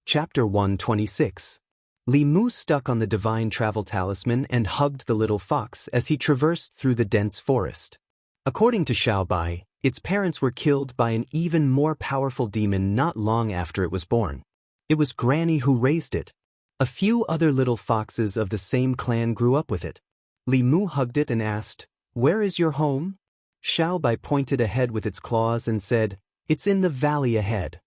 Chapter 126. Li Mu stuck on the divine travel talisman and hugged the little fox as he traversed through the dense forest. According to Xiaobai, its parents were killed by an even more powerful demon not long after it was born. It was Granny who raised it. A few other little foxes of the same clan grew up with it. Li Mu hugged it and asked, "Where is your home?" Xiaobai pointed ahead with its claws and said, "It's in the valley ahead."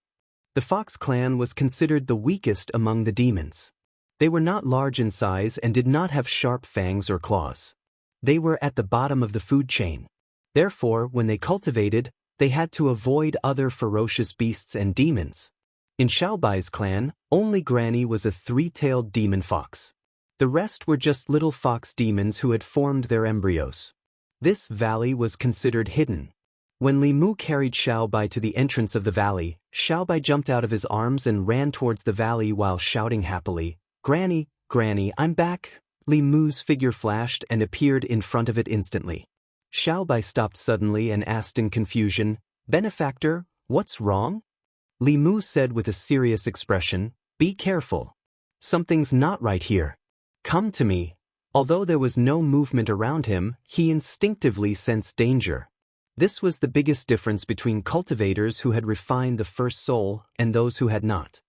The fox clan was considered the weakest among the demons. They were not large in size and did not have sharp fangs or claws. They were at the bottom of the food chain. Therefore, when they cultivated, they had to avoid other ferocious beasts and demons. In Xiaobai's clan, only Granny was a three-tailed demon fox. The rest were just little fox demons who had formed their embryos. This valley was considered hidden. When Li Mu carried Xiaobai to the entrance of the valley, Xiaobai jumped out of his arms and ran towards the valley while shouting happily, "Granny, Granny, I'm back!" Li Mu's figure flashed and appeared in front of it instantly. Xiaobai stopped suddenly and asked in confusion, "Benefactor, what's wrong?" Li Mu said with a serious expression, "Be careful. Something's not right here. Come to me." Although there was no movement around him, he instinctively sensed danger. This was the biggest difference between cultivators who had refined the first soul and those who had not.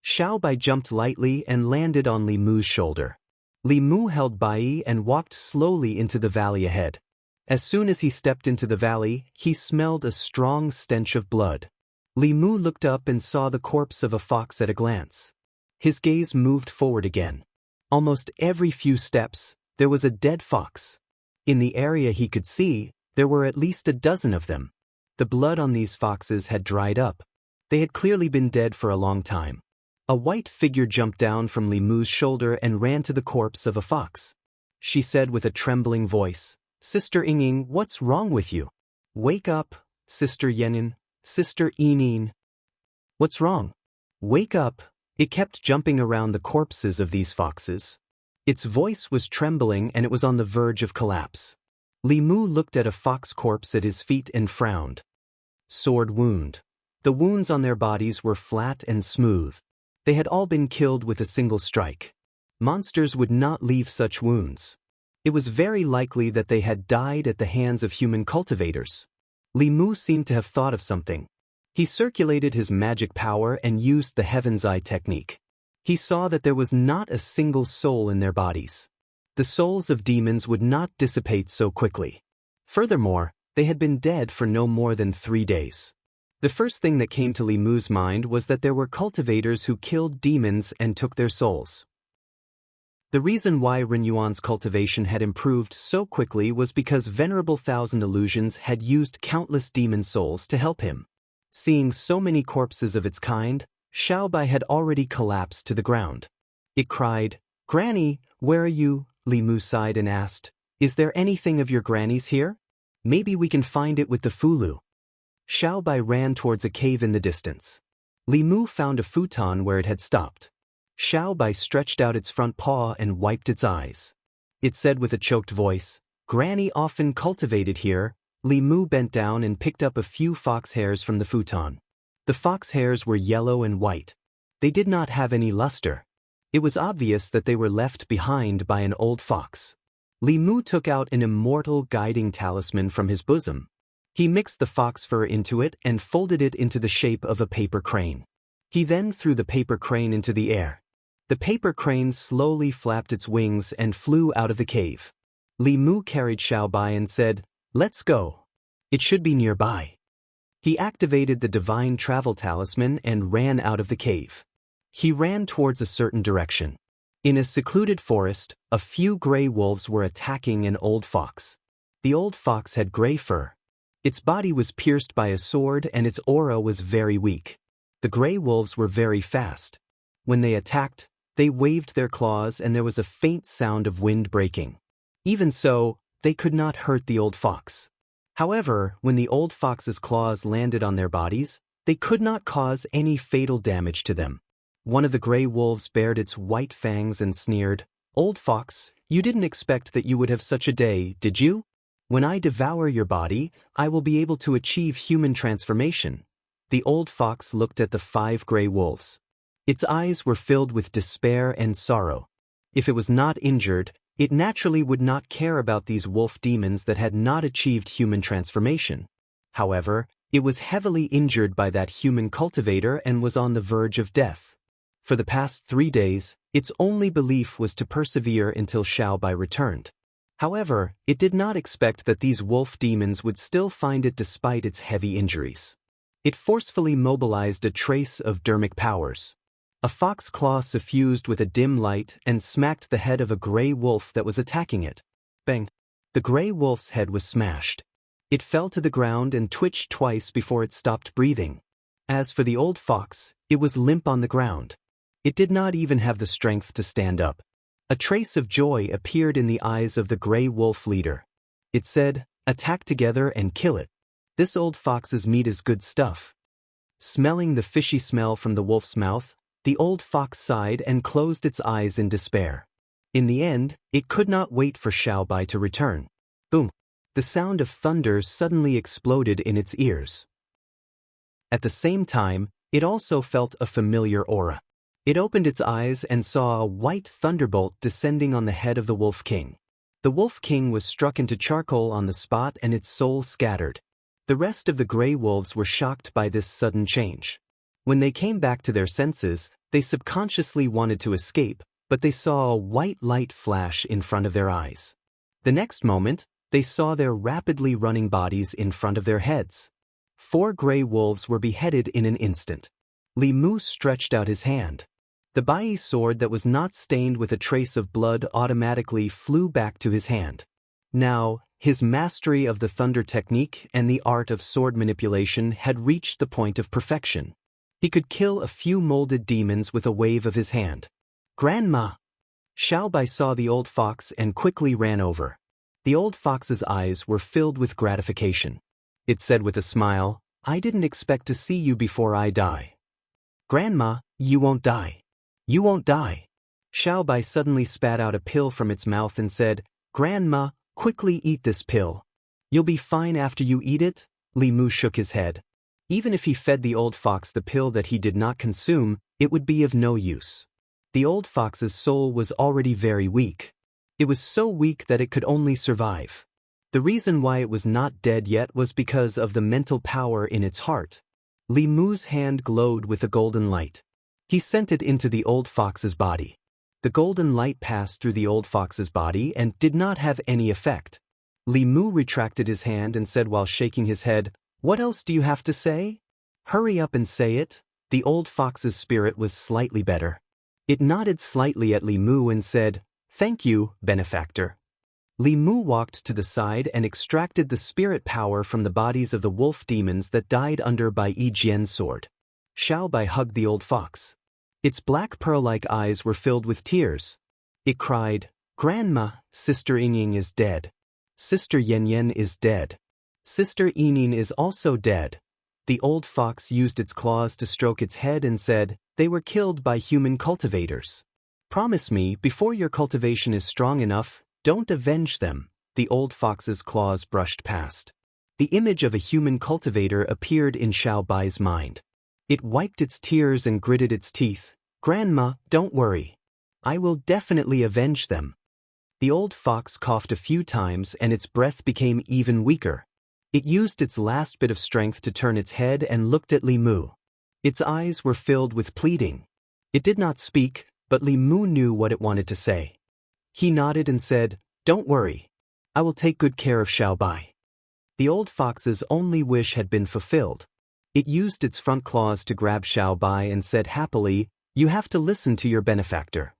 Xiaobai jumped lightly and landed on Li Mu's shoulder. Li Mu held Bai and walked slowly into the valley ahead. As soon as he stepped into the valley, he smelled a strong stench of blood. Li Mu looked up and saw the corpse of a fox at a glance. His gaze moved forward again. Almost every few steps, there was a dead fox. In the area he could see, there were at least a dozen of them. The blood on these foxes had dried up. They had clearly been dead for a long time. A white figure jumped down from Li Mu's shoulder and ran to the corpse of a fox. She said with a trembling voice, "Sister Yingning, what's wrong with you? Wake up, Sister Yenin, Sister Yinin. What's wrong? Wake up." It kept jumping around the corpses of these foxes. Its voice was trembling and it was on the verge of collapse. Li Mu looked at a fox corpse at his feet and frowned. Sword wound. The wounds on their bodies were flat and smooth. They had all been killed with a single strike. Monsters would not leave such wounds. It was very likely that they had died at the hands of human cultivators. Li Mu seemed to have thought of something. He circulated his magic power and used the Heaven's Eye technique. He saw that there was not a single soul in their bodies. The souls of demons would not dissipate so quickly. Furthermore, they had been dead for no more than 3 days. The first thing that came to Li Mu's mind was that there were cultivators who killed demons and took their souls. The reason why Renyuan's cultivation had improved so quickly was because Venerable Thousand Illusions had used countless demon souls to help him. Seeing so many corpses of its kind, Xiaobai had already collapsed to the ground. It cried, "Granny, where are you?" Li Mu sighed and asked, "Is there anything of your granny's here? Maybe we can find it with the fulu." Xiaobai ran towards a cave in the distance. Li Mu found a futon where it had stopped. Xiaobai stretched out its front paw and wiped its eyes. It said with a choked voice, "Granny often cultivated here." Li Mu bent down and picked up a few fox hairs from the futon. The fox hairs were yellow and white. They did not have any luster. It was obvious that they were left behind by an old fox. Li Mu took out an immortal guiding talisman from his bosom. He mixed the fox fur into it and folded it into the shape of a paper crane. He then threw the paper crane into the air. The paper crane slowly flapped its wings and flew out of the cave. Li Mu carried Xiaobai and said, "Let's go. It should be nearby." He activated the divine travel talisman and ran out of the cave. He ran towards a certain direction. In a secluded forest, a few gray wolves were attacking an old fox. The old fox had gray fur. Its body was pierced by a sword and its aura was very weak. The gray wolves were very fast. When they attacked, they waved their claws and there was a faint sound of wind breaking. Even so, they could not hurt the old fox. However, when the old fox's claws landed on their bodies, they could not cause any fatal damage to them. One of the gray wolves bared its white fangs and sneered, "Old fox, you didn't expect that you would have such a day, did you? When I devour your body, I will be able to achieve human transformation." The old fox looked at the 5 gray wolves. Its eyes were filled with despair and sorrow. If it was not injured, it naturally would not care about these wolf demons that had not achieved human transformation. However, it was heavily injured by that human cultivator and was on the verge of death. For the past 3 days, its only belief was to persevere until Xiaobai returned. However, it did not expect that these wolf demons would still find it despite its heavy injuries. It forcefully mobilized a trace of dermic powers. A fox claw suffused with a dim light and smacked the head of a gray wolf that was attacking it. Bang! The gray wolf's head was smashed. It fell to the ground and twitched twice before it stopped breathing. As for the old fox, it was limp on the ground. It did not even have the strength to stand up. A trace of joy appeared in the eyes of the gray wolf leader. It said, "Attack together and kill it. This old fox's meat is good stuff." Smelling the fishy smell from the wolf's mouth, the old fox sighed and closed its eyes in despair. In the end, it could not wait for Xiaobai to return. Boom! The sound of thunder suddenly exploded in its ears. At the same time, it also felt a familiar aura. It opened its eyes and saw a white thunderbolt descending on the head of the Wolf King. The Wolf King was struck into charcoal on the spot and its soul scattered. The rest of the gray wolves were shocked by this sudden change. When they came back to their senses, they subconsciously wanted to escape, but they saw a white light flash in front of their eyes. The next moment, they saw their rapidly running bodies in front of their heads. 4 gray wolves were beheaded in an instant. Li Mu stretched out his hand. The Bai sword that was not stained with a trace of blood automatically flew back to his hand. Now, his mastery of the thunder technique and the art of sword manipulation had reached the point of perfection. He could kill a few molded demons with a wave of his hand. "Grandma!" Xiaobai saw the old fox and quickly ran over. The old fox's eyes were filled with gratification. It said with a smile, "I didn't expect to see you before I die." "Grandma, you won't die. You won't die." Xiaobai suddenly spat out a pill from its mouth and said, "Grandma, quickly eat this pill. You'll be fine after you eat it." Li Mu shook his head. Even if he fed the old fox the pill that he did not consume, it would be of no use. The old fox's soul was already very weak. It was so weak that it could only survive. The reason why it was not dead yet was because of the mental power in its heart. Li Mu's hand glowed with a golden light. He sent it into the old fox's body. The golden light passed through the old fox's body and did not have any effect. Li Mu retracted his hand and said while shaking his head, "What else do you have to say? Hurry up and say it." The old fox's spirit was slightly better. It nodded slightly at Li Mu and said, "Thank you, benefactor." Li Mu walked to the side and extracted the spirit power from the bodies of the wolf demons that died under Bai Jian's sword. Xiaobai hugged the old fox. Its black pearl-like eyes were filled with tears. It cried, "Grandma, Sister Yingying is dead. Sister Yan is dead. Sister Yingying is also dead." The old fox used its claws to stroke its head and said, "They were killed by human cultivators. Promise me, before your cultivation is strong enough, don't avenge them." The old fox's claws brushed past. The image of a human cultivator appeared in Xiaobai's mind. It wiped its tears and gritted its teeth. "Grandma, don't worry. I will definitely avenge them." The old fox coughed a few times and its breath became even weaker. It used its last bit of strength to turn its head and looked at Li Mu. Its eyes were filled with pleading. It did not speak, but Li Mu knew what it wanted to say. He nodded and said, "Don't worry. I will take good care of Xiaobai." The old fox's only wish had been fulfilled. It used its front claws to grab Xiaobai and said happily, "You have to listen to your benefactor.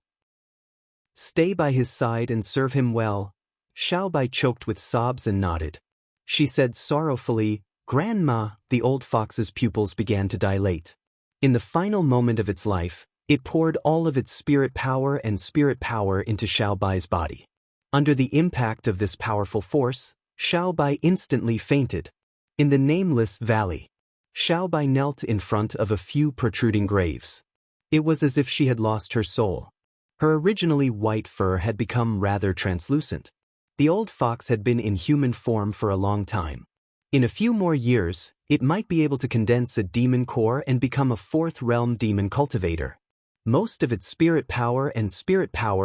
Stay by his side and serve him well." Xiaobai choked with sobs and nodded. She said sorrowfully, "Grandma." The old fox's pupils began to dilate. In the final moment of its life, it poured all of its spirit power into Xiaobai's body. Under the impact of this powerful force, Xiaobai instantly fainted. In the nameless valley, Xiaobai knelt in front of a few protruding graves. It was as if she had lost her soul. Her originally white fur had become rather translucent. The old fox had been in human form for a long time. In a few more years, it might be able to condense a demon core and become a 4th realm demon cultivator. Most of its spirit power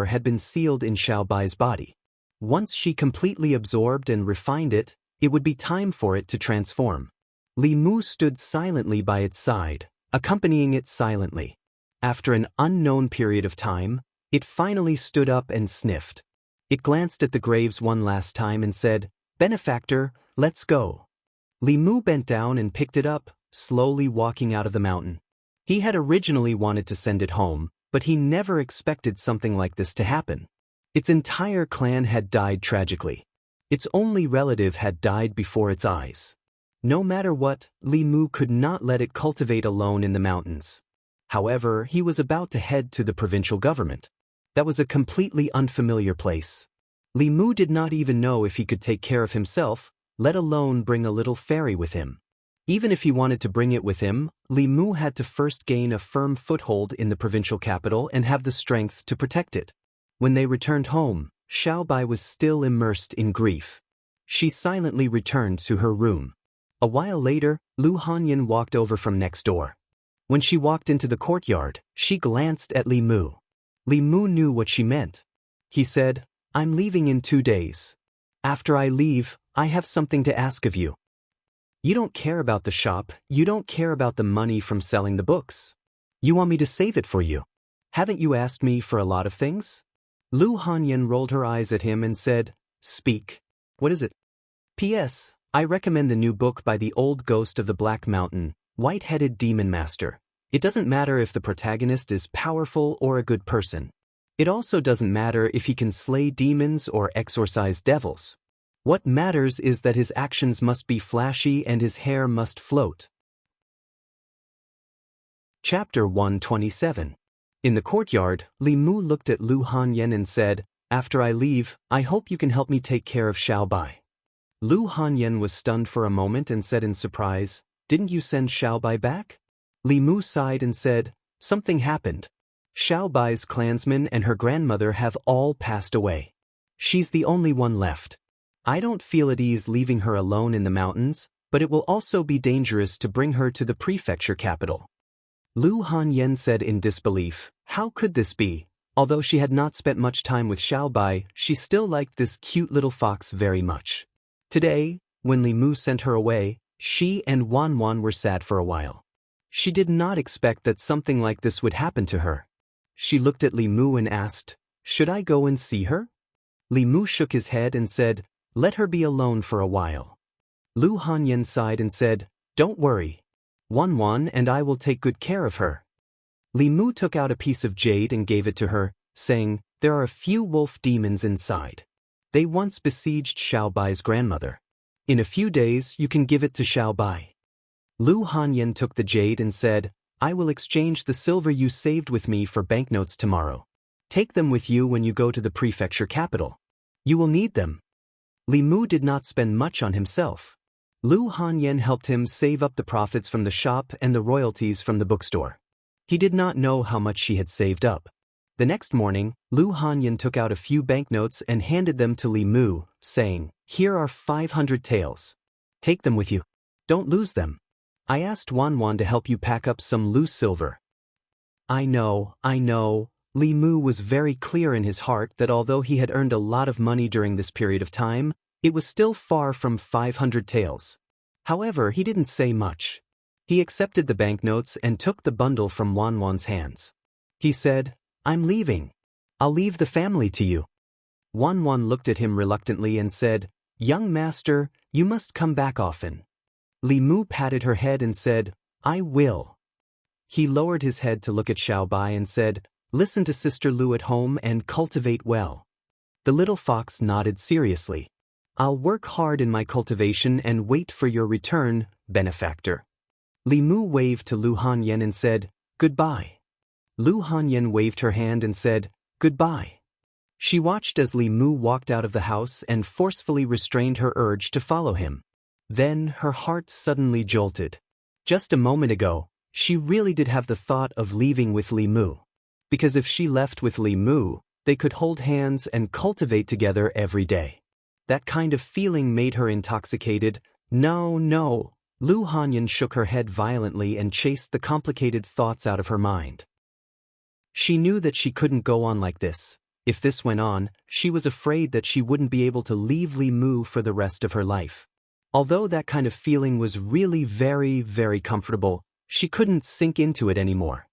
had been sealed in Xiaobai's body. Once she completely absorbed and refined it, it would be time for it to transform. Li Mu stood silently by its side, accompanying it silently. After an unknown period of time, it finally stood up and sniffed. It glanced at the graves one last time and said, "Benefactor, let's go." Li Mu bent down and picked it up, slowly walking out of the mountain. He had originally wanted to send it home, but he never expected something like this to happen. Its entire clan had died tragically. Its only relative had died before its eyes. No matter what, Li Mu could not let it cultivate alone in the mountains. However, he was about to head to the provincial government. That was a completely unfamiliar place. Li Mu did not even know if he could take care of himself, let alone bring a little fairy with him. Even if he wanted to bring it with him, Li Mu had to first gain a firm foothold in the provincial capital and have the strength to protect it. When they returned home, Xiaobai was still immersed in grief. She silently returned to her room. A while later, Lu Hanyan walked over from next door. When she walked into the courtyard, she glanced at Li Mu. Li Mu knew what she meant. He said, "I'm leaving in 2 days. After I leave, I have something to ask of you. You don't care about the shop, you don't care about the money from selling the books. You want me to save it for you. Haven't you asked me for a lot of things?" Lu Hanyan rolled her eyes at him and said, "Speak. What is it?" "P.S. I recommend the new book by the old ghost of the Black Mountain, White-Headed Demon Master. It doesn't matter if the protagonist is powerful or a good person. It also doesn't matter if he can slay demons or exorcise devils. What matters is that his actions must be flashy and his hair must float." Chapter 127. In the courtyard, Li Mu looked at Lu Hanyan and said, "After I leave, I hope you can help me take care of Xiaobai." Lu Hanyan was stunned for a moment and said in surprise, "Didn't you send Xiaobai back?" Li Mu sighed and said, "Something happened. Xiaobai's clansmen and her grandmother have all passed away. She's the only one left. I don't feel at ease leaving her alone in the mountains, but it will also be dangerous to bring her to the prefecture capital." Lu Hanyan said in disbelief, "How could this be? Although she had not spent much time with Xiaobai, she still liked this cute little fox very much." Today, when Li Mu sent her away, she and Wan Wan were sad for a while. She did not expect that something like this would happen to her. She looked at Li Mu and asked, "Should I go and see her?" Li Mu shook his head and said, "Let her be alone for a while." Lu Hanyan sighed and said, "Don't worry. Wan Wan and I will take good care of her." Li Mu took out a piece of jade and gave it to her, saying, "There are a few wolf demons inside. They once besieged Xiaobai's grandmother. In a few days you can give it to Xiaobai." Lu Hanyan took the jade and said, "I will exchange the silver you saved with me for banknotes tomorrow. Take them with you when you go to the prefecture capital. You will need them." Li Mu did not spend much on himself. Lu Hanyan helped him save up the profits from the shop and the royalties from the bookstore. He did not know how much she had saved up. The next morning, Lu Hanyan took out a few banknotes and handed them to Li Mu, saying, "Here are 500 taels. Take them with you. Don't lose them. I asked Wan Wan to help you pack up some loose silver." I know. Li Mu was very clear in his heart that although he had earned a lot of money during this period of time, it was still far from 500 taels. However, he didn't say much. He accepted the banknotes and took the bundle from Wan Wan's hands. He said, "I'm leaving. I'll leave the family to you." Wan Wan looked at him reluctantly and said, "Young master, you must come back often." Li Mu patted her head and said, "I will." He lowered his head to look at Xiaobai and said, "Listen to Sister Lu at home and cultivate well." The little fox nodded seriously. "I'll work hard in my cultivation and wait for your return, benefactor." Li Mu waved to Lu Hanyan and said, "Goodbye." Lu Hanyan waved her hand and said, "Goodbye." She watched as Li Mu walked out of the house and forcefully restrained her urge to follow him. Then her heart suddenly jolted. Just a moment ago, she really did have the thought of leaving with Li Mu. Because if she left with Li Mu, they could hold hands and cultivate together every day. That kind of feeling made her intoxicated. No. Lu Hanyan shook her head violently and chased the complicated thoughts out of her mind. She knew that she couldn't go on like this. If this went on, she was afraid that she wouldn't be able to leave Li Mu for the rest of her life. Although that kind of feeling was really very, very comfortable, she couldn't sink into it anymore.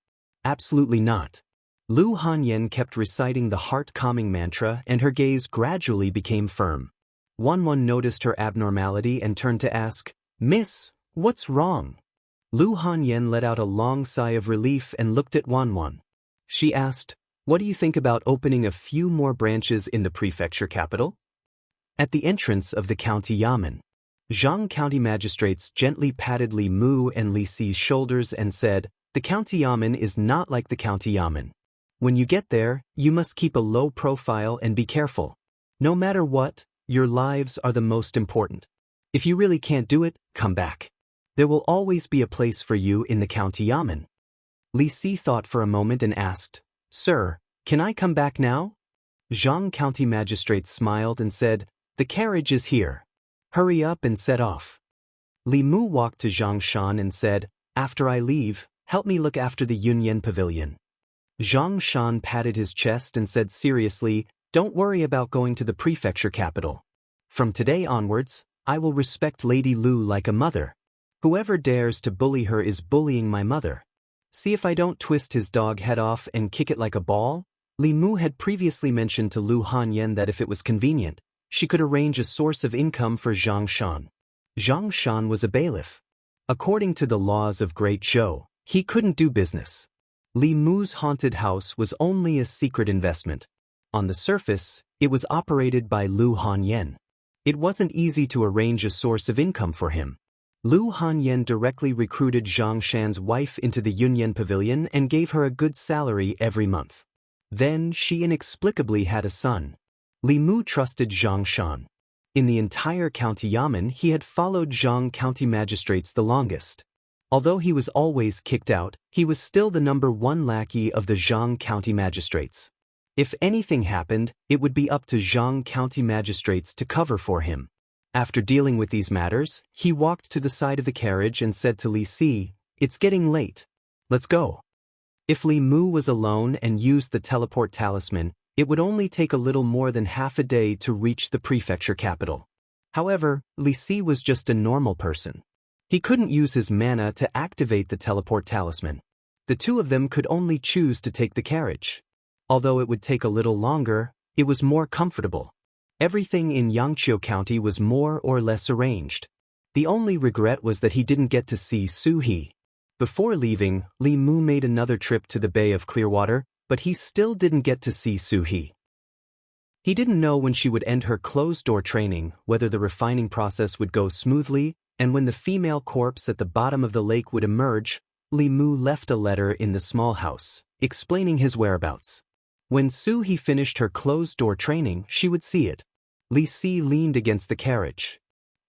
Absolutely not. Lu Hanyan kept reciting the heart-calming mantra and her gaze gradually became firm. Wanwan noticed her abnormality and turned to ask, "Miss, what's wrong?" Lu Hanyan let out a long sigh of relief and looked at Wanwan. She asked, "What do you think about opening a few more branches in the prefecture capital?" At the entrance of the county yamen, Jianghu county magistrates gently patted Li Mu and Li Si's shoulders and said, "The county yamen is not like the county yamen. When you get there, you must keep a low profile and be careful. No matter what, your lives are the most important. If you really can't do it, come back. There will always be a place for you in the county yamen." Li Si thought for a moment and asked, "Sir, can I come back now?" Jianghu county magistrate smiled and said, "The carriage is here. Hurry up and set off." Li Mu walked to Zhang Shan and said, "After I leave, help me look after the Yunyan pavilion." Zhang Shan patted his chest and said seriously, "Don't worry about going to the prefecture capital. From today onwards, I will respect Lady Lu like a mother. Whoever dares to bully her is bullying my mother. See if I don't twist his dog head off and kick it like a ball." Li Mu had previously mentioned to Lu Hanyan that if it was convenient, she could arrange a source of income for Zhang Shan. Zhang Shan was a bailiff. According to the laws of Great Zhou, he couldn't do business. Li Mu's haunted house was only a secret investment. On the surface, it was operated by Lu Hanyan. It wasn't easy to arrange a source of income for him. Lu Hanyan directly recruited Zhang Shan's wife into the Yunyan pavilion and gave her a good salary every month. Then she inexplicably had a son. Li Mu trusted Zhang Shan. In the entire county yamen, he had followed Zhang county magistrates the longest. Although he was always kicked out, he was still the #1 lackey of the Zhang county magistrates. If anything happened, it would be up to Zhang county magistrates to cover for him. After dealing with these matters, he walked to the side of the carriage and said to Li Si, "It's getting late. Let's go." If Li Mu was alone and used the teleport talisman, it would only take a little more than half a day to reach the prefecture capital. However, Li Si was just a normal person. He couldn't use his mana to activate the teleport talisman. The two of them could only choose to take the carriage. Although it would take a little longer, it was more comfortable. Everything in Yangqiu County was more or less arranged. The only regret was that he didn't get to see Su He. Before leaving, Li Mu made another trip to the Bay of Clearwater, but he still didn't get to see Su He. He didn't know when she would end her closed-door training, whether the refining process would go smoothly, and when the female corpse at the bottom of the lake would emerge. Li Mu left a letter in the small house, explaining his whereabouts. When Su He finished her closed-door training, she would see it. Li Si leaned against the carriage.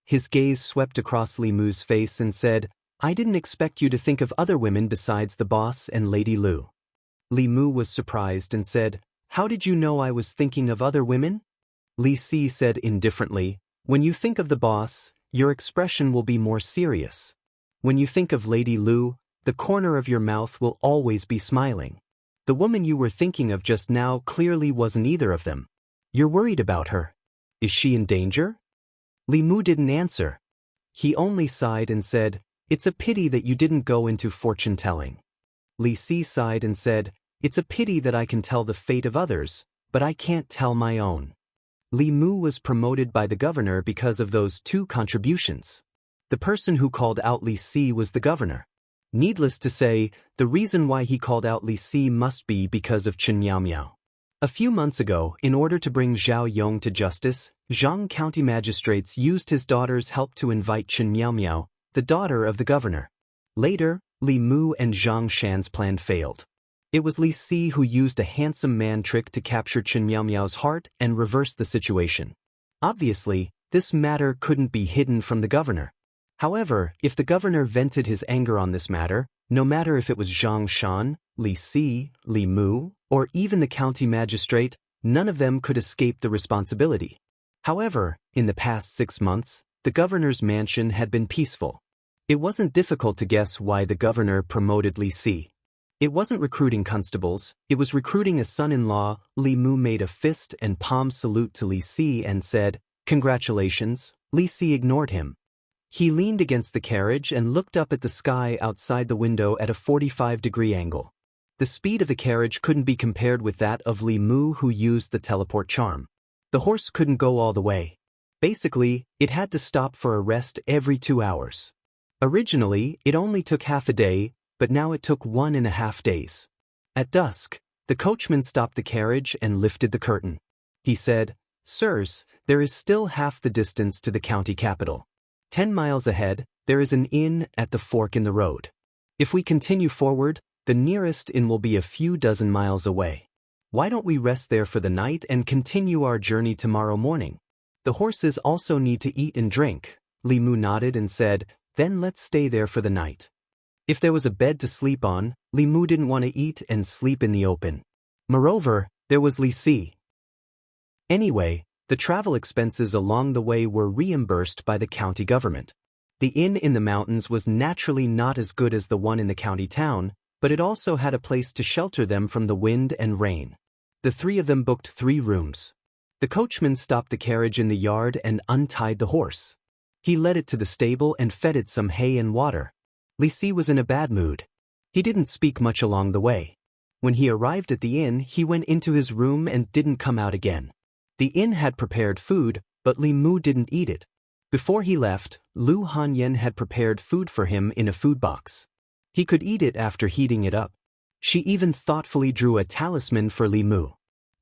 His gaze swept across Li Mu's face and said, "I didn't expect you to think of other women besides the boss and Lady Lu." Li Mu was surprised and said, "How did you know I was thinking of other women?" Li Si said indifferently, "When you think of the boss, your expression will be more serious. When you think of Lady Lu, the corner of your mouth will always be smiling. The woman you were thinking of just now clearly wasn't either of them. You're worried about her. Is she in danger?" Li Mu didn't answer. He only sighed and said, "It's a pity that you didn't go into fortune-telling." Li Si sighed and said, "It's a pity that I can tell the fate of others, but I can't tell my own." Li Mu was promoted by the governor because of those 2 contributions. The person who called out Li Si was the governor. Needless to say, the reason why he called out Li Si must be because of Chen Miao. A few months ago, in order to bring Zhao Yong to justice, Zhang county magistrates used his daughter's help to invite Chen Miao, the daughter of the governor. Later, Li Mu and Zhang Shan's plan failed. It was Li Si who used a handsome man trick to capture Chen Miao's heart and reverse the situation. Obviously, this matter couldn't be hidden from the governor. However, if the governor vented his anger on this matter, no matter if it was Zhang Shan, Li Si, Li Mu, or even the county magistrate, none of them could escape the responsibility. However, in the past 6 months, the governor's mansion had been peaceful. It wasn't difficult to guess why the governor promoted Li Si. It wasn't recruiting constables, it was recruiting a son-in-law. Li Mu made a fist and palm salute to Li Si and said, "Congratulations." Li Si ignored him. He leaned against the carriage and looked up at the sky outside the window at a 45-degree angle. The speed of the carriage couldn't be compared with that of Li Mu, who used the teleport charm. The horse couldn't go all the way. Basically, it had to stop for a rest every 2 hours. Originally, it only took half a day, but now it took 1.5 days. At dusk, the coachman stopped the carriage and lifted the curtain. He said, "Sirs, there is still half the distance to the county capital. 10 miles ahead, there is an inn at the fork in the road. If we continue forward, the nearest inn will be a few dozen miles away. Why don't we rest there for the night and continue our journey tomorrow morning? The horses also need to eat and drink." Li Mu nodded and said, "Then let's stay there for the night." If there was a bed to sleep on, Li Mu didn't want to eat and sleep in the open. Moreover, there was Li Si. Anyway, the travel expenses along the way were reimbursed by the county government. The inn in the mountains was naturally not as good as the one in the county town, but it also had a place to shelter them from the wind and rain. The three of them booked 3 rooms. The coachman stopped the carriage in the yard and untied the horse. He led it to the stable and fed it some hay and water. Li Si was in a bad mood. He didn't speak much along the way. When he arrived at the inn, he went into his room and didn't come out again. The inn had prepared food, but Li Mu didn't eat it. Before he left, Lu Hanyan had prepared food for him in a food box. He could eat it after heating it up. She even thoughtfully drew a talisman for Li Mu.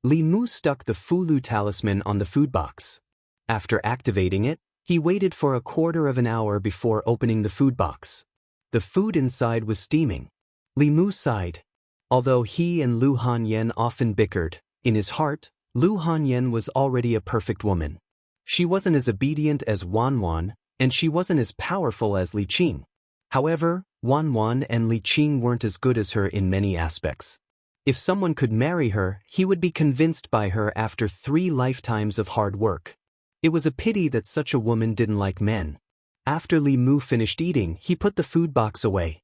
Li Mu stuck the Fulu talisman on the food box. After activating it, he waited for a quarter of an hour before opening the food box. The food inside was steaming. Li Mu sighed. Although he and Lu Hanyan often bickered, in his heart, Lu Hanyan was already a perfect woman. She wasn't as obedient as Wan Wan, and she wasn't as powerful as Li Qing. However, Wan Wan and Li Qing weren't as good as her in many aspects. If someone could marry her, he would be convinced by her after 3 lifetimes of hard work. It was a pity that such a woman didn't like men. After Li Mu finished eating, he put the food box away.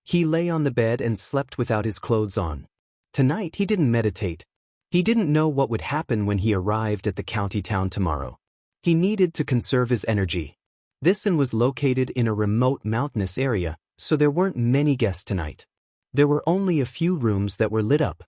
He lay on the bed and slept without his clothes on. Tonight he didn't meditate. He didn't know what would happen when he arrived at the county town tomorrow. He needed to conserve his energy. This inn was located in a remote mountainous area, so there weren't many guests tonight. There were only a few rooms that were lit up.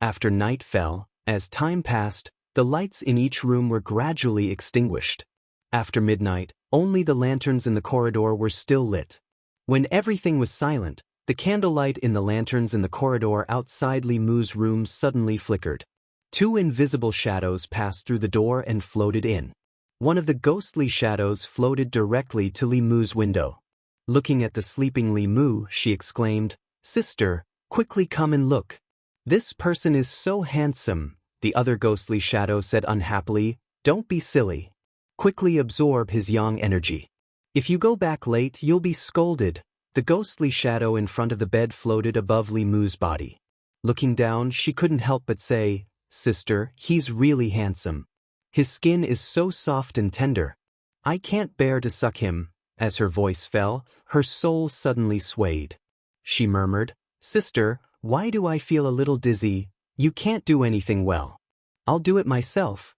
After night fell, as time passed, the lights in each room were gradually extinguished. After midnight, only the lanterns in the corridor were still lit. When everything was silent, the candlelight in the lanterns in the corridor outside Li Mu's room suddenly flickered. 2 invisible shadows passed through the door and floated in. One of the ghostly shadows floated directly to Li Mu's window. Looking at the sleeping Li Mu, she exclaimed, "Sister, quickly come and look. This person is so handsome." The other ghostly shadow said unhappily, "Don't be silly. Quickly absorb his yang energy. If you go back late, you'll be scolded." The ghostly shadow in front of the bed floated above Li Mu's body. Looking down, she couldn't help but say, "Sister, he's really handsome. His skin is so soft and tender. I can't bear to suck him." As her voice fell, her soul suddenly swayed. She murmured, "Sister, why do I feel a little dizzy? You can't do anything well. I'll do it myself."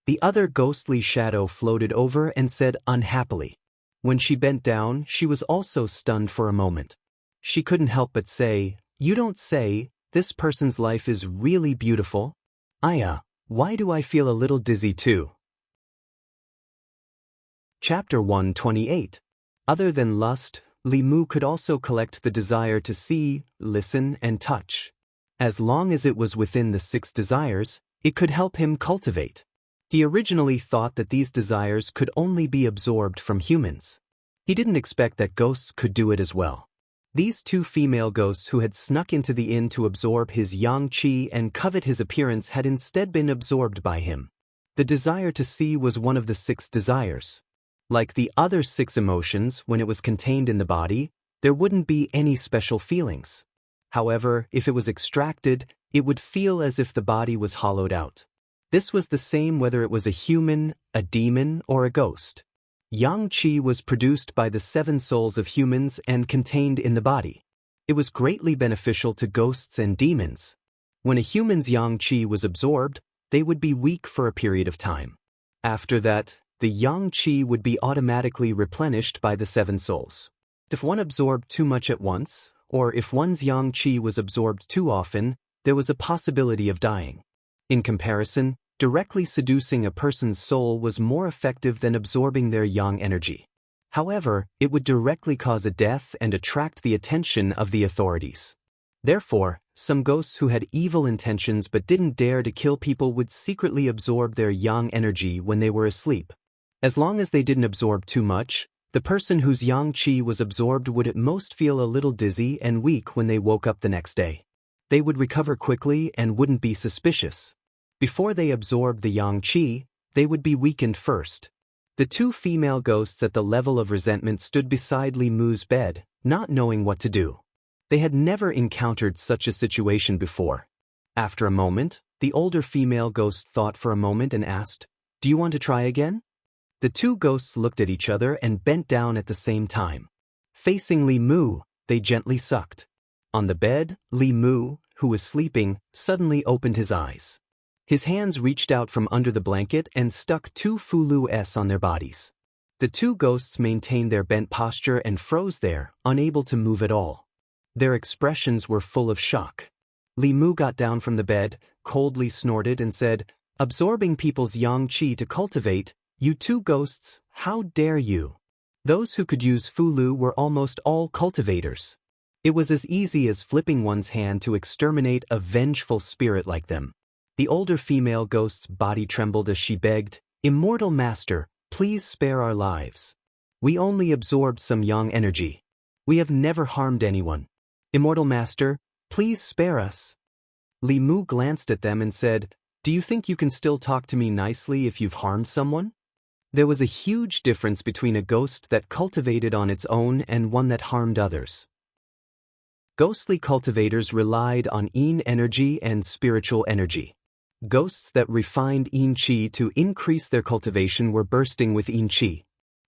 The other ghostly shadow floated over and said unhappily. When she bent down, she was also stunned for a moment. She couldn't help but say, "You don't say, this person's life is really beautiful? Why do I feel a little dizzy too?" Chapter 128. Other than lust, Li Mu could also collect the desire to see, listen, and touch. As long as it was within the 6 desires, it could help him cultivate. He originally thought that these desires could only be absorbed from humans. He didn't expect that ghosts could do it as well. These 2 female ghosts who had snuck into the inn to absorb his yang qi and covet his appearance had instead been absorbed by him. The desire to see was one of the 6 desires. Like the other 6 emotions, when it was contained in the body, there wouldn't be any special feelings. However, if it was extracted, it would feel as if the body was hollowed out. This was the same whether it was a human, a demon, or a ghost. Yang Qi was produced by the 7 souls of humans and contained in the body. It was greatly beneficial to ghosts and demons. When a human's yang qi was absorbed, they would be weak for a period of time. After that, the yang qi would be automatically replenished by the 7 souls. If one absorbed too much at once, or if one's yang qi was absorbed too often, there was a possibility of dying. In comparison, directly seducing a person's soul was more effective than absorbing their yang energy. However, it would directly cause a death and attract the attention of the authorities. Therefore, some ghosts who had evil intentions but didn't dare to kill people would secretly absorb their yang energy when they were asleep. As long as they didn't absorb too much, the person whose yang qi was absorbed would at most feel a little dizzy and weak when they woke up the next day. They would recover quickly and wouldn't be suspicious. Before they absorbed the yang qi, they would be weakened first. The 2 female ghosts at the level of resentment stood beside Li Mu's bed, not knowing what to do. They had never encountered such a situation before. After a moment, the older female ghost thought for a moment and asked, "Do you want to try again?" The 2 ghosts looked at each other and bent down at the same time. Facing Li Mu, they gently sucked. On the bed, Li Mu, who was sleeping, suddenly opened his eyes. His hands reached out from under the blanket and stuck 2 Fulu-s on their bodies. The 2 ghosts maintained their bent posture and froze there, unable to move at all. Their expressions were full of shock. Li Mu got down from the bed, coldly snorted and said, "Absorbing people's yang qi to cultivate, you 2 ghosts, how dare you?" Those who could use Fulu were almost all cultivators. It was as easy as flipping one's hand to exterminate a vengeful spirit like them. The older female ghost's body trembled as she begged, "Immortal Master, please spare our lives. We only absorbed some yang energy. We have never harmed anyone. Immortal Master, please spare us." Li Mu glanced at them and said, "Do you think you can still talk to me nicely if you've harmed someone?" There was a huge difference between a ghost that cultivated on its own and one that harmed others. Ghostly cultivators relied on yin energy and spiritual energy. Ghosts that refined yin qi to increase their cultivation were bursting with yin qi.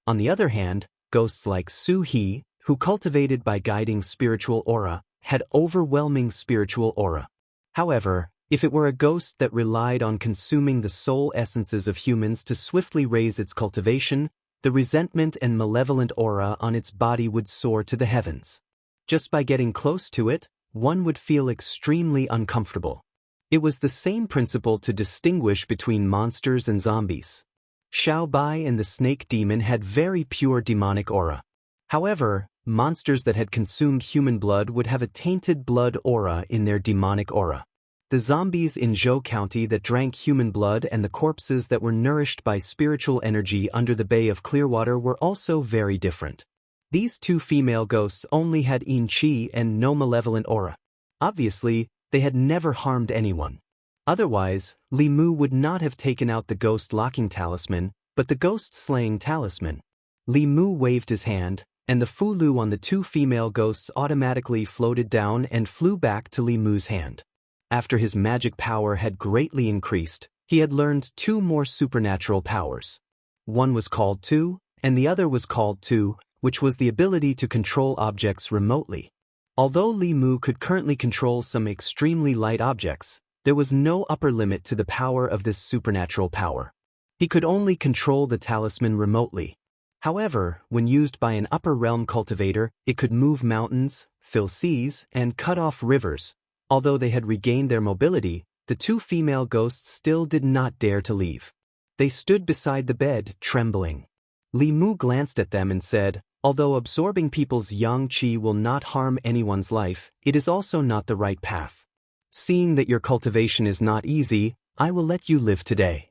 On the other hand, ghosts like Su He, who cultivated by guiding spiritual aura, had overwhelming spiritual aura. However, if it were a ghost that relied on consuming the soul essences of humans to swiftly raise its cultivation, the resentment and malevolent aura on its body would soar to the heavens. Just by getting close to it, one would feel extremely uncomfortable. It was the same principle to distinguish between monsters and zombies. Xiao Bai and the snake demon had very pure demonic aura. However, monsters that had consumed human blood would have a tainted blood aura in their demonic aura. The zombies in Zhou County that drank human blood and the corpses that were nourished by spiritual energy under the Bay of Clearwater were also very different. These 2 female ghosts only had yin qi and no malevolent aura. Obviously, they had never harmed anyone. Otherwise, Li Mu would not have taken out the ghost-locking talisman, but the ghost-slaying talisman. Li Mu waved his hand, and the Fulu on the 2 female ghosts automatically floated down and flew back to Li Mu's hand. After his magic power had greatly increased, he had learned 2 more supernatural powers. One was called Tu, and the other was called Tu, which was the ability to control objects remotely. Although Li Mu could currently control some extremely light objects, there was no upper limit to the power of this supernatural power. He could only control the talisman remotely. However, when used by an upper realm cultivator, it could move mountains, fill seas, and cut off rivers. Although they had regained their mobility, the 2 female ghosts still did not dare to leave. They stood beside the bed, trembling. Li Mu glanced at them and said, "Although absorbing people's yang qi will not harm anyone's life, it is also not the right path. Seeing that your cultivation is not easy, I will let you live today.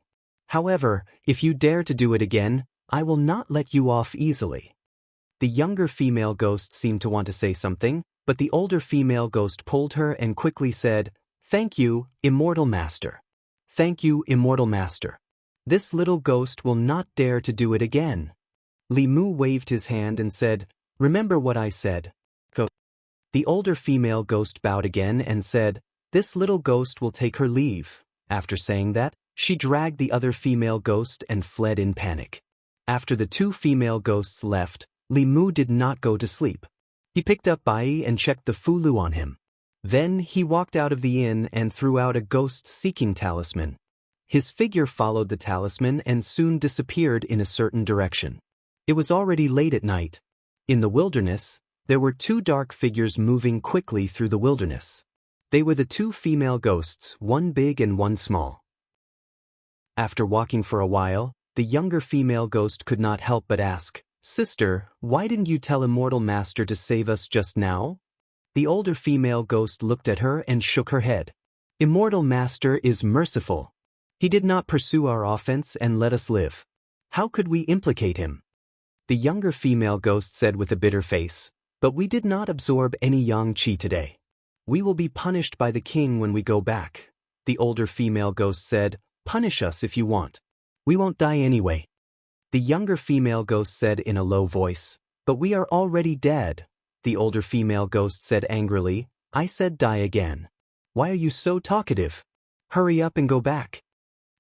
However, if you dare to do it again, I will not let you off easily." The younger female ghost seemed to want to say something, but the older female ghost pulled her and quickly said, "Thank you, Immortal Master. Thank you, Immortal Master. This little ghost will not dare to do it again." Li Mu waved his hand and said, "Remember what I said." The older female ghost bowed again and said, "This little ghost will take her leave." After saying that, she dragged the other female ghost and fled in panic. After the 2 female ghosts left, Li Mu did not go to sleep. He picked up Bai and checked the fulu on him. Then he walked out of the inn and threw out a ghost-seeking talisman. His figure followed the talisman and soon disappeared in a certain direction. It was already late at night. In the wilderness, there were two dark figures moving quickly through the wilderness. They were the two female ghosts, one big and one small. After walking for a while, the younger female ghost could not help but ask, "Sister, why didn't you tell Immortal Master to save us just now?" The older female ghost looked at her and shook her head. "Immortal Master is merciful. He did not pursue our offense and let us live. How could we implicate him?" The younger female ghost said with a bitter face, "But we did not absorb any yang qi today. We will be punished by the king when we go back." The older female ghost said, "Punish us if you want. We won't die anyway." The younger female ghost said in a low voice, "But we are already dead." The older female ghost said angrily, "I said die again. Why are you so talkative? Hurry up and go back."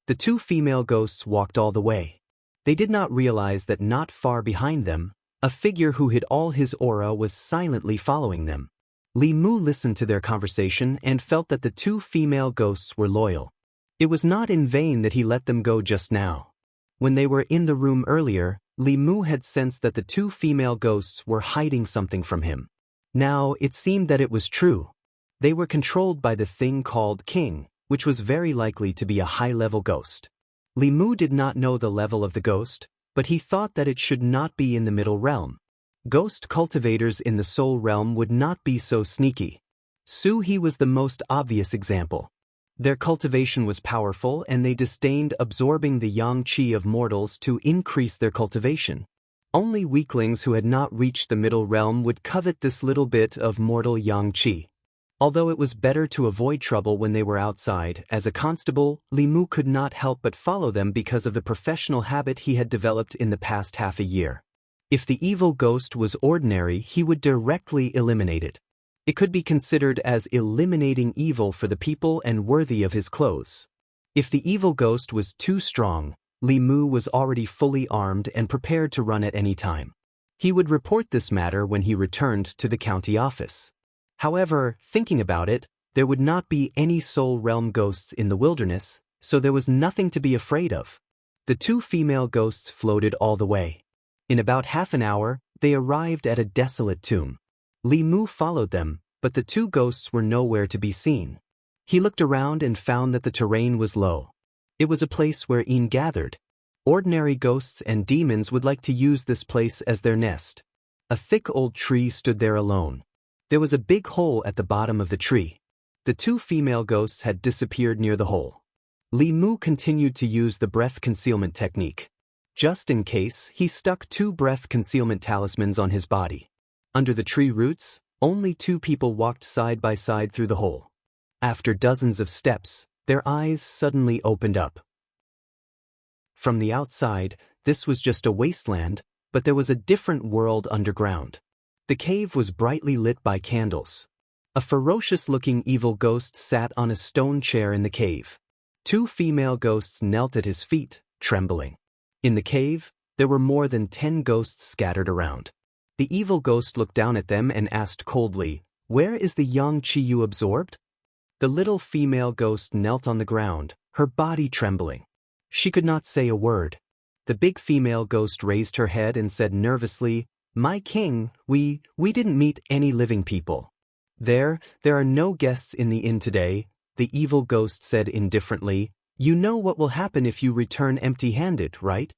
The two female ghosts walked all the way. They did not realize that not far behind them, a figure who hid all his aura was silently following them. Li Mu listened to their conversation and felt that the two female ghosts were loyal. It was not in vain that he let them go just now. When they were in the room earlier, Li Mu had sensed that the two female ghosts were hiding something from him. Now it seemed that it was true. They were controlled by the thing called King, which was very likely to be a high-level ghost. Li Mu did not know the level of the ghost, but he thought that it should not be in the middle realm. Ghost cultivators in the soul realm would not be so sneaky. Su He was the most obvious example. Their cultivation was powerful and they disdained absorbing the yang qi of mortals to increase their cultivation. Only weaklings who had not reached the middle realm would covet this little bit of mortal yang qi. Although it was better to avoid trouble when they were outside, as a constable, Li Mu could not help but follow them because of the professional habit he had developed in the past half a year. If the evil ghost was ordinary, he would directly eliminate it. It could be considered as eliminating evil for the people and worthy of his clothes. If the evil ghost was too strong, Li Mu was already fully armed and prepared to run at any time. He would report this matter when he returned to the county office. However, thinking about it, there would not be any soul realm ghosts in the wilderness, so there was nothing to be afraid of. The two female ghosts floated all the way. In about half an hour, they arrived at a desolate tomb. Li Mu followed them, but the two ghosts were nowhere to be seen. He looked around and found that the terrain was low. It was a place where Yin gathered. Ordinary ghosts and demons would like to use this place as their nest. A thick old tree stood there alone. There was a big hole at the bottom of the tree. The two female ghosts had disappeared near the hole. Li Mu continued to use the breath concealment technique. Just in case, he stuck two breath concealment talismans on his body. Under the tree roots, only two people walked side by side through the hole. After dozens of steps, their eyes suddenly opened up. From the outside, this was just a wasteland, but there was a different world underground. The cave was brightly lit by candles. A ferocious-looking evil ghost sat on a stone chair in the cave. Two female ghosts knelt at his feet, trembling. In the cave, there were more than 10 ghosts scattered around. The evil ghost looked down at them and asked coldly, "Where is the yang qi you absorbed?" The little female ghost knelt on the ground, her body trembling. She could not say a word. The big female ghost raised her head and said nervously, "My king, we didn't meet any living people." There are no guests in the inn today," the evil ghost said indifferently. "You know what will happen if you return empty-handed, right?"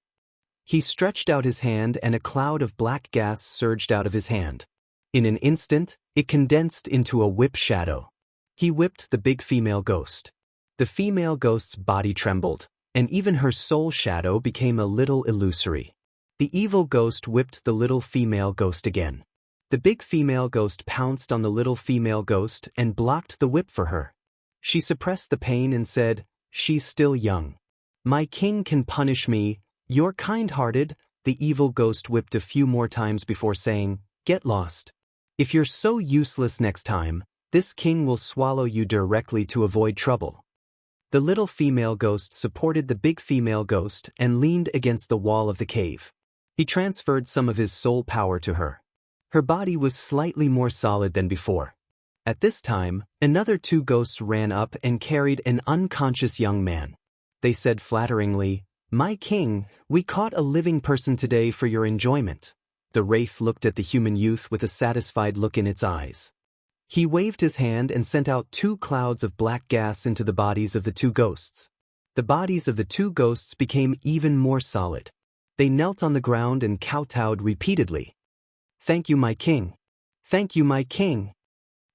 He stretched out his hand and a cloud of black gas surged out of his hand. In an instant, it condensed into a whip shadow. He whipped the big female ghost. The female ghost's body trembled, and even her soul shadow became a little illusory. The evil ghost whipped the little female ghost again. The big female ghost pounced on the little female ghost and blocked the whip for her. She suppressed the pain and said, "She's still young. My king can punish me. You're kind-hearted." The evil ghost whipped a few more times before saying, "Get lost. If you're so useless next time, this king will swallow you directly to avoid trouble." The little female ghost supported the big female ghost and leaned against the wall of the cave. He transferred some of his soul power to her. Her body was slightly more solid than before. At this time, another two ghosts ran up and carried an unconscious young man. They said flatteringly, "My king, we caught a living person today for your enjoyment." The wraith looked at the human youth with a satisfied look in its eyes. He waved his hand and sent out two clouds of black gas into the bodies of the two ghosts. The bodies of the two ghosts became even more solid. They knelt on the ground and kowtowed repeatedly. "Thank you, my king. Thank you, my king."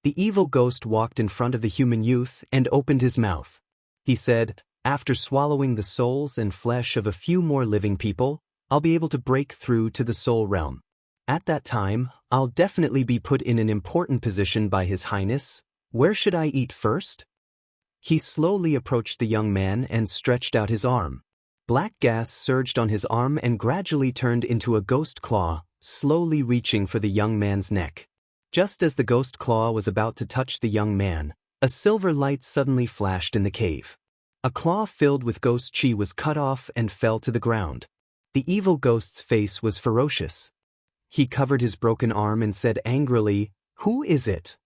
The evil ghost walked in front of the human youth and opened his mouth. He said, "After swallowing the souls and flesh of a few more living people, I'll be able to break through to the soul realm. At that time, I'll definitely be put in an important position by His Highness. Where should I eat first?" He slowly approached the young man and stretched out his arm. Black gas surged on his arm and gradually turned into a ghost claw, slowly reaching for the young man's neck. Just as the ghost claw was about to touch the young man, a silver light suddenly flashed in the cave. A claw filled with ghost chi was cut off and fell to the ground. The evil ghost's face was ferocious. He covered his broken arm and said angrily, "Who is it?"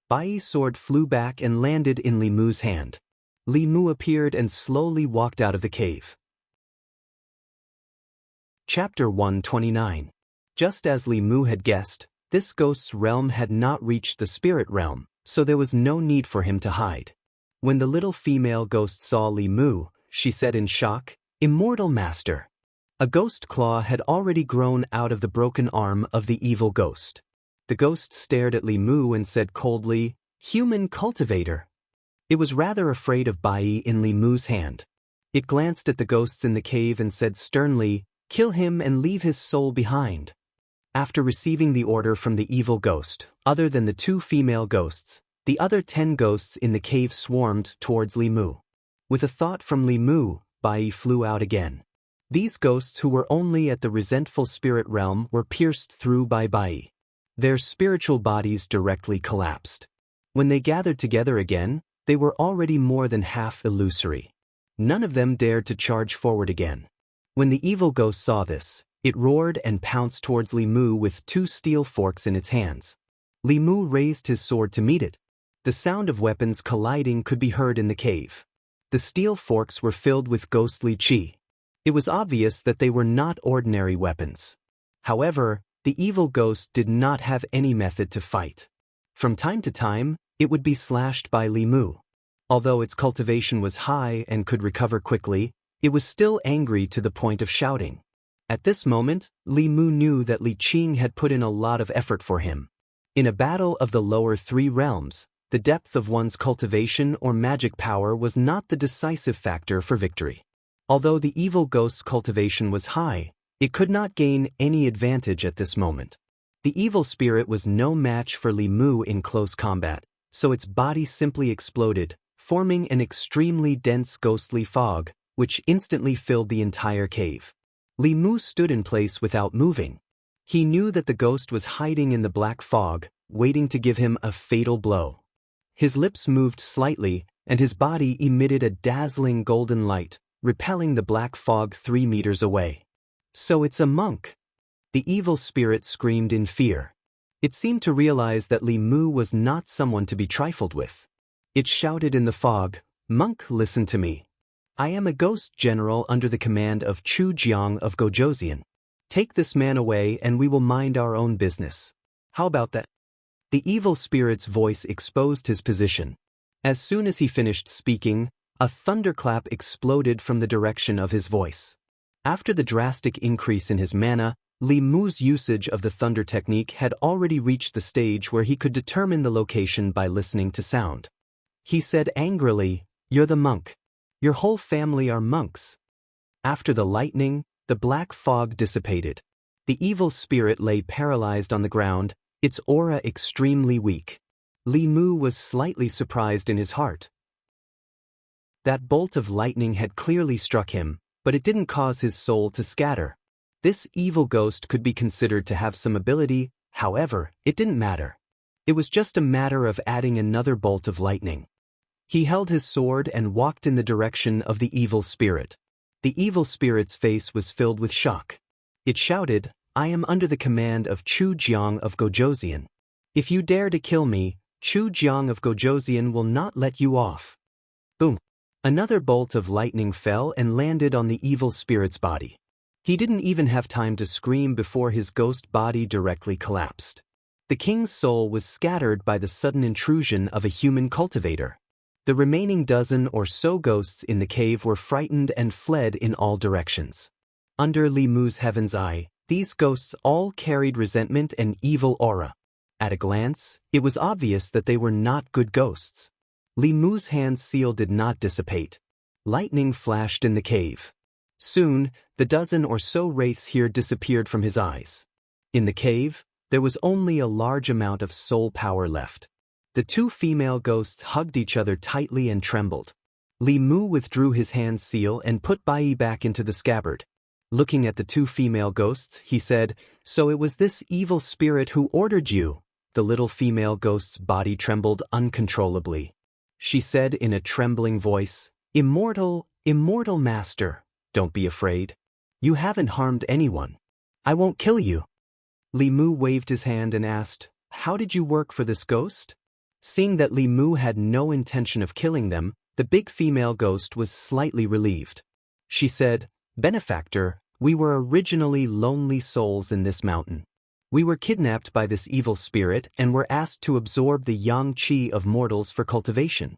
Bai's sword flew back and landed in Li Mu's hand. Li Mu appeared and slowly walked out of the cave. Chapter 129. Just as Li Mu had guessed, this ghost's realm had not reached the spirit realm, so there was no need for him to hide. When the little female ghost saw Li Mu, she said in shock, "Immortal master." A ghost claw had already grown out of the broken arm of the evil ghost. The ghost stared at Li Mu and said coldly, "Human cultivator." It was rather afraid of Bai in Li Mu's hand. It glanced at the ghosts in the cave and said sternly, "Kill him and leave his soul behind." After receiving the order from the evil ghost, other than the two female ghosts, the other 10 ghosts in the cave swarmed towards Li Mu. With a thought from Li Mu, Bai flew out again. These ghosts who were only at the resentful spirit realm were pierced through by Bai. Their spiritual bodies directly collapsed. When they gathered together again, they were already more than half illusory. None of them dared to charge forward again. When the evil ghost saw this, it roared and pounced towards Li Mu with 2 steel forks in its hands. Li Mu raised his sword to meet it. The sound of weapons colliding could be heard in the cave. The steel forks were filled with ghostly chi. It was obvious that they were not ordinary weapons. However, the evil ghost did not have any method to fight. From time to time, it would be slashed by Li Mu. Although its cultivation was high and could recover quickly, it was still angry to the point of shouting. At this moment, Li Mu knew that Li Qing had put in a lot of effort for him. In a battle of the lower 3 realms, the depth of one's cultivation or magic power was not the decisive factor for victory. Although the evil ghost's cultivation was high, it could not gain any advantage at this moment. The evil spirit was no match for Li Mu in close combat, so its body simply exploded, forming an extremely dense ghostly fog, which instantly filled the entire cave. Li Mu stood in place without moving. He knew that the ghost was hiding in the black fog, waiting to give him a fatal blow. His lips moved slightly, and his body emitted a dazzling golden light, repelling the black fog 3 meters away. "So it's a monk!" The evil spirit screamed in fear. It seemed to realize that Li Mu was not someone to be trifled with. It shouted in the fog, "Monk, listen to me. I am a ghost general under the command of Chu Jiang of Gojoseon. Take this man away and we will mind our own business. How about that?" The evil spirit's voice exposed his position. As soon as he finished speaking, a thunderclap exploded from the direction of his voice. After the drastic increase in his mana, Li Mu's usage of the thunder technique had already reached the stage where he could determine the location by listening to sound. He said angrily, "You're the monk. Your whole family are monks." After the lightning, the black fog dissipated. The evil spirit lay paralyzed on the ground, its aura extremely weak. Li Mu was slightly surprised in his heart. That bolt of lightning had clearly struck him, but it didn't cause his soul to scatter. This evil ghost could be considered to have some ability, however, it didn't matter. It was just a matter of adding another bolt of lightning. He held his sword and walked in the direction of the evil spirit. The evil spirit's face was filled with shock. It shouted, I am under the command of Chu Jiang of Gojoseon. If you dare to kill me, Chu Jiang of Gojoseon will not let you off. Boom. Another bolt of lightning fell and landed on the evil spirit's body. He didn't even have time to scream before his ghost body directly collapsed. The king's soul was scattered by the sudden intrusion of a human cultivator. The remaining dozen or so ghosts in the cave were frightened and fled in all directions. Under Li Mu's heaven's eye, these ghosts all carried resentment and evil aura. At a glance, it was obvious that they were not good ghosts. Li Mu's hand's seal did not dissipate. Lightning flashed in the cave. Soon, the dozen or so wraiths here disappeared from his eyes. In the cave, there was only a large amount of soul power left. The two female ghosts hugged each other tightly and trembled. Li Mu withdrew his hand's seal and put Bai back into the scabbard. Looking at the two female ghosts, he said, "So it was this evil spirit who ordered you?" The little female ghost's body trembled uncontrollably. She said in a trembling voice, "Immortal, immortal master, don't be afraid. You haven't harmed anyone. I won't kill you." Li Mu waved his hand and asked, "How did you work for this ghost?" Seeing that Li Mu had no intention of killing them, the big female ghost was slightly relieved. She said, "Benefactor, we were originally lonely souls in this mountain. We were kidnapped by this evil spirit and were asked to absorb the yang qi of mortals for cultivation.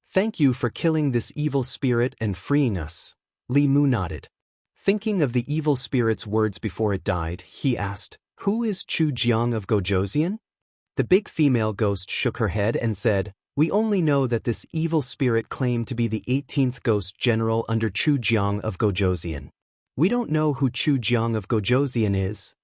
Thank you for killing this evil spirit and freeing us." Li Mu nodded. Thinking of the evil spirit's words before it died, he asked, "Who is Chu Jiang of Gojoseon?" The big female ghost shook her head and said, "We only know that this evil spirit claimed to be the 18th ghost general under Chu Jiang of Gojoseon. We don't know who Chu Jiang of Gojoseon is."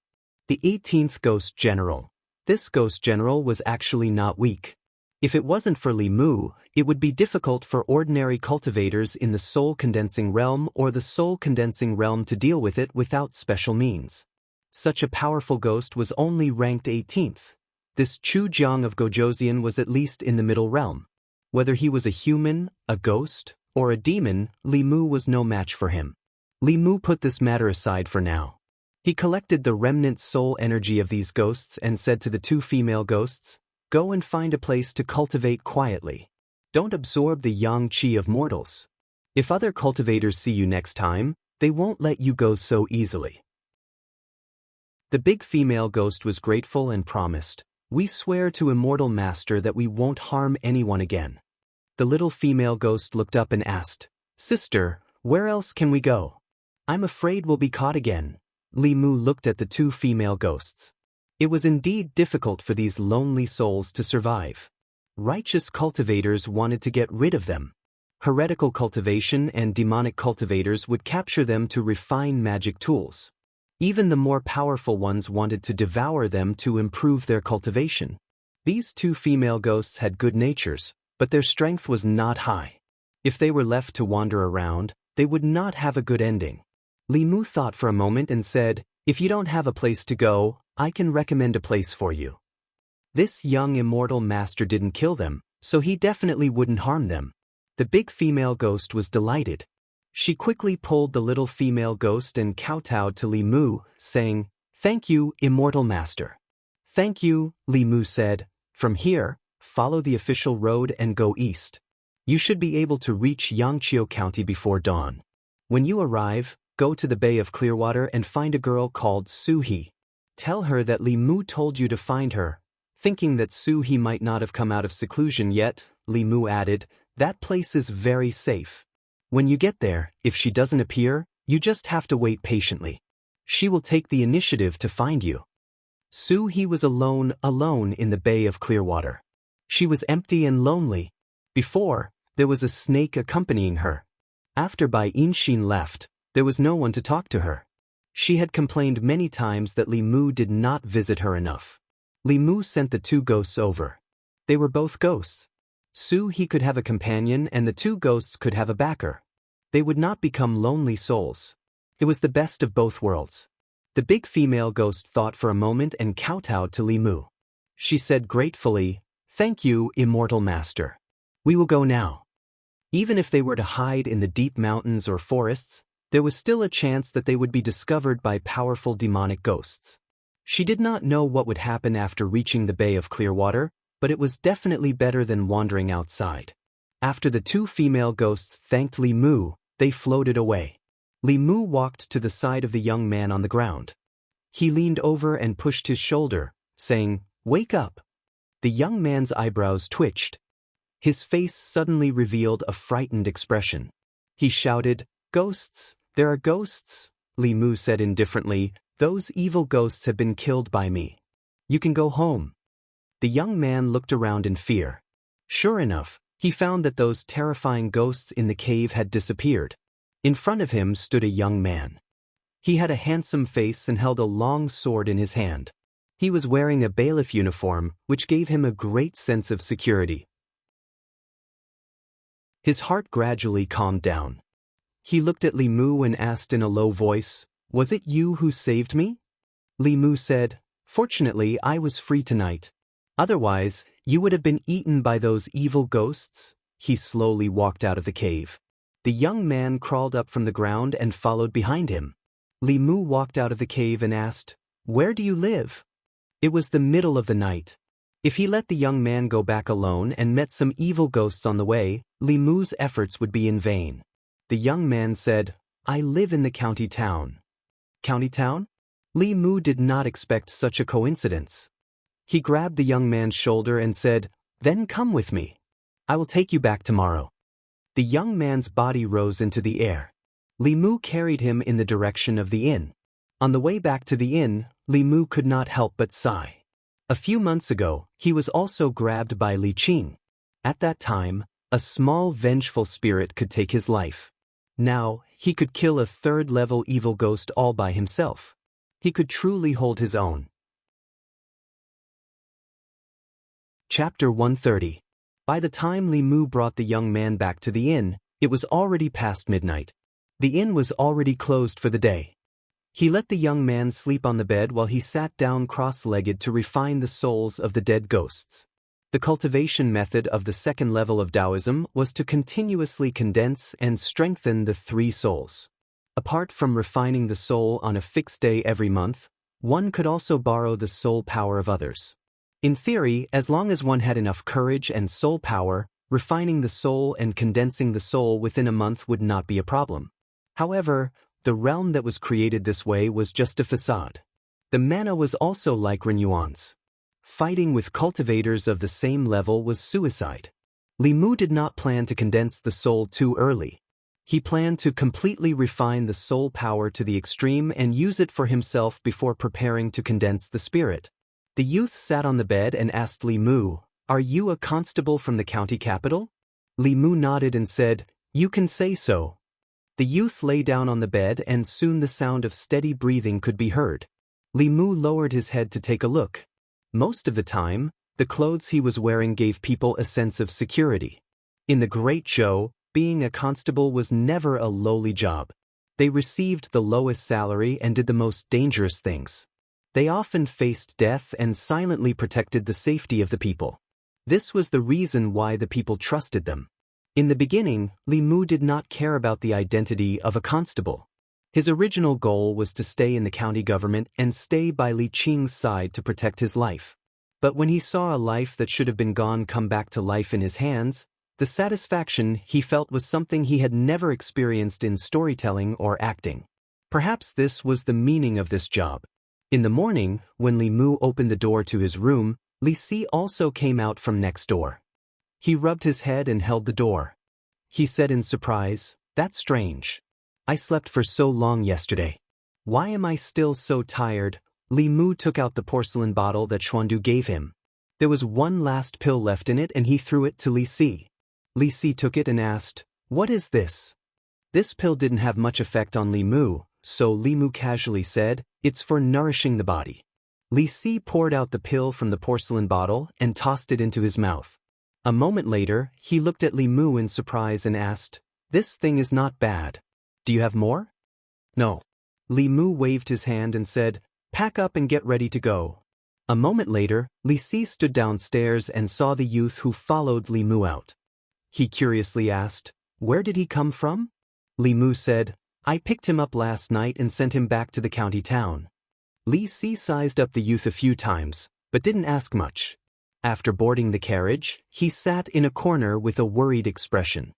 The 18th ghost general. This ghost general was actually not weak. If it wasn't for Li Mu, it would be difficult for ordinary cultivators in the soul-condensing realm or the soul-condensing realm to deal with it without special means. Such a powerful ghost was only ranked 18th. This Chu Jiang of Gojoseon was at least in the middle realm. Whether he was a human, a ghost, or a demon, Li Mu was no match for him. Li Mu put this matter aside for now. He collected the remnant soul energy of these ghosts and said to the two female ghosts, "Go and find a place to cultivate quietly. Don't absorb the yang qi of mortals. If other cultivators see you next time, they won't let you go so easily." The big female ghost was grateful and promised, "We swear to Immortal Master that we won't harm anyone again." The little female ghost looked up and asked, "Sister, where else can we go? I'm afraid we'll be caught again." Li Mu looked at the two female ghosts. It was indeed difficult for these lonely souls to survive. Righteous cultivators wanted to get rid of them. Heretical cultivation and demonic cultivators would capture them to refine magic tools. Even the more powerful ones wanted to devour them to improve their cultivation. These two female ghosts had good natures, but their strength was not high. If they were left to wander around, they would not have a good ending. Li Mu thought for a moment and said, "If you don't have a place to go, I can recommend a place for you." This young immortal master didn't kill them, so he definitely wouldn't harm them. The big female ghost was delighted. She quickly pulled the little female ghost and kowtowed to Li Mu, saying, "Thank you, immortal master." "Thank you," Li Mu said. "From here, follow the official road and go east. You should be able to reach Yangqiu County before dawn. When you arrive, go to the Bay of Clearwater and find a girl called Su-hee. Tell her that Li Mu told you to find her." Thinking that Su-hee might not have come out of seclusion yet, Li Mu added, "That place is very safe. When you get there, if she doesn't appear, you just have to wait patiently. She will take the initiative to find you." Su-hee was alone in the Bay of Clearwater. She was empty and lonely. Before, there was a snake accompanying her. After Bai Inshin left, there was no one to talk to her. She had complained many times that Li Mu did not visit her enough. Li Mu sent the two ghosts over. They were both ghosts. Su-hee could have a companion and the two ghosts could have a backer. They would not become lonely souls. It was the best of both worlds. The big female ghost thought for a moment and kowtowed to Li Mu. She said gratefully, "Thank you, immortal master. We will go now." Even if they were to hide in the deep mountains or forests, there was still a chance that they would be discovered by powerful demonic ghosts. She did not know what would happen after reaching the Bay of Clearwater, but it was definitely better than wandering outside. After the two female ghosts thanked Li Mu, they floated away. Li Mu walked to the side of the young man on the ground. He leaned over and pushed his shoulder, saying, "Wake up." The young man's eyebrows twitched. His face suddenly revealed a frightened expression. He shouted, "Ghosts, there are ghosts." Li Mu said indifferently, "Those evil ghosts have been killed by me. You can go home." The young man looked around in fear. Sure enough, he found that those terrifying ghosts in the cave had disappeared. In front of him stood a young man. He had a handsome face and held a long sword in his hand. He was wearing a bailiff uniform, which gave him a great sense of security. His heart gradually calmed down. He looked at Li Mu and asked in a low voice, "Was it you who saved me?" Li Mu said, "Fortunately, I was free tonight. Otherwise, you would have been eaten by those evil ghosts." He slowly walked out of the cave. The young man crawled up from the ground and followed behind him. Li Mu walked out of the cave and asked, "Where do you live?" It was the middle of the night. If he let the young man go back alone and met some evil ghosts on the way, Li Mu's efforts would be in vain. The young man said, "I live in the county town." County town? Li Mu did not expect such a coincidence. He grabbed the young man's shoulder and said, "Then come with me. I will take you back tomorrow." The young man's body rose into the air. Li Mu carried him in the direction of the inn. On the way back to the inn, Li Mu could not help but sigh. A few months ago, he was also grabbed by Li Qing. At that time, a small vengeful spirit could take his life. Now, he could kill a third-level evil ghost all by himself. He could truly hold his own. Chapter 130. By the time Li Mu brought the young man back to the inn, it was already past midnight. The inn was already closed for the day. He let the young man sleep on the bed while he sat down cross-legged to refine the souls of the dead ghosts. The cultivation method of the second level of Taoism was to continuously condense and strengthen the three souls. Apart from refining the soul on a fixed day every month, one could also borrow the soul power of others. In theory, as long as one had enough courage and soul power, refining the soul and condensing the soul within a month would not be a problem. However, the realm that was created this way was just a facade. The mana was also like renuance. Fighting with cultivators of the same level was suicide. Li Mu did not plan to condense the soul too early. He planned to completely refine the soul power to the extreme and use it for himself before preparing to condense the spirit. The youth sat on the bed and asked Li Mu, "Are you a constable from the county capital?" Li Mu nodded and said, "You can say so." The youth lay down on the bed and soon the sound of steady breathing could be heard. Li Mu lowered his head to take a look. Most of the time, the clothes he was wearing gave people a sense of security. In the Great Zhou, being a constable was never a lowly job. They received the lowest salary and did the most dangerous things. They often faced death and silently protected the safety of the people. This was the reason why the people trusted them. In the beginning, Li Mu did not care about the identity of a constable. His original goal was to stay in the county government and stay by Li Qing's side to protect his life. But when he saw a life that should have been gone come back to life in his hands, the satisfaction he felt was something he had never experienced in storytelling or acting. Perhaps this was the meaning of this job. In the morning, when Li Mu opened the door to his room, Li Si also came out from next door. He rubbed his head and held the door. He said in surprise, "That's strange. I slept for so long yesterday. Why am I still so tired?" Li Mu took out the porcelain bottle that Xuandu gave him. There was one last pill left in it and he threw it to Li Si. Li Si took it and asked, "What is this?" This pill didn't have much effect on Li Mu, so Li Mu casually said, "It's for nourishing the body." Li Si poured out the pill from the porcelain bottle and tossed it into his mouth. A moment later, he looked at Li Mu in surprise and asked, "This thing is not bad. Do you have more?" "No." Li Mu waved his hand and said, "Pack up and get ready to go." A moment later, Li Si stood downstairs and saw the youth who followed Li Mu out. He curiously asked, "Where did he come from?" Li Mu said, "I picked him up last night and sent him back to the county town." Li Si sized up the youth a few times, but didn't ask much. After boarding the carriage, he sat in a corner with a worried expression.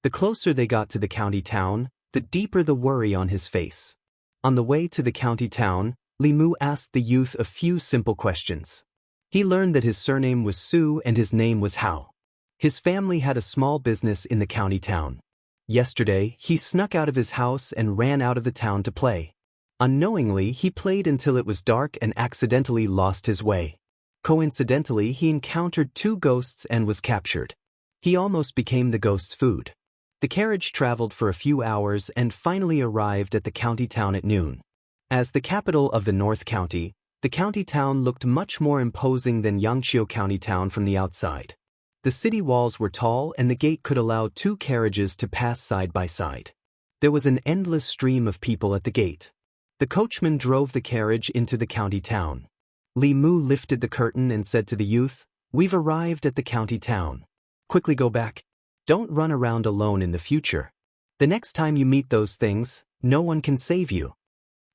The closer they got to the county town, the deeper the worry on his face. On the way to the county town, Li Mu asked the youth a few simple questions. He learned that his surname was Su and his name was Hao. His family had a small business in the county town. Yesterday, he snuck out of his house and ran out of the town to play. Unknowingly, he played until it was dark and accidentally lost his way. Coincidentally, he encountered 2 ghosts and was captured. He almost became the ghosts' food. The carriage traveled for a few hours and finally arrived at the county town at noon. As the capital of the North County, the county town looked much more imposing than Jianghu County town from the outside. The city walls were tall and the gate could allow 2 carriages to pass side by side. There was an endless stream of people at the gate. The coachman drove the carriage into the county town. Li Mu lifted the curtain and said to the youth, "We've arrived at the county town. Quickly go back. Don't run around alone in the future. The next time you meet those things, no one can save you."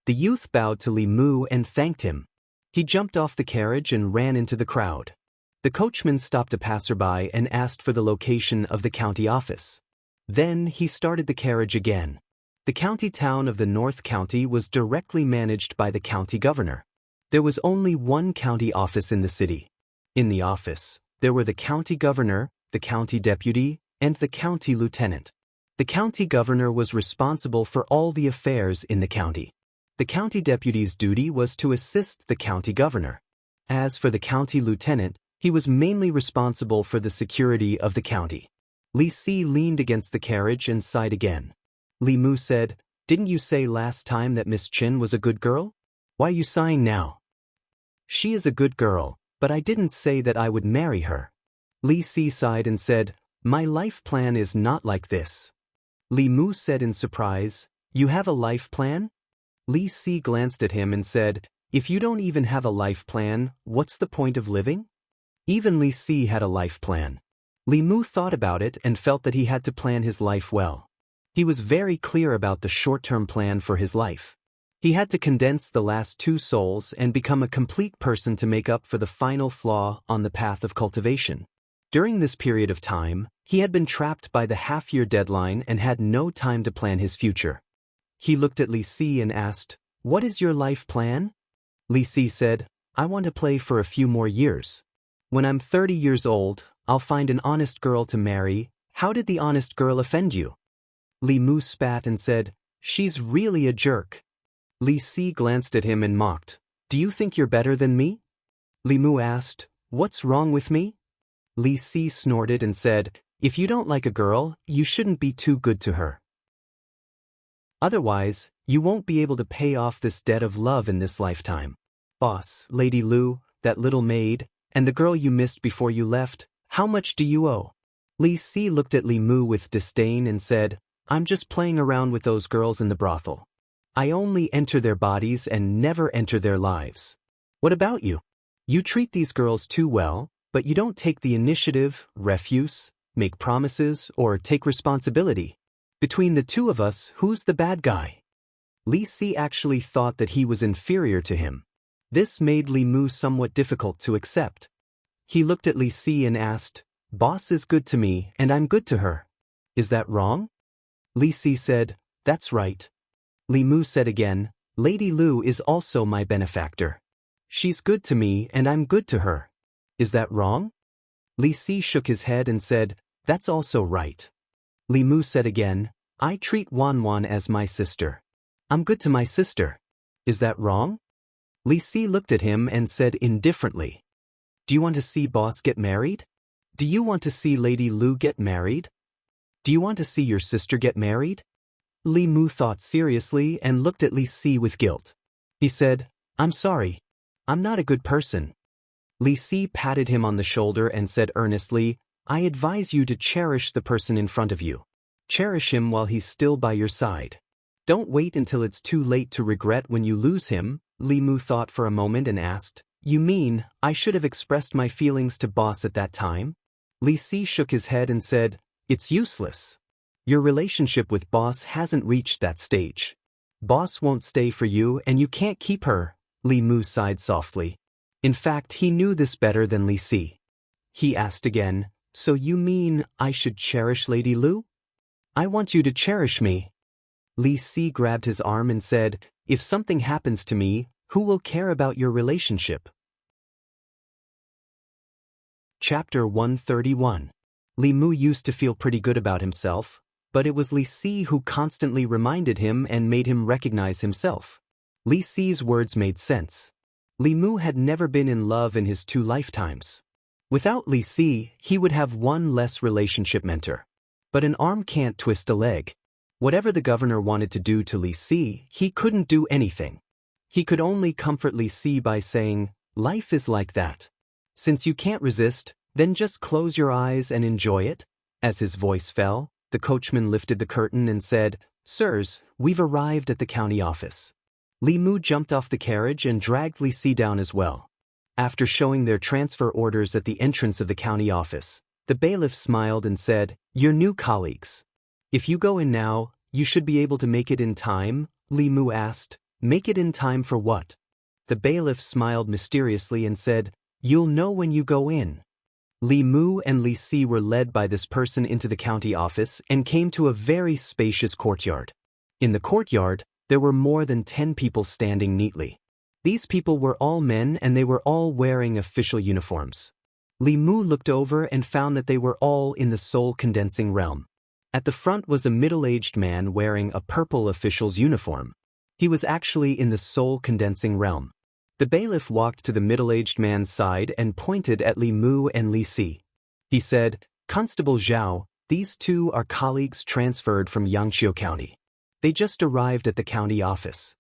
The youth bowed to Li Mu and thanked him. He jumped off the carriage and ran into the crowd. The coachman stopped a passerby and asked for the location of the county office. Then he started the carriage again. The county town of the North County was directly managed by the county governor. There was only one county office in the city. In the office, there were the county governor, the county deputy, and the county lieutenant. The county governor was responsible for all the affairs in the county. The county deputy's duty was to assist the county governor. As for the county lieutenant, he was mainly responsible for the security of the county. Li Si leaned against the carriage and sighed again. Li Mu said, "Didn't you say last time that Miss Chin was a good girl? Why are you sighing now?" "She is a good girl, but I didn't say that I would marry her." Li Si sighed and said, "My life plan is not like this." Li Mu said in surprise, "You have a life plan?" Li Si glanced at him and said, "If you don't even have a life plan, what's the point of living?" Even Li Si had a life plan. Li Mu thought about it and felt that he had to plan his life well. He was very clear about the short-term plan for his life. He had to condense the last 2 souls and become a complete person to make up for the final flaw on the path of cultivation. During this period of time, he had been trapped by the half-year deadline and had no time to plan his future. He looked at Li Si and asked, "What is your life plan?" Li Si said, "I want to play for a few more years. When I'm 30 years old, I'll find an honest girl to marry." "How did the honest girl offend you?" Li Mu spat and said, "She's really a jerk." Li Si glanced at him and mocked, "Do you think you're better than me?" Li Mu asked, "What's wrong with me?" Li Si snorted and said, "If you don't like a girl, you shouldn't be too good to her. Otherwise, you won't be able to pay off this debt of love in this lifetime. Boss, Lady Lu, that little maid, and the girl you missed before you left, how much do you owe?" Li Si looked at Li Mu with disdain and said, "I'm just playing around with those girls in the brothel. I only enter their bodies and never enter their lives. What about you? You treat these girls too well, but you don't take the initiative, refuse, make promises, or take responsibility. Between the 2 of us, who's the bad guy?" Li Si actually thought that he was inferior to him. This made Li Mu somewhat difficult to accept. He looked at Li Si and asked, "Boss is good to me and I'm good to her. Is that wrong?" Li Si said, "That's right." Li Mu said again, "Lady Lu is also my benefactor. She's good to me and I'm good to her. Is that wrong?" Li Si shook his head and said, "That's also right." Li Mu said again, "I treat Wan Wan as my sister. I'm good to my sister. Is that wrong?" Li Si looked at him and said indifferently, "Do you want to see Boss get married? Do you want to see Lady Lu get married? Do you want to see your sister get married?" Li Mu thought seriously and looked at Li Si with guilt. He said, "I'm sorry. I'm not a good person." Li Si patted him on the shoulder and said earnestly, "I advise you to cherish the person in front of you. Cherish him while he's still by your side. Don't wait until it's too late to regret when you lose him." Li Mu thought for a moment and asked, "You mean, I should have expressed my feelings to Boss at that time?" Li Si shook his head and said, "It's useless. Your relationship with Boss hasn't reached that stage. Boss won't stay for you and you can't keep her, Li Mu sighed softly. In fact, he knew this better than Li Si. He asked again, so you mean I should cherish Lady Lu? I want you to cherish me. Li Si grabbed his arm and said, if something happens to me, who will care about your relationship? Chapter 131. Li Mu used to feel pretty good about himself, but it was Li Si who constantly reminded him and made him recognize himself. Li Si's words made sense. Li Mu had never been in love in his 2 lifetimes. Without Li Si, he would have one less relationship mentor. But an arm can't twist a leg. Whatever the governor wanted to do to Li Si, he couldn't do anything. He could only comfort Li Si by saying, life is like that. Since you can't resist, then just close your eyes and enjoy it. As his voice fell, the coachman lifted the curtain and said, sirs, we've arrived at the county office. Li Mu jumped off the carriage and dragged Li Si down as well. After showing their transfer orders at the entrance of the county office, the bailiff smiled and said, your new colleagues. If you go in now, you should be able to make it in time, Li Mu asked. Make it in time for what? The bailiff smiled mysteriously and said, you'll know when you go in. Li Mu and Li Si were led by this person into the county office and came to a very spacious courtyard. In the courtyard, there were more than 10 people standing neatly. These people were all men and they were all wearing official uniforms. Li Mu looked over and found that they were all in the soul condensing realm. At the front was a middle-aged man wearing a purple official's uniform. He was actually in the soul condensing realm. The bailiff walked to the middle-aged man's side and pointed at Li Mu and Li Si. He said, Constable Zhao, these 2 are colleagues transferred from Jianghu County. They just arrived at the county office.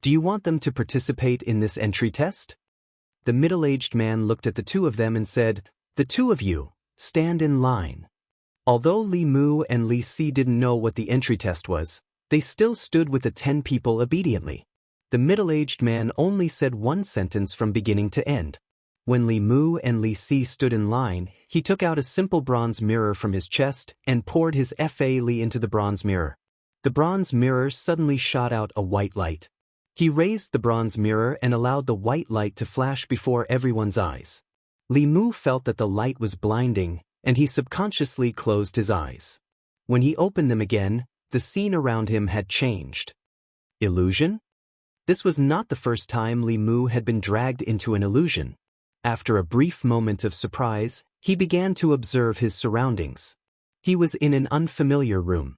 Do you want them to participate in this entry test? The middle-aged man looked at the 2 of them and said, the 2 of you, stand in line. Although Li Mu and Li Si didn't know what the entry test was, they still stood with the 10 people obediently. The middle-aged man only said one sentence from beginning to end. When Li Mu and Li Si stood in line, he took out a simple bronze mirror from his chest and poured his Fa Li into the bronze mirror. The bronze mirror suddenly shot out a white light. He raised the bronze mirror and allowed the white light to flash before everyone's eyes. Li Mu felt that the light was blinding, and he subconsciously closed his eyes. When he opened them again, the scene around him had changed. Illusion? This was not the first time Li Mu had been dragged into an illusion. After a brief moment of surprise, he began to observe his surroundings. He was in an unfamiliar room.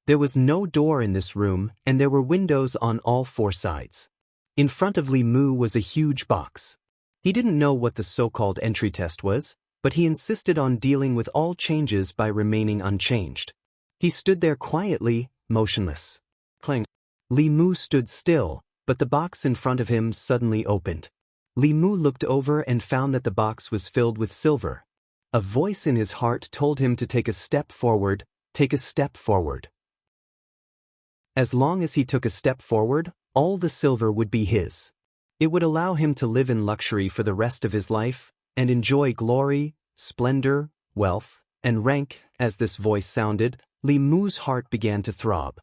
There was no door in this room, and there were windows on all 4 sides. In front of Li Mu was a huge box. He didn't know what the so-called entry test was, but he insisted on dealing with all changes by remaining unchanged. He stood there quietly, motionless. Clang. Li Mu stood still, but the box in front of him suddenly opened. Li Mu looked over and found that the box was filled with silver. A voice in his heart told him to take a step forward, take a step forward. As long as he took a step forward, all the silver would be his. It would allow him to live in luxury for the rest of his life, and enjoy glory, splendor, wealth, and rank. As this voice sounded, Li Mu's heart began to throb.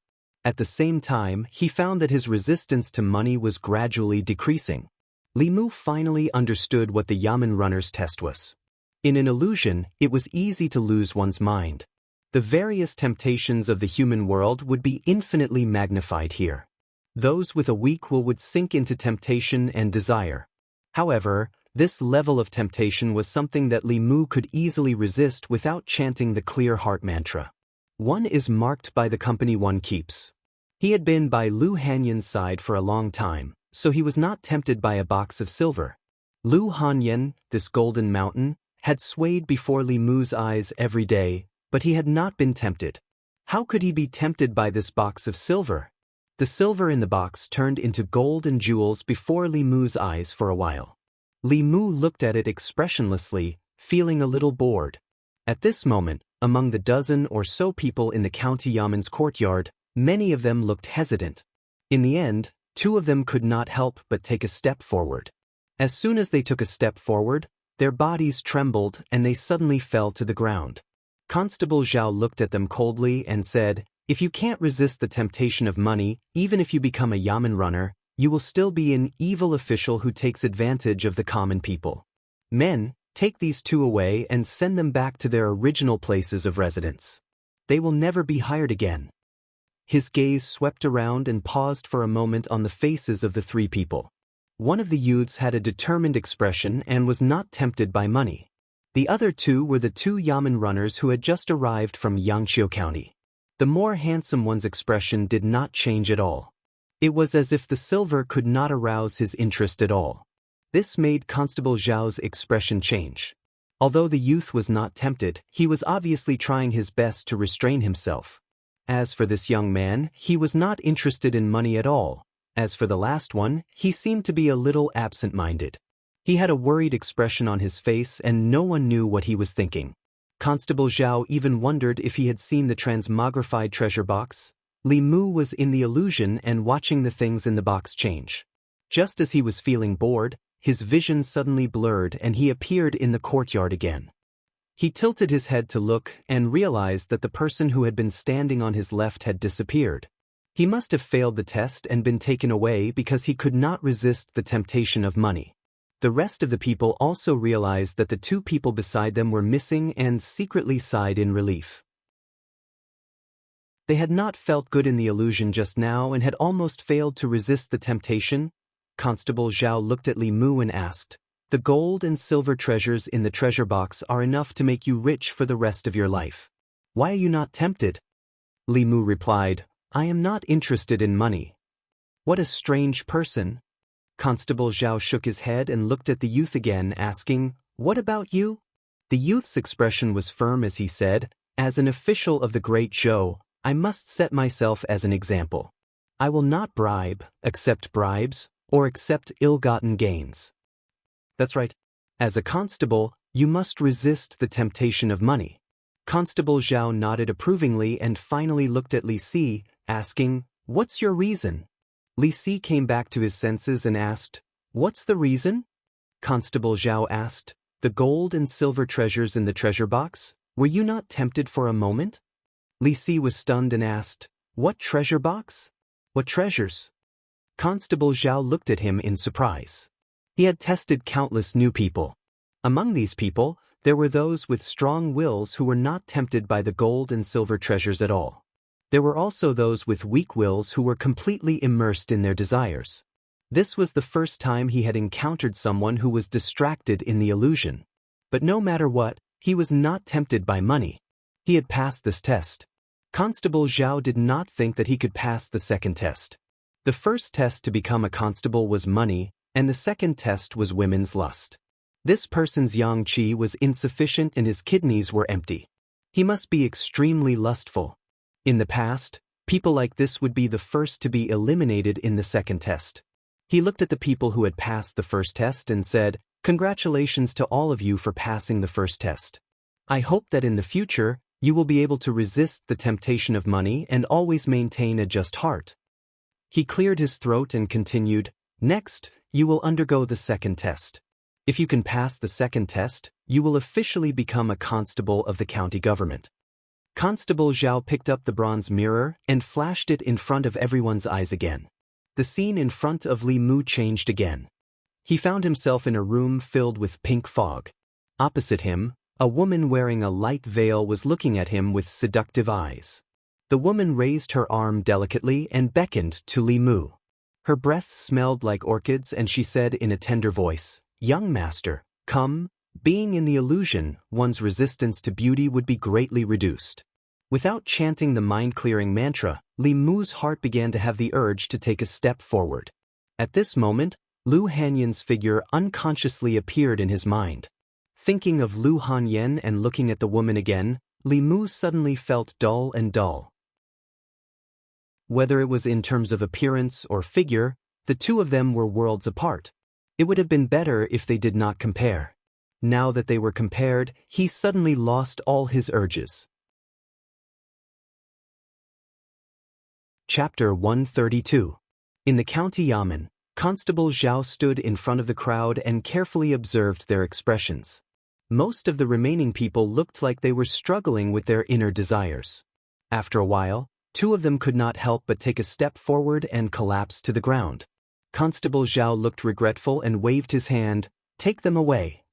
At the same time, he found that his resistance to money was gradually decreasing. Li Mu finally understood what the Yamen runner's test was. In an illusion, it was easy to lose one's mind. The various temptations of the human world would be infinitely magnified here. Those with a weak will would sink into temptation and desire. However, this level of temptation was something that Li Mu could easily resist without chanting the clear heart mantra. One is marked by the company one keeps. He had been by Lu Hanyan's side for a long time, so he was not tempted by a box of silver. Lu Hanyan, this golden mountain, had swayed before Li Mu's eyes every day, but he had not been tempted. How could he be tempted by this box of silver? The silver in the box turned into gold and jewels before Li Mu's eyes for a while. Li Mu looked at it expressionlessly, feeling a little bored. At this moment, among the dozen or so people in the county Yamen's courtyard, many of them looked hesitant. In the end, 2 of them could not help but take a step forward. As soon as they took a step forward, their bodies trembled and they suddenly fell to the ground. Constable Zhao looked at them coldly and said, If you can't resist the temptation of money, even if you become a yamen runner, you will still be an evil official who takes advantage of the common people. Men, take these two away and send them back to their original places of residence. They will never be hired again. His gaze swept around and paused for a moment on the faces of the three people. One of the youths had a determined expression and was not tempted by money. The other two were the two yamen runners who had just arrived from Jianghu County. The more handsome one's expression did not change at all. It was as if the silver could not arouse his interest at all. This made Constable Zhao's expression change. Although the youth was not tempted, he was obviously trying his best to restrain himself. As for this young man, he was not interested in money at all. As for the last one, he seemed to be a little absent-minded. He had a worried expression on his face and no one knew what he was thinking. Constable Zhao even wondered if he had seen the transmogrified treasure box. Li Mu was in the illusion and watching the things in the box change. Just as he was feeling bored, his vision suddenly blurred and he appeared in the courtyard again. He tilted his head to look and realized that the person who had been standing on his left had disappeared. He must have failed the test and been taken away because he could not resist the temptation of money. The rest of the people also realized that the two people beside them were missing and secretly sighed in relief. They had not felt good in the illusion just now and had almost failed to resist the temptation. Constable Zhao looked at Li Mu and asked, "The gold and silver treasures in the treasure box are enough to make you rich for the rest of your life. Why are you not tempted?" Li Mu replied, "I am not interested in money." "What a strange person." Constable Zhao shook his head and looked at the youth again, asking, "What about you?" The youth's expression was firm as he said, "As an official of the Great Zhou, I must set myself as an example. I will not bribe, accept bribes, or accept ill-gotten gains." "That's right. As a constable, you must resist the temptation of money." Constable Zhao nodded approvingly and finally looked at Li Si, asking, "What's your reason?" Li Si came back to his senses and asked, "What's the reason?" Constable Zhao asked, "The gold and silver treasures in the treasure box, were you not tempted for a moment?" Li Si was stunned and asked, "What treasure box? What treasures?" Constable Zhao looked at him in surprise. He had tested countless new people. Among these people, there were those with strong wills who were not tempted by the gold and silver treasures at all. There were also those with weak wills who were completely immersed in their desires. This was the first time he had encountered someone who was distracted in the illusion. But no matter what, he was not tempted by money. He had passed this test. Constable Zhao did not think that he could pass the second test. The first test to become a constable was money, and the second test was women's lust. This person's yang qi was insufficient and his kidneys were empty. He must be extremely lustful. In the past, people like this would be the first to be eliminated in the second test. He looked at the people who had passed the first test and said, "Congratulations to all of you for passing the first test. I hope that in the future, you will be able to resist the temptation of money and always maintain a just heart." He cleared his throat and continued, "Next, you will undergo the second test. If you can pass the second test, you will officially become a constable of the county government." Constable Zhao picked up the bronze mirror and flashed it in front of everyone's eyes again. The scene in front of Li Mu changed again. He found himself in a room filled with pink fog. Opposite him, a woman wearing a light veil was looking at him with seductive eyes. The woman raised her arm delicately and beckoned to Li Mu. Her breath smelled like orchids and she said in a tender voice, "Young master, come." Being in the illusion, one's resistance to beauty would be greatly reduced. Without chanting the mind-clearing mantra, Li Mu's heart began to have the urge to take a step forward. At this moment, Lu Hanyan's figure unconsciously appeared in his mind. Thinking of Lu Hanyan and looking at the woman again, Li Mu suddenly felt dull and dull. Whether it was in terms of appearance or figure, the two of them were worlds apart. It would have been better if they did not compare. Now that they were compared, he suddenly lost all his urges. Chapter 132. In the county yamen, Constable Zhao stood in front of the crowd and carefully observed their expressions. Most of the remaining people looked like they were struggling with their inner desires. After a while, Two of them could not help but take a step forward and collapse to the ground. Constable Zhao looked regretful and waved his hand, "Take them away."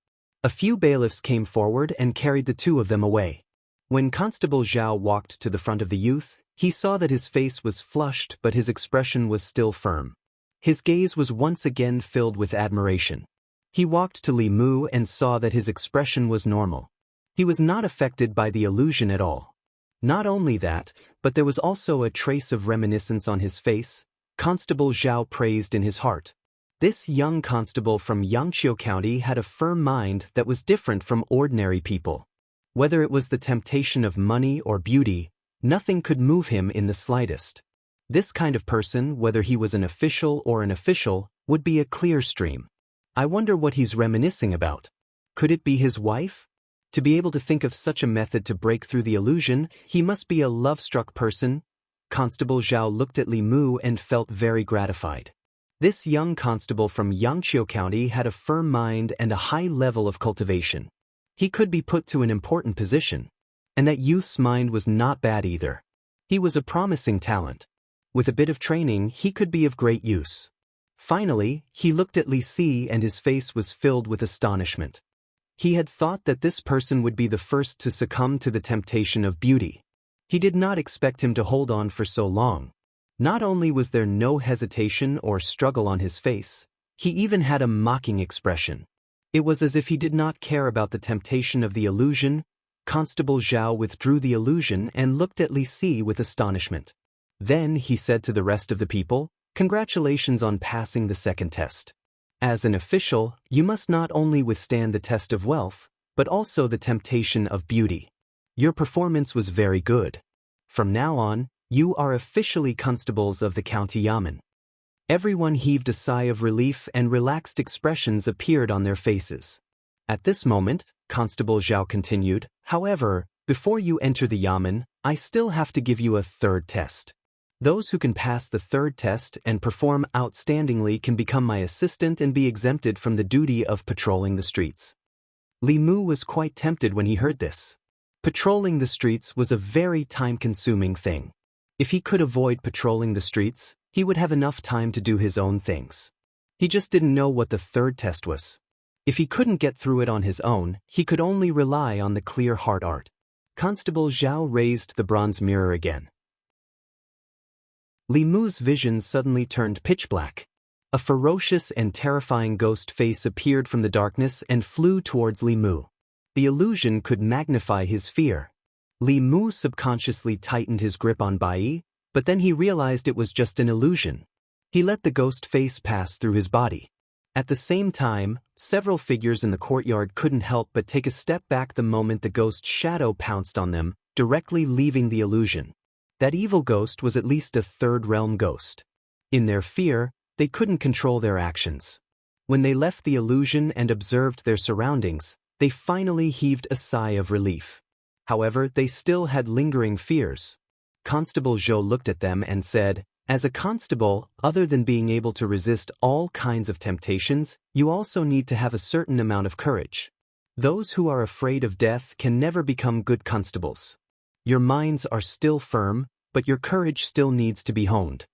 A few bailiffs came forward and carried the two of them away. When Constable Zhao walked to the front of the youth, he saw that his face was flushed but his expression was still firm. His gaze was once again filled with admiration. He walked to Li Mu and saw that his expression was normal. He was not affected by the illusion at all. Not only that, but there was also a trace of reminiscence on his face. Constable Zhao praised in his heart. This young constable from Jianghu County had a firm mind that was different from ordinary people. Whether it was the temptation of money or beauty, nothing could move him in the slightest. This kind of person, whether he was an official or an official, would be a clear stream. I wonder what he's reminiscing about. Could it be his wife? To be able to think of such a method to break through the illusion, he must be a love-struck person. Constable Zhao looked at Li Mu and felt very gratified. This young constable from Jianghu County had a firm mind and a high level of cultivation. He could be put to an important position. And that youth's mind was not bad either. He was a promising talent. With a bit of training, he could be of great use. Finally, he looked at Li Si and his face was filled with astonishment. He had thought that this person would be the first to succumb to the temptation of beauty. He did not expect him to hold on for so long. Not only was there no hesitation or struggle on his face, he even had a mocking expression. It was as if he did not care about the temptation of the illusion. Constable Zhao withdrew the illusion and looked at Li Si with astonishment. Then he said to the rest of the people, "Congratulations on passing the second test. As an official, you must not only withstand the test of wealth, but also the temptation of beauty. Your performance was very good. From now on, you are officially constables of the county yamen." Everyone heaved a sigh of relief and relaxed expressions appeared on their faces. At this moment, Constable Zhao continued, "However, before you enter the yamen, I still have to give you a third test. Those who can pass the third test and perform outstandingly can become my assistant and be exempted from the duty of patrolling the streets." Li Mu was quite tempted when he heard this. Patrolling the streets was a very time-consuming thing. If he could avoid patrolling the streets, he would have enough time to do his own things. He just didn't know what the third test was. If he couldn't get through it on his own, he could only rely on the clear heart art. Constable Zhao raised the bronze mirror again. Li Mu's vision suddenly turned pitch black. A ferocious and terrifying ghost face appeared from the darkness and flew towards Li Mu. The illusion could magnify his fear. Li Mu subconsciously tightened his grip on Bai, but then he realized it was just an illusion. He let the ghost face pass through his body. At the same time, several figures in the courtyard couldn't help but take a step back the moment the ghost shadow pounced on them, directly leaving the illusion. That evil ghost was at least a third-realm ghost. In their fear, they couldn't control their actions. When they left the illusion and observed their surroundings, they finally heaved a sigh of relief. However, they still had lingering fears. Constable Zhou looked at them and said, "As a constable, other than being able to resist all kinds of temptations, you also need to have a certain amount of courage. Those who are afraid of death can never become good constables. Your minds are still firm, but your courage still needs to be honed."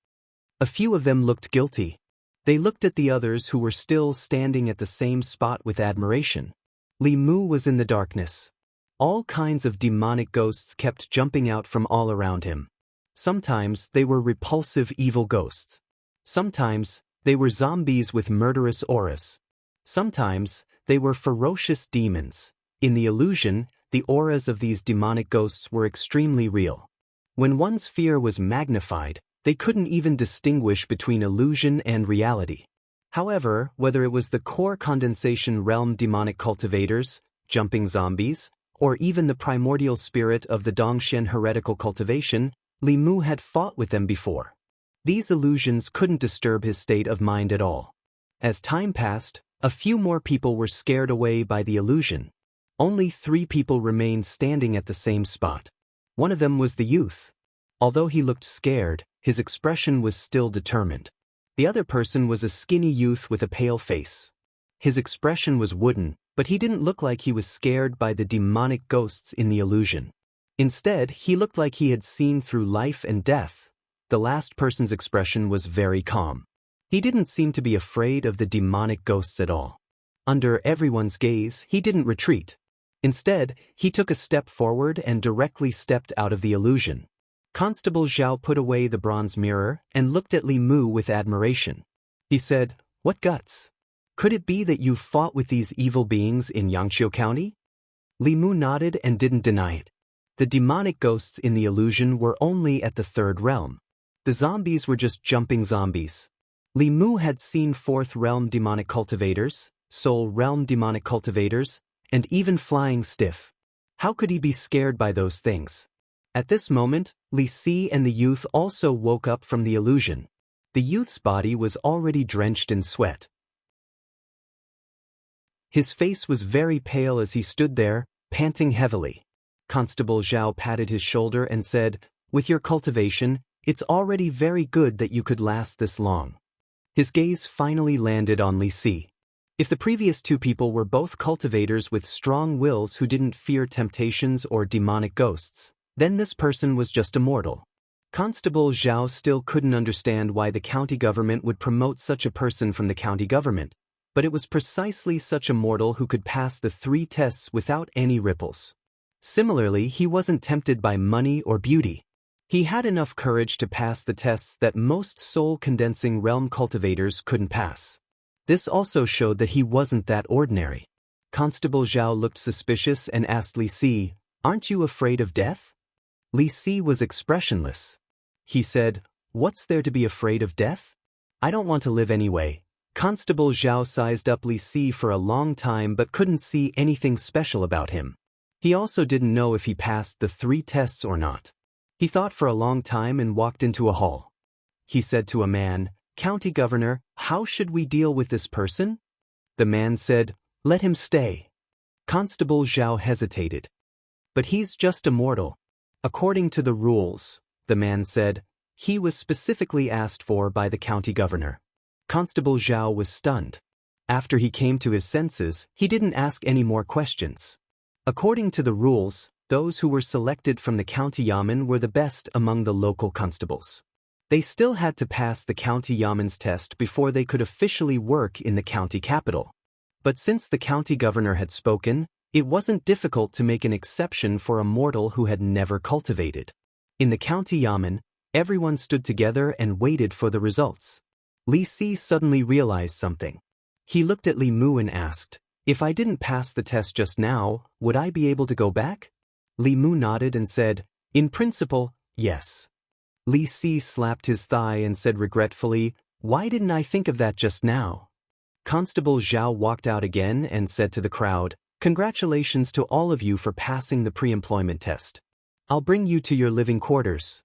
A few of them looked guilty. They looked at the others who were still standing at the same spot with admiration. Li Mu was in the darkness. All kinds of demonic ghosts kept jumping out from all around him. Sometimes they were repulsive evil ghosts. Sometimes they were zombies with murderous auras. Sometimes they were ferocious demons. In the illusion, the auras of these demonic ghosts were extremely real. When one's fear was magnified, they couldn't even distinguish between illusion and reality. However, whether it was the core condensation realm demonic cultivators, jumping zombies, or even the primordial spirit of the Dongshen heretical cultivation, Li Mu had fought with them before. These illusions couldn't disturb his state of mind at all. As time passed, a few more people were scared away by the illusion. Only 3 people remained standing at the same spot. One of them was the youth. Although he looked scared, his expression was still determined. The other person was a skinny youth with a pale face. His expression was wooden, but he didn't look like he was scared by the demonic ghosts in the illusion. Instead, he looked like he had seen through life and death. The last person's expression was very calm. He didn't seem to be afraid of the demonic ghosts at all. Under everyone's gaze, he didn't retreat. Instead, he took a step forward and directly stepped out of the illusion. Constable Zhao put away the bronze mirror and looked at Li Mu with admiration. He said, "What guts? Could it be that you fought with these evil beings in Yangqiu County?" Li Mu nodded and didn't deny it. The demonic ghosts in the illusion were only at the third realm. The zombies were just jumping zombies. Li Mu had seen fourth realm demonic cultivators, soul realm demonic cultivators, and even flying stiff. How could he be scared by those things? At this moment, Li Si and the youth also woke up from the illusion. The youth's body was already drenched in sweat. His face was very pale as he stood there, panting heavily. Constable Zhao patted his shoulder and said, "With your cultivation, it's already very good that you could last this long." His gaze finally landed on Li Si. If the previous two people were both cultivators with strong wills who didn't fear temptations or demonic ghosts, then this person was just a mortal. Constable Zhao still couldn't understand why the county government would promote such a person from the county government, but it was precisely such a mortal who could pass the 3 tests without any ripples. Similarly, he wasn't tempted by money or beauty. He had enough courage to pass the tests that most soul-condensing realm cultivators couldn't pass. This also showed that he wasn't that ordinary. Constable Zhao looked suspicious and asked Li Si, "Aren't you afraid of death?" Li Si was expressionless. He said, "What's there to be afraid of death? I don't want to live anyway." Constable Zhao sized up Li Si for a long time but couldn't see anything special about him. He also didn't know if he passed the 3 tests or not. He thought for a long time and walked into a hall. He said to a man, "County Governor, how should we deal with this person?" The man said, "Let him stay." Constable Zhao hesitated. "But he's just a mortal. According to the rules," the man said, "he was specifically asked for by the county governor." Constable Zhao was stunned. After he came to his senses, he didn't ask any more questions. According to the rules, those who were selected from the county yamen were the best among the local constables. They still had to pass the county yamen's test before they could officially work in the county capital. But since the county governor had spoken, it wasn't difficult to make an exception for a mortal who had never cultivated. In the county yamen, everyone stood together and waited for the results. Li Si suddenly realized something. He looked at Li Mu and asked, "If I didn't pass the test just now, would I be able to go back?" Li Mu nodded and said, "In principle, yes." Li Si slapped his thigh and said regretfully, "Why didn't I think of that just now?" Constable Zhao walked out again and said to the crowd, "Congratulations to all of you for passing the pre-employment test. I'll bring you to your living quarters."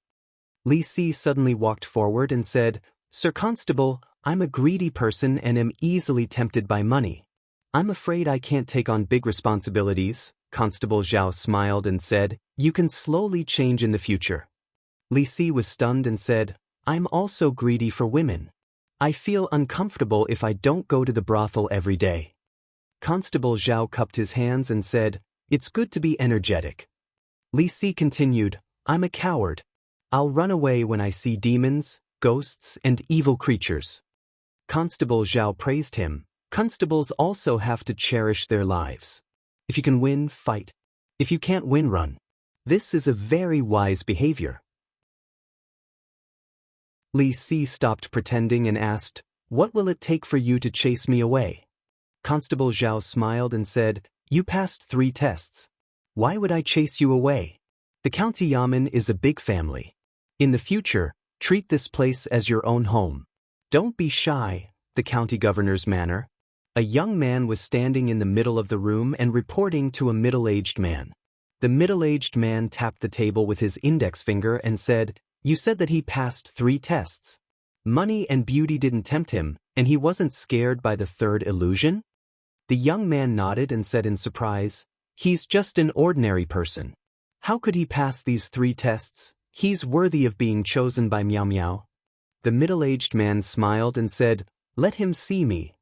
Li Si suddenly walked forward and said, "Sir Constable, I'm a greedy person and am easily tempted by money. I'm afraid I can't take on big responsibilities." Constable Zhao smiled and said, "You can slowly change in the future." Li Si was stunned and said, "I'm also greedy for women. I feel uncomfortable if I don't go to the brothel every day." Constable Zhao cupped his hands and said, "It's good to be energetic." Li Si continued, "I'm a coward. I'll run away when I see demons, ghosts, and evil creatures." Constable Zhao praised him. Constables also have to cherish their lives. If you can win, fight. If you can't win, run. This is a very wise behavior. Li Si stopped pretending and asked, "What will it take for you to chase me away?" Constable Zhao smiled and said, "You passed 3 tests. Why would I chase you away? The county yamen is a big family. In the future, treat this place as your own home. Don't be shy." The county governor's manner. A young man was standing in the middle of the room and reporting to a middle-aged man. The middle-aged man tapped the table with his index finger and said, "You said that he passed 3 tests. Money and beauty didn't tempt him, and he wasn't scared by the 3rd illusion?" The young man nodded and said in surprise, "He's just an ordinary person. How could he pass these 3 tests? He's worthy of being chosen by Miao Miao." The middle-aged man smiled and said, "Let him see me."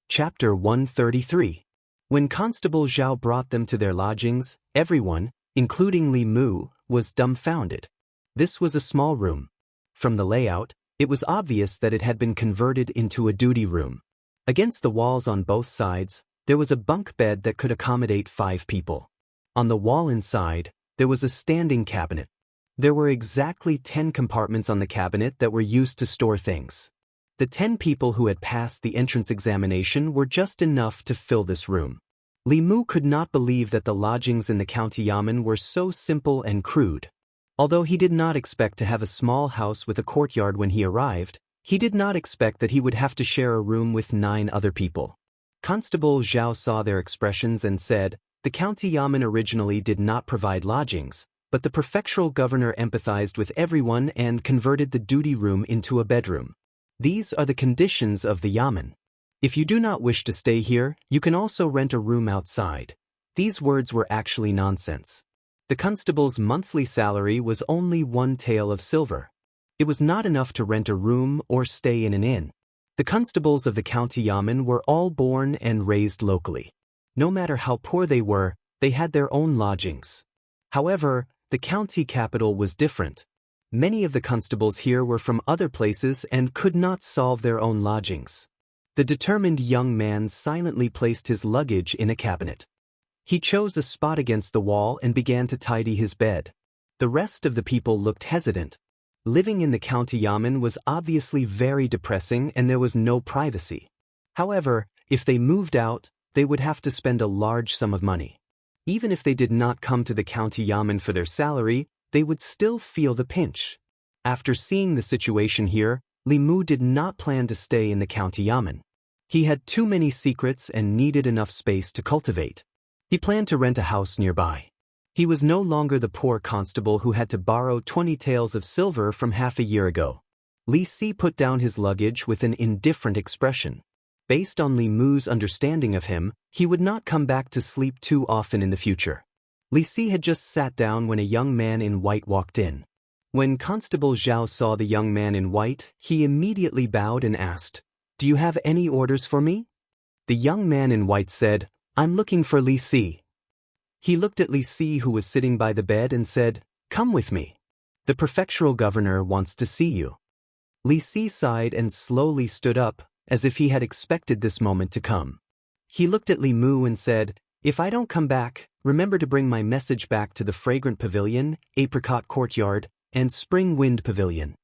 Chapter 133. When Constable Zhao brought them to their lodgings, everyone, including Li Mu, was dumbfounded. This was a small room. From the layout, it was obvious that it had been converted into a duty room. Against the walls on both sides, there was a bunk bed that could accommodate 5 people. On the wall inside, there was a standing cabinet. There were exactly 10 compartments on the cabinet that were used to store things. The 10 people who had passed the entrance examination were just enough to fill this room. Li Mu could not believe that the lodgings in the county yamen were so simple and crude. Although he did not expect to have a small house with a courtyard when he arrived, he did not expect that he would have to share a room with 9 other people. Constable Zhao saw their expressions and said, "The county yamen originally did not provide lodgings, but the prefectural governor empathized with everyone and converted the duty room into a bedroom. These are the conditions of the yamen. If you do not wish to stay here, you can also rent a room outside." These words were actually nonsense. The constable's monthly salary was only 1 tael of silver. It was not enough to rent a room or stay in an inn. The constables of the county yamen were all born and raised locally. No matter how poor they were, they had their own lodgings. However, the county capital was different. Many of the constables here were from other places and could not solve their own lodgings. The determined young man silently placed his luggage in a cabinet. He chose a spot against the wall and began to tidy his bed. The rest of the people looked hesitant. Living in the county yamen was obviously very depressing and there was no privacy. However, if they moved out, they would have to spend a large sum of money. Even if they did not come to the county yamen for their salary, they would still feel the pinch. After seeing the situation here, Li Mu did not plan to stay in the county yamen. He had too many secrets and needed enough space to cultivate. He planned to rent a house nearby. He was no longer the poor constable who had to borrow 20 taels of silver from half a year ago. Li Si put down his luggage with an indifferent expression. Based on Li Mu's understanding of him, he would not come back to sleep too often in the future. Li Si had just sat down when a young man in white walked in. When Constable Zhao saw the young man in white, he immediately bowed and asked, "Do you have any orders for me?" The young man in white said, "I'm looking for Li Si." He looked at Li Si, who was sitting by the bed, and said, "Come with me. The prefectural governor wants to see you." Li Si sighed and slowly stood up, as if he had expected this moment to come. He looked at Li Mu and said, "If I don't come back, remember to bring my message back to the Fragrant Pavilion, Apricot Courtyard, and Spring Wind Pavilion.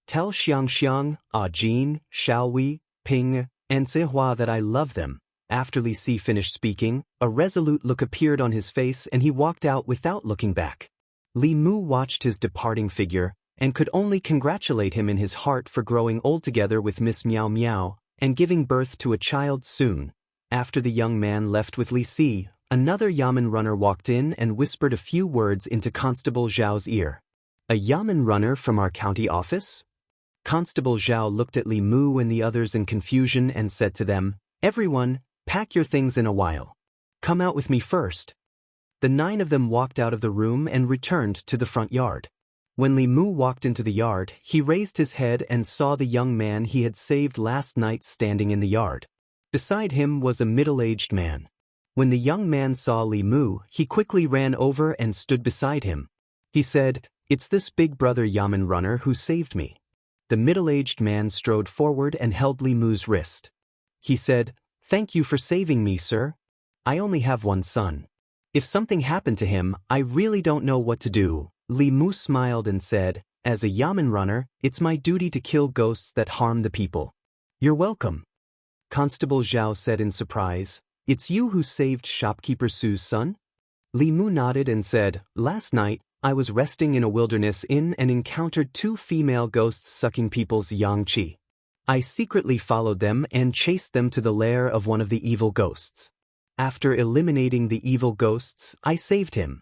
Tell Xiangxiang, Jin, Shaohui, Ping, and Zihua that I love them." After Li Si finished speaking, a resolute look appeared on his face and he walked out without looking back. Li Mu watched his departing figure and could only congratulate him in his heart for growing old together with Miss Miao Miao and giving birth to a child soon. After the young man left with Li Si, another yamen runner walked in and whispered a few words into Constable Zhao's ear. "A yamen runner from our county office?" Constable Zhao looked at Li Mu and the others in confusion and said to them, "Everyone, pack your things in a while. Come out with me first." The 9 of them walked out of the room and returned to the front yard. When Li Mu walked into the yard, he raised his head and saw the young man he had saved last night standing in the yard. Beside him was a middle-aged man. When the young man saw Li Mu, he quickly ran over and stood beside him. He said, "It's this big brother yamen runner who saved me." The middle-aged man strode forward and held Li Mu's wrist. He said, "Thank you for saving me, sir. I only have one son. If something happened to him, I really don't know what to do." Li Mu smiled and said, "As a yamen runner, it's my duty to kill ghosts that harm the people." "You're welcome." Constable Zhao said in surprise, "It's you who saved shopkeeper Su's son?" Li Mu nodded and said, "Last night, I was resting in a wilderness inn and encountered 2 female ghosts sucking people's yang qi. I secretly followed them and chased them to the lair of one of the evil ghosts. After eliminating the evil ghosts, I saved him."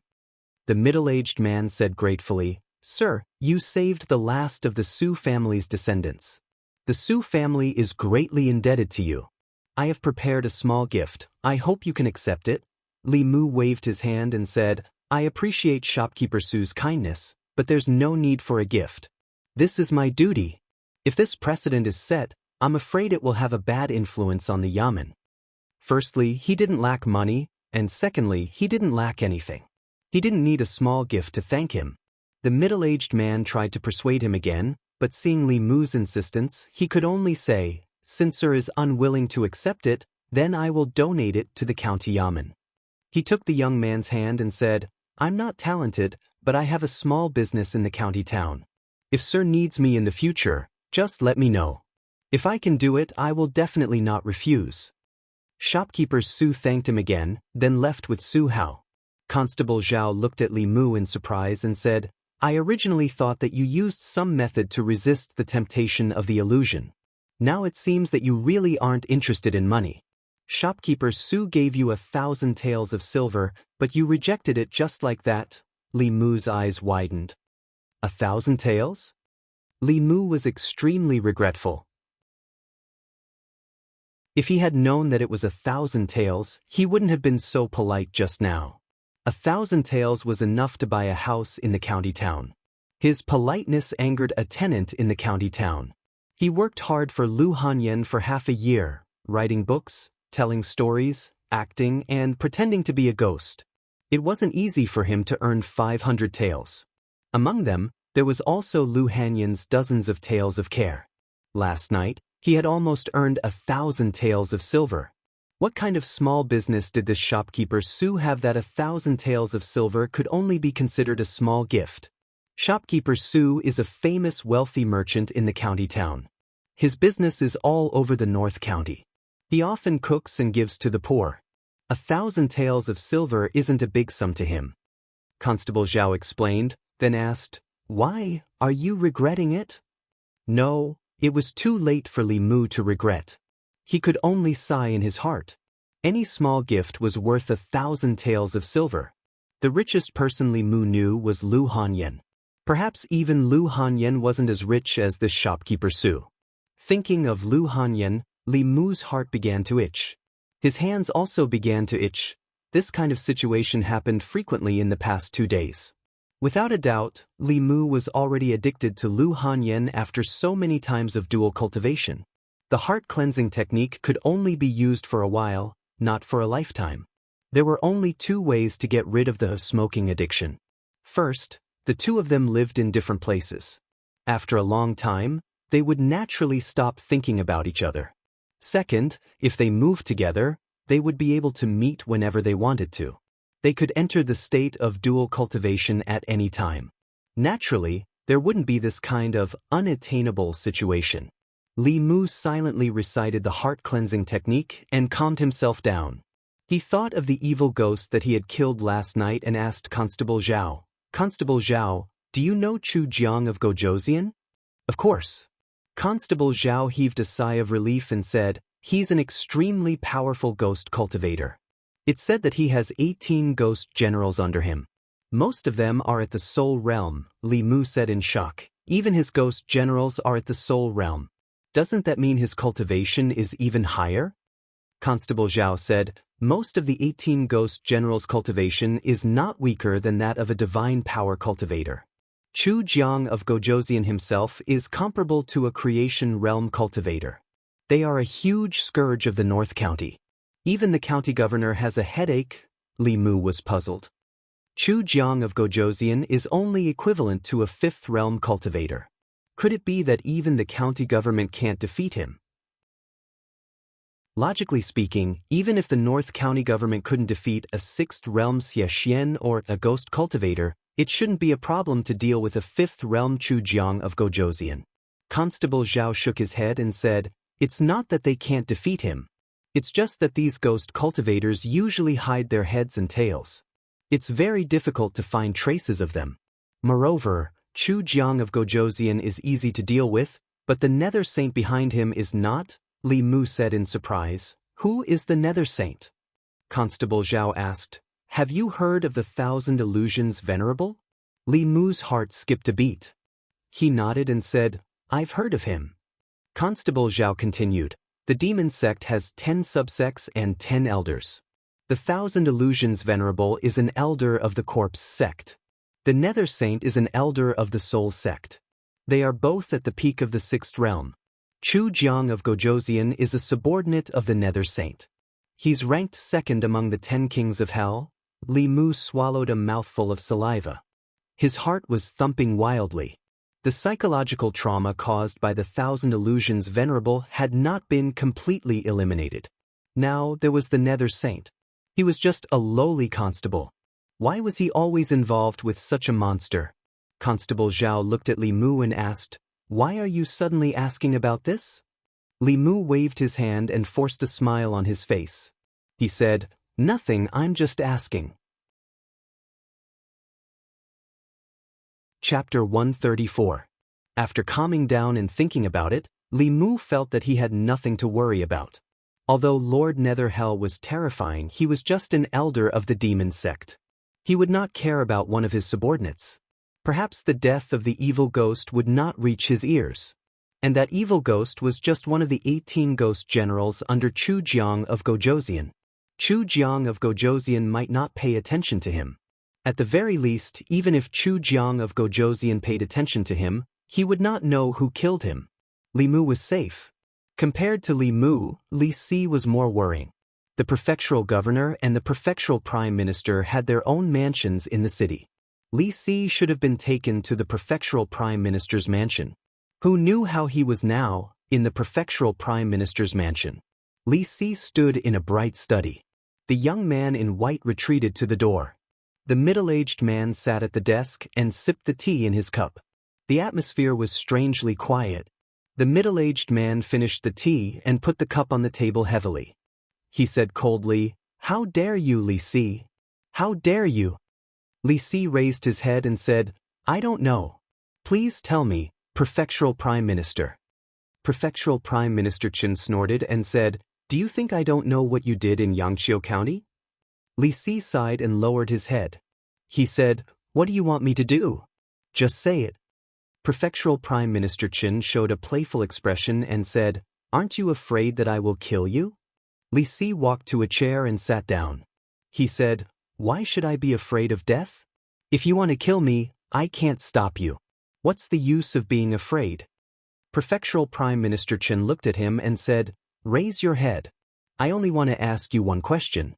The middle-aged man said gratefully, "Sir, you saved the last of the Su family's descendants. The Su family is greatly indebted to you. I have prepared a small gift. I hope you can accept it." Li Mu waved his hand and said, "I appreciate shopkeeper Su's kindness, but there's no need for a gift. This is my duty. If this precedent is set, I'm afraid it will have a bad influence on the yamen. Firstly, he didn't lack money, and secondly, he didn't lack anything. He didn't need a small gift to thank him. The middle-aged man tried to persuade him again, but seeing Li Mu's insistence, he could only say, "Since sir is unwilling to accept it, then I will donate it to the county yamen." He took the young man's hand and said, "I'm not talented, but I have a small business in the county town. If sir needs me in the future, just let me know. If I can do it, I will definitely not refuse." Shopkeeper Su thanked him again, then left with Su Hao. Constable Zhao looked at Li Mu in surprise and said, "I originally thought that you used some method to resist the temptation of the illusion. Now it seems that you really aren't interested in money. Shopkeeper Su gave you 1,000 taels of silver, but you rejected it just like that." Li Mu's eyes widened. 1,000 taels? Li Mu was extremely regretful. If he had known that it was 1,000 taels, he wouldn't have been so polite just now. 1,000 taels was enough to buy a house in the county town. His politeness angered a tenant in the county town. He worked hard for Lu Hanyan for half a year, writing books, telling stories, acting, and pretending to be a ghost. It wasn't easy for him to earn 500 taels. Among them, there was also Lu Hanyan's dozens of taels of care. Last night, he had almost earned 1,000 taels of silver. What kind of small business did this shopkeeper Su have that 1,000 taels of silver could only be considered a small gift? Shopkeeper Su is a famous wealthy merchant in the county town. His business is all over the North County. He often cooks and gives to the poor. 1,000 taels of silver isn't a big sum to him. Constable Zhao explained, then asked, "Why, are you regretting it?" No, it was too late for Li Mu to regret. He could only sigh in his heart. Any small gift was worth 1,000 taels of silver. The richest person Li Mu knew was Lu Hanyan. Perhaps even Lu Hanyan wasn't as rich as this shopkeeper Su. Thinking of Lu Hanyan, Li Mu's heart began to itch. His hands also began to itch. This kind of situation happened frequently in the past 2 days. Without a doubt, Li Mu was already addicted to Lu Hanyan after so many times of dual cultivation. The heart-cleansing technique could only be used for a while, not for a lifetime. There were only 2 ways to get rid of the smoking addiction. First, the 2 of them lived in different places. After a long time, they would naturally stop thinking about each other. Second, if they moved together, they would be able to meet whenever they wanted to. They could enter the state of dual cultivation at any time. Naturally, there wouldn't be this kind of unattainable situation. Li Mu silently recited the heart-cleansing technique and calmed himself down. He thought of the evil ghost that he had killed last night and asked Constable Zhao, "Constable Zhao, do you know Chu Jiang of Gojozian?" "Of course." Constable Zhao heaved a sigh of relief and said, "He's an extremely powerful ghost cultivator. It's said that he has 18 ghost generals under him. Most of them are at the Soul Realm," Li Mu said in shock. "Even his ghost generals are at the Soul Realm. Doesn't that mean his cultivation is even higher?" Constable Zhao said, "Most of the 18 ghost generals' cultivation is not weaker than that of a divine power cultivator. Chu Jiang of Gojozian himself is comparable to a creation realm cultivator. They are a huge scourge of the North County. Even the county governor has a headache." Li Mu was puzzled. Chu Jiang of Gojozian is only equivalent to a 5th realm cultivator. Could it be that even the county government can't defeat him? Logically speaking, even if the North County government couldn't defeat a 6th realm Xie or a ghost cultivator, it shouldn't be a problem to deal with a 5th realm Chu Jiang of Gojozian. Constable Zhao shook his head and said, "It's not that they can't defeat him. It's just that these ghost cultivators usually hide their heads and tails. It's very difficult to find traces of them. Moreover, Chu Jiang of Gojozian is easy to deal with, but the Nether Saint behind him is not," Li Mu said in surprise. "Who is the Nether Saint?" Constable Zhao asked, "Have you heard of the 1,000 Illusions Venerable?" Li Mu's heart skipped a beat. He nodded and said, "I've heard of him." Constable Zhao continued, "The demon sect has 10 subsects and 10 elders. The 1,000 Illusions Venerable is an elder of the Corpse sect. The Nether Saint is an elder of the Soul sect. They are both at the peak of the 6th realm. Chu Jiang of Gojozian is a subordinate of the Nether Saint. He's ranked second among the 10 kings of hell. Li Mu swallowed a mouthful of saliva. His heart was thumping wildly. The psychological trauma caused by the 1,000 illusions venerable had not been completely eliminated. Now there was the Nether Saint. He was just a lowly constable. Why was he always involved with such a monster? Constable Zhao looked at Li Mu and asked, "Why are you suddenly asking about this?" Li Mu waved his hand and forced a smile on his face. He said, "Nothing, I'm just asking." Chapter 134. After calming down and thinking about it, Li Mu felt that he had nothing to worry about. Although Lord Netherhell was terrifying, he was just an elder of the demon sect. He would not care about one of his subordinates. Perhaps the death of the evil ghost would not reach his ears. And that evil ghost was just one of the 18 ghost generals under Chu Jiang of Gojosian. Chu Jiang of Gojosian might not pay attention to him. At the very least, even if Chu Jiang of Gojosian paid attention to him, he would not know who killed him. Li Mu was safe. Compared to Li Mu, Li Si was more worrying. The prefectural governor and the prefectural prime minister had their own mansions in the city. Li Si should have been taken to the prefectural prime minister's mansion. Who knew how he was now, in the prefectural prime minister's mansion? Li Si stood in a bright study. The young man in white retreated to the door. The middle-aged man sat at the desk and sipped the tea in his cup. The atmosphere was strangely quiet. The middle-aged man finished the tea and put the cup on the table heavily. He said coldly, "How dare you, Li Si? How dare you?" Li Si raised his head and said, "I don't know. Please tell me, prefectural prime minister." Prefectural prime minister Chen snorted and said, "Do you think I don't know what you did in Yangqiu County?" Li Si sighed and lowered his head. He said, "What do you want me to do? Just say it." Prefectural Prime Minister Chen showed a playful expression and said, "Aren't you afraid that I will kill you?" Li Si walked to a chair and sat down. He said, "Why should I be afraid of death? If you want to kill me, I can't stop you. What's the use of being afraid?" Prefectural Prime Minister Chen looked at him and said, "Raise your head. I only want to ask you one question."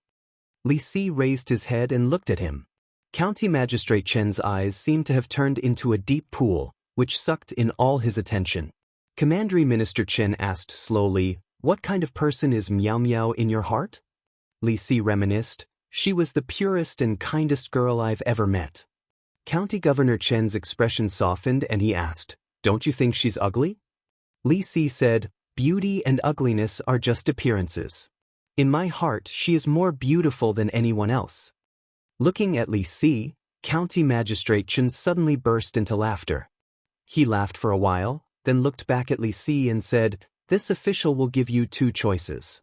Li Si raised his head and looked at him. County Magistrate Chen's eyes seemed to have turned into a deep pool, which sucked in all his attention. Commandery Minister Chen asked slowly, "What kind of person is Miao Miao in your heart?" Li Si reminisced, "She was the purest and kindest girl I've ever met." County Governor Chen's expression softened and he asked, "Don't you think she's ugly?" Li Si said, "Beauty and ugliness are just appearances. In my heart, she is more beautiful than anyone else." Looking at Li Si, County Magistrate Chen suddenly burst into laughter. He laughed for a while, then looked back at Li Si and said, "This official will give you two choices.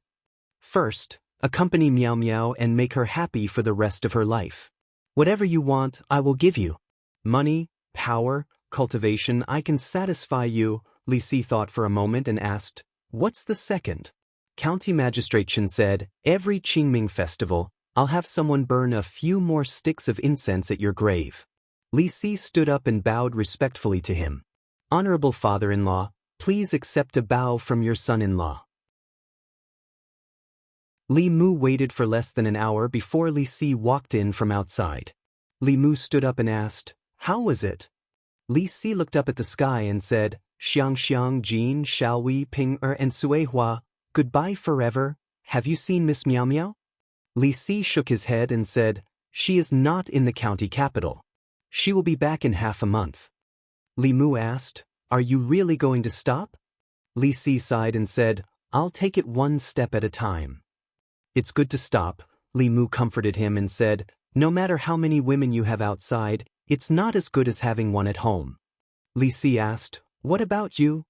First, accompany Miao Miao and make her happy for the rest of her life. Whatever you want, I will give you. Money, power, cultivation, I can satisfy you." Li Si thought for a moment and asked, "What's the second?" County Magistrate Chen said, "Every Qingming festival, I'll have someone burn a few more sticks of incense at your grave." Li Si stood up and bowed respectfully to him. "Honorable father-in-law, please accept a bow from your son-in-law." Li Mu waited for less than an hour before Li Si walked in from outside. Li Mu stood up and asked, "How was it?" Li Si looked up at the sky and said, "Xiang Xiang Jin Shao Wei Ping and Sui Hua, goodbye forever. Have you seen Miss Miao Miao?" Li Si shook his head and said, "She is not in the county capital. She will be back in half a month." Li Mu asked, "Are you really going to stop?" Li Si sighed and said, "I'll take it one step at a time." "It's good to stop," Li Mu comforted him and said, "No matter how many women you have outside, it's not as good as having one at home." Li Si asked, "What about you?"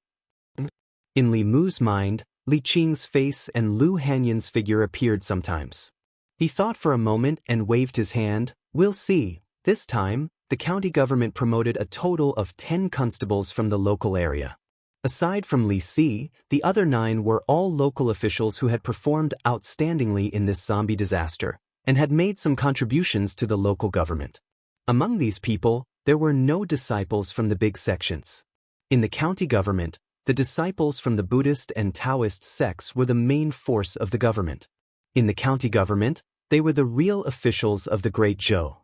In Li Mu's mind, Li Qing's face and Lu Hanyan's figure appeared sometimes. He thought for a moment and waved his hand. "We'll see." This time, the county government promoted a total of 10 constables from the local area. Aside from Li Si, the other 9 were all local officials who had performed outstandingly in this zombie disaster and had made some contributions to the local government. Among these people, there were no disciples from the big sections. In the county government, the disciples from the Buddhist and Taoist sects were the main force of the government. In the county government, they were the real officials of the Great Zhou.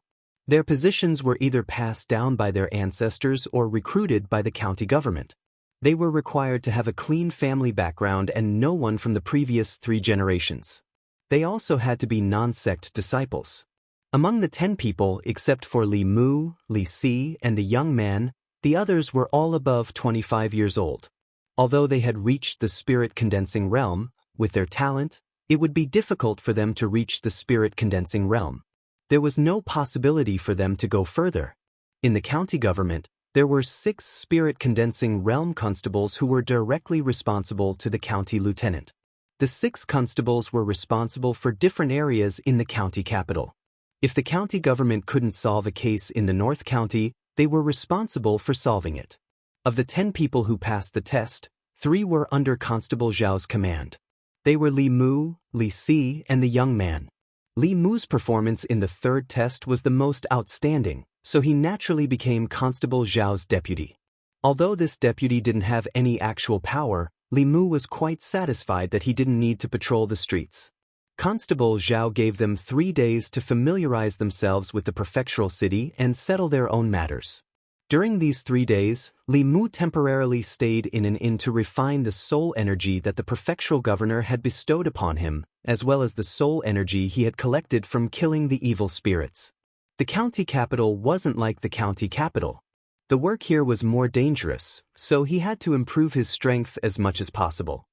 Their positions were either passed down by their ancestors or recruited by the county government. They were required to have a clean family background and no one from the previous 3 generations. They also had to be non-sect disciples. Among the 10 people, except for Li Mu, Li Si, and the young man, the others were all above 25 years old. Although they had reached the spirit-condensing realm, with their talent, it would be difficult for them to reach the spirit-condensing realm. There was no possibility for them to go further. In the county government, there were 6 spirit-condensing realm constables who were directly responsible to the county lieutenant. The 6 constables were responsible for different areas in the county capital. If the county government couldn't solve a case in the North County, they were responsible for solving it. Of the 10 people who passed the test, 3 were under Constable Zhao's command. They were Li Mu, Li Si, and the young man. Li Mu's performance in the 3rd test was the most outstanding, so he naturally became Constable Zhao's deputy. Although this deputy didn't have any actual power, Li Mu was quite satisfied that he didn't need to patrol the streets. Constable Zhao gave them 3 days to familiarize themselves with the prefectural city and settle their own matters. During these 3 days, Li Mu temporarily stayed in an inn to refine the soul energy that the prefectural governor had bestowed upon him, as well as the soul energy he had collected from killing the evil spirits. The county capital wasn't like the county capital. The work here was more dangerous, so he had to improve his strength as much as possible.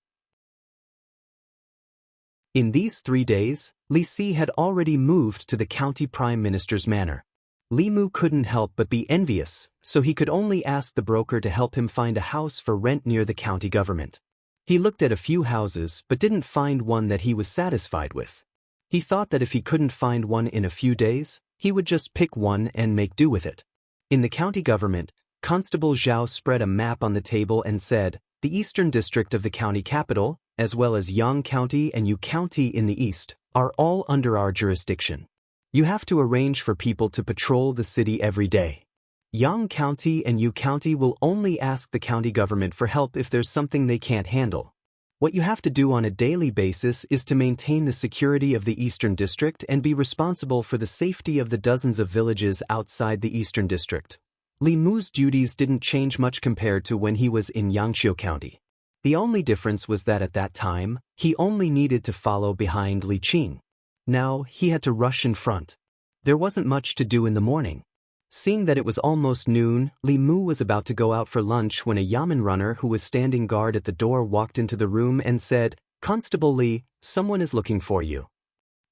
In these 3 days, Li Si had already moved to the county prime minister's manor. Li Mu couldn't help but be envious, so he could only ask the broker to help him find a house for rent near the county government. He looked at a few houses but didn't find one that he was satisfied with. He thought that if he couldn't find one in a few days, he would just pick one and make do with it. In the county government, Constable Zhao spread a map on the table and said, "The eastern district of the county capital, as well as Yang County and Yu County in the east, are all under our jurisdiction. You have to arrange for people to patrol the city every day. Yang County and Yu County will only ask the county government for help if there's something they can't handle. What you have to do on a daily basis is to maintain the security of the Eastern District and be responsible for the safety of the dozens of villages outside the Eastern District." Li Mu's duties didn't change much compared to when he was in Yangqiu County. The only difference was that at that time, he only needed to follow behind Li Qing. Now, he had to rush in front. There wasn't much to do in the morning. Seeing that it was almost noon, Li Mu was about to go out for lunch when a yamen runner who was standing guard at the door walked into the room and said, "Constable Li, someone is looking for you."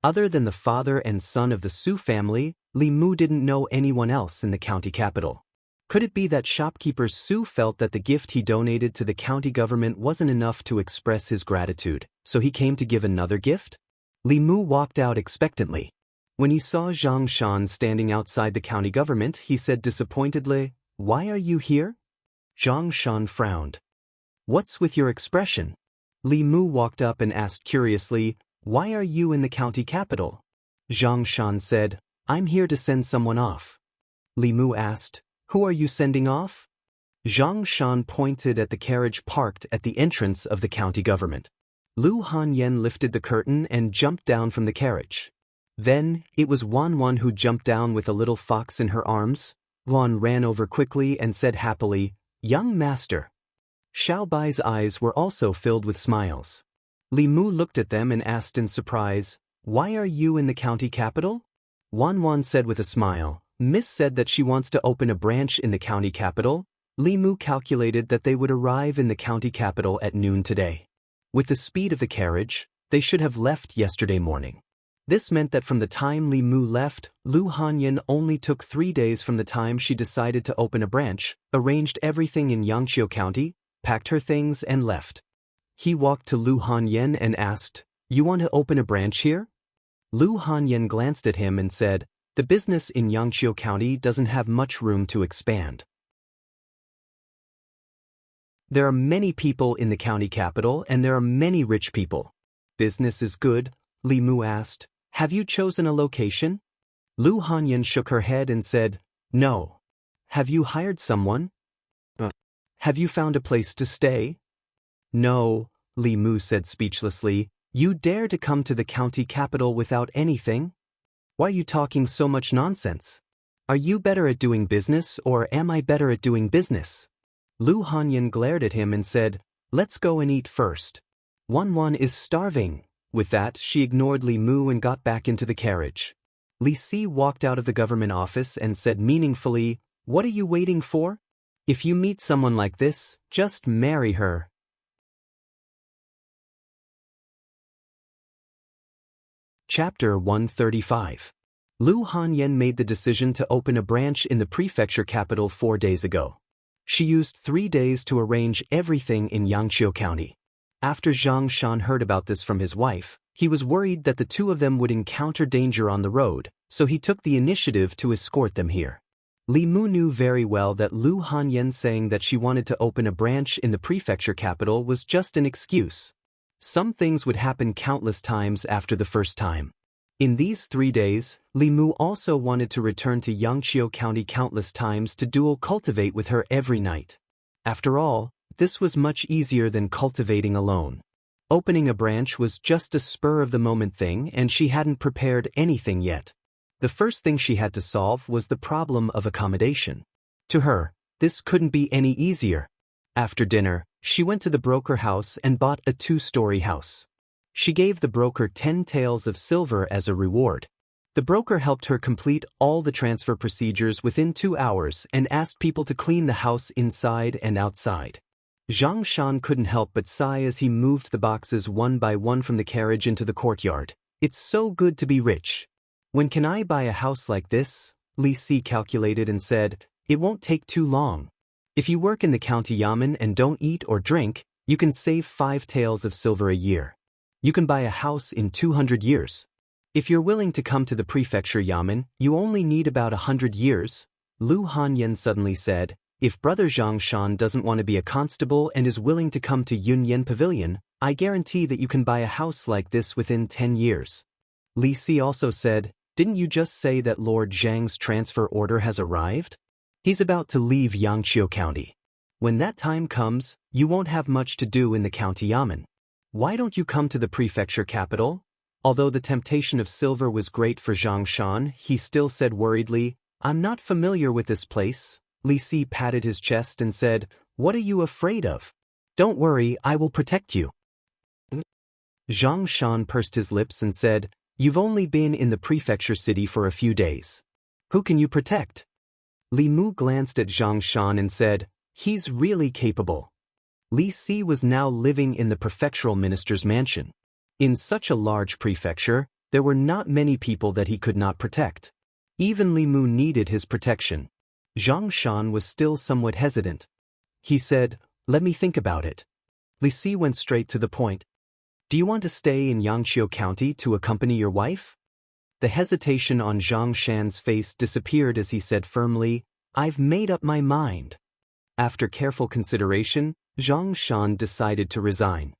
Other than the father and son of the Su family, Li Mu didn't know anyone else in the county capital. Could it be that shopkeeper Su felt that the gift he donated to the county government wasn't enough to express his gratitude, so he came to give another gift? Li Mu walked out expectantly. When he saw Zhang Shan standing outside the county government, he said disappointedly, "Why are you here?" Zhang Shan frowned. "What's with your expression?" Li Mu walked up and asked curiously, "Why are you in the county capital?" Zhang Shan said, "I'm here to send someone off." Li Mu asked, "Who are you sending off?" Zhang Shan pointed at the carriage parked at the entrance of the county government. Lu Hanyan lifted the curtain and jumped down from the carriage. Then, it was Wan who jumped down with a little fox in her arms. Wan ran over quickly and said happily, "Young master." Xiao Bai's eyes were also filled with smiles. Li Mu looked at them and asked in surprise, "Why are you in the county capital?" Wan said with a smile, "Miss said that she wants to open a branch in the county capital." Li Mu calculated that they would arrive in the county capital at noon today. With the speed of the carriage, they should have left yesterday morning. This meant that from the time Li Mu left, Lu Hanyan only took 3 days from the time she decided to open a branch, arranged everything in Yangqiu County, packed her things and left. He walked to Lu Hanyan and asked, "You want to open a branch here?" Lu Hanyan glanced at him and said, "The business in Yangqiu County doesn't have much room to expand. There are many people in the county capital and there are many rich people." "Business is good?" Li Mu asked. "Have you chosen a location?" Lu Hanyan shook her head and said, "No." "Have you hired someone?" "Have you found a place to stay?" "No," Li Mu said speechlessly. You dare to come to the county capital without anything? Why are you talking so much nonsense? Are you better at doing business or am I better at doing business? Lu Hanyan glared at him and said, let's go and eat first. Wan is starving. With that, she ignored Li Mu and got back into the carriage. Li Si walked out of the government office and said meaningfully, what are you waiting for? If you meet someone like this, just marry her. Chapter 135. Lu Hanyan made the decision to open a branch in the prefecture capital 4 days ago. She used 3 days to arrange everything in Yangqiu County. After Zhang Shan heard about this from his wife, he was worried that the two of them would encounter danger on the road, so he took the initiative to escort them here. Li Mu knew very well that Lu Hanyan saying that she wanted to open a branch in the prefecture capital was just an excuse. Some things would happen countless times after the first time. In these 3 days, Li Mu also wanted to return to Yangqiu County countless times to dual cultivate with her every night. After all, this was much easier than cultivating alone. Opening a branch was just a spur-of-the-moment thing and she hadn't prepared anything yet. The first thing she had to solve was the problem of accommodation. To her, this couldn't be any easier. After dinner, she went to the broker house and bought a 2-story house. She gave the broker 10 taels of silver as a reward. The broker helped her complete all the transfer procedures within 2 hours and asked people to clean the house inside and outside. Zhang Shan couldn't help but sigh as he moved the boxes one by one from the carriage into the courtyard. It's so good to be rich. When can I buy a house like this? Li Si calculated and said, it won't take too long. If you work in the county yamen and don't eat or drink, you can save 5 taels of silver a year. You can buy a house in 200 years. If you're willing to come to the prefecture yamen, you only need about 100 years. Lu Hanyan suddenly said, if Brother Zhang Shan doesn't want to be a constable and is willing to come to Yunyan Pavilion, I guarantee that you can buy a house like this within 10 years. Li Si also said, didn't you just say that Lord Zhang's transfer order has arrived? He's about to leave Yangqiu County. When that time comes, you won't have much to do in the county yamen. Why don't you come to the prefecture capital? Although the temptation of silver was great for Zhang Shan, he still said worriedly, I'm not familiar with this place. Li Si patted his chest and said, what are you afraid of? Don't worry, I will protect you. Zhang Shan pursed his lips and said, you've only been in the prefecture city for a few days. Who can you protect? Li Mu glanced at Zhang Shan and said, he's really capable. Li Si was now living in the prefectural minister's mansion. In such a large prefecture, there were not many people that he could not protect. Even Li Mu needed his protection. Zhang Shan was still somewhat hesitant. He said, let me think about it. Li Si went straight to the point. Do you want to stay in Yangqiu County to accompany your wife? The hesitation on Zhang Shan's face disappeared as he said firmly, I've made up my mind. After careful consideration, Zhang Shan decided to resign.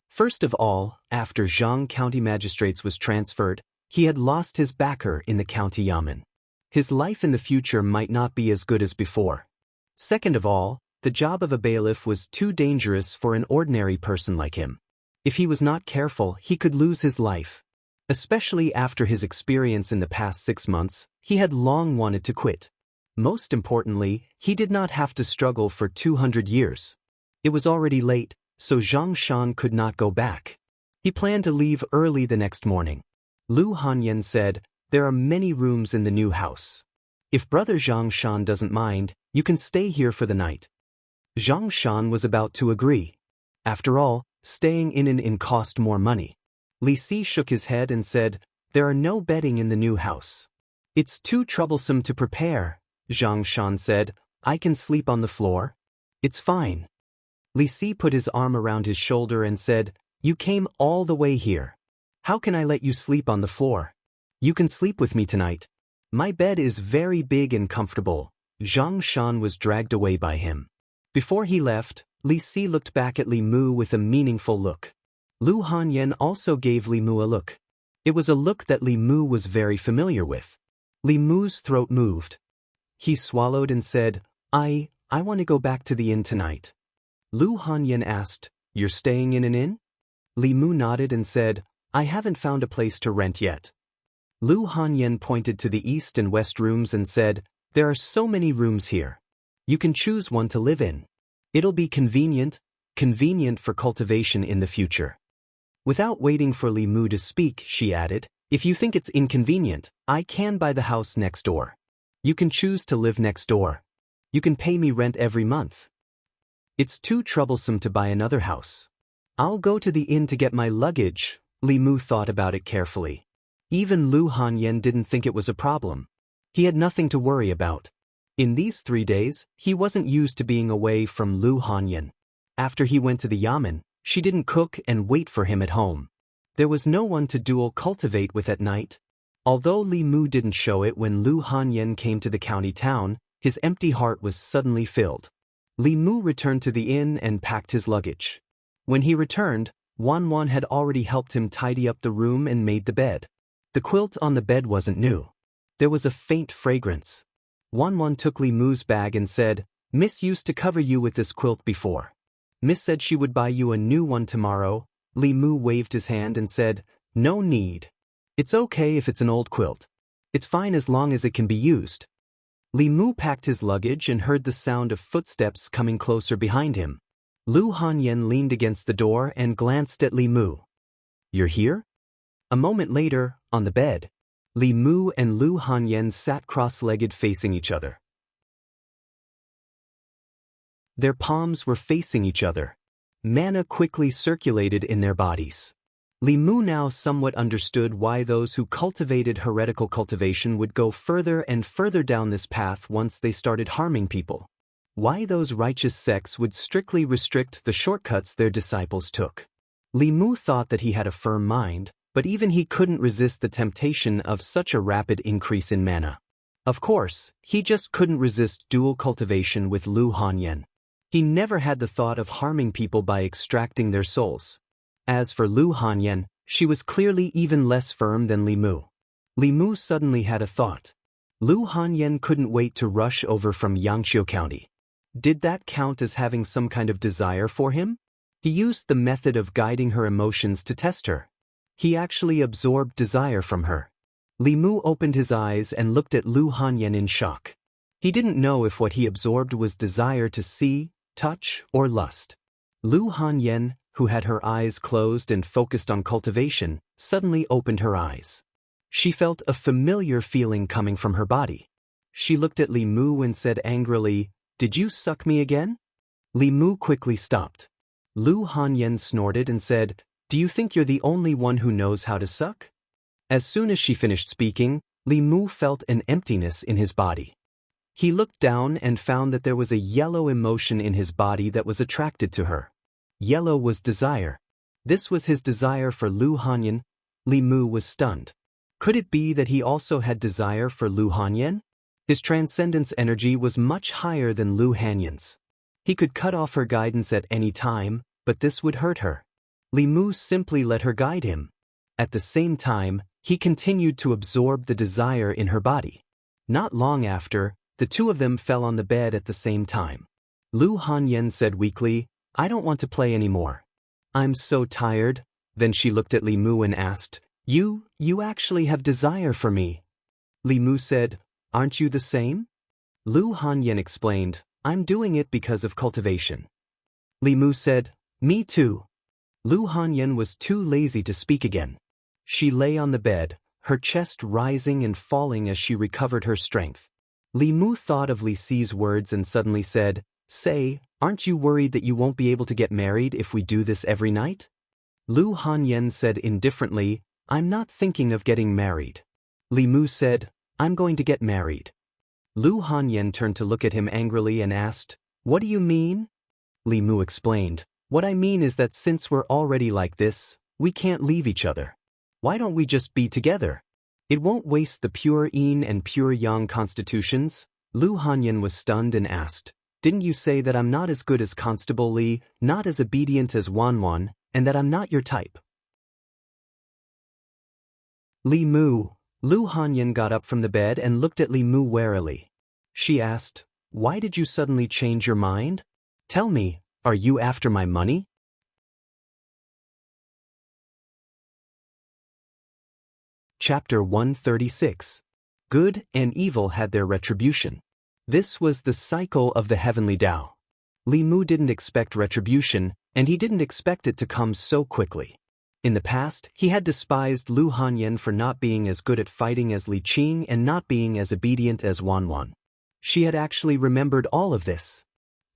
First of all, after Jianghu County Magistrates was transferred, he had lost his backer in the county yamen. His life in the future might not be as good as before. Second of all, the job of a bailiff was too dangerous for an ordinary person like him. If he was not careful, he could lose his life. Especially after his experience in the past 6 months, he had long wanted to quit. Most importantly, he did not have to struggle for 200 years. It was already late, so Zhang Shan could not go back. He planned to leave early the next morning. Lu Hanyan said, there are many rooms in the new house. If Brother Zhang Shan doesn't mind, you can stay here for the night. Zhang Shan was about to agree. After all, staying in an inn cost more money. Li Si shook his head and said, there are no bedding in the new house. It's too troublesome to prepare. Zhang Shan said, I can sleep on the floor. It's fine. Li Si put his arm around his shoulder and said, you came all the way here. How can I let you sleep on the floor? You can sleep with me tonight. My bed is very big and comfortable. Zhang Shan was dragged away by him. Before he left, Li Si looked back at Li Mu with a meaningful look. Lu Hanyan also gave Li Mu a look. It was a look that Li Mu was very familiar with. Li Mu's throat moved. He swallowed and said, I want to go back to the inn tonight. Lu Hanyan asked, You're staying in an inn? Li Mu nodded and said, I haven't found a place to rent yet. Lu Hanyan pointed to the east and west rooms and said, there are so many rooms here. You can choose one to live in. It'll be convenient for cultivation in the future. Without waiting for Li Mu to speak, she added, if you think it's inconvenient, I can buy the house next door. You can choose to live next door. You can pay me rent every month. It's too troublesome to buy another house. I'll go to the inn to get my luggage. Li Mu thought about it carefully. Even Lu Hanyan didn't think it was a problem. He had nothing to worry about. In these 3 days, he wasn't used to being away from Lu Hanyan. After he went to the yamen, she didn't cook and wait for him at home. There was no one to dual cultivate with at night. Although Li Mu didn't show it when Lu Hanyan came to the county town, his empty heart was suddenly filled. Li Mu returned to the inn and packed his luggage. When he returned, Wan Wan had already helped him tidy up the room and made the bed. The quilt on the bed wasn't new. There was a faint fragrance. Wan Wan took Li Mu's bag and said, Miss used to cover you with this quilt before. Miss said she would buy you a new one tomorrow. Li Mu waved his hand and said, no need. It's okay if it's an old quilt. It's fine as long as it can be used. Li Mu packed his luggage and heard the sound of footsteps coming closer behind him. Lu Hanyan leaned against the door and glanced at Li Mu. You're here? A moment later, on the bed, Li Mu and Lu Hanyan sat cross-legged facing each other. Their palms were facing each other. Mana quickly circulated in their bodies. Li Mu now somewhat understood why those who cultivated heretical cultivation would go further and further down this path once they started harming people. Why those righteous sects would strictly restrict the shortcuts their disciples took. Li Mu thought that he had a firm mind, but even he couldn't resist the temptation of such a rapid increase in mana. Of course, he just couldn't resist dual cultivation with Lu Hanyan. He never had the thought of harming people by extracting their souls. As for Lu Hanyan, she was clearly even less firm than Li Mu. Li Mu suddenly had a thought. Lu Hanyan couldn't wait to rush over from Jianghu County. Did that count as having some kind of desire for him? He used the method of guiding her emotions to test her. He actually absorbed desire from her. Li Mu opened his eyes and looked at Lu Hanyan in shock. He didn't know if what he absorbed was desire to see, touch, or lust. Lu Hanyan, who had her eyes closed and focused on cultivation, suddenly opened her eyes. She felt a familiar feeling coming from her body. She looked at Li Mu and said angrily, "Did you suck me again?" Li Mu quickly stopped. Lu Hanyan snorted and said, "Do you think you're the only one who knows how to suck?" As soon as she finished speaking, Li Mu felt an emptiness in his body. He looked down and found that there was a yellow emotion in his body that was attracted to her. Yellow was desire. This was his desire for Lu Hanyan. Li Mu was stunned. Could it be that he also had desire for Lu Hanyan? His transcendence energy was much higher than Lu Hanyan's. He could cut off her guidance at any time, but this would hurt her. Li Mu simply let her guide him. At the same time, he continued to absorb the desire in her body. Not long after, the two of them fell on the bed at the same time. Lu Hanyan said weakly, "I don't want to play anymore. I'm so tired." Then she looked at Li Mu and asked, You actually have desire for me." Li Mu said, "Aren't you the same?" Lu Hanyan explained, "I'm doing it because of cultivation." Li Mu said, "Me too." Lu Hanyan was too lazy to speak again. She lay on the bed, her chest rising and falling as she recovered her strength. Li Mu thought of Li Si's words and suddenly said, "Say, aren't you worried that you won't be able to get married if we do this every night?" Lu Hanyan said indifferently, "I'm not thinking of getting married." Li Mu said, "I'm going to get married." Lu Hanyan turned to look at him angrily and asked, "What do you mean?" Li Mu explained, "What I mean is that since we're already like this, we can't leave each other. Why don't we just be together? It won't waste the pure yin and pure yang constitutions." Lu Hanyan was stunned and asked, "Didn't you say that I'm not as good as Constable Li, not as obedient as Wan Wan, and that I'm not your type?" Li Mu. Lu Hanyan got up from the bed and looked at Li Mu warily. She asked, "Why did you suddenly change your mind? Tell me, are you after my money?" Chapter 136. Good and evil had their retribution. This was the cycle of the heavenly Tao. Li Mu didn't expect retribution, and he didn't expect it to come so quickly. In the past, he had despised Lu Hanyan for not being as good at fighting as Li Qing and not being as obedient as Wanwan. She had actually remembered all of this.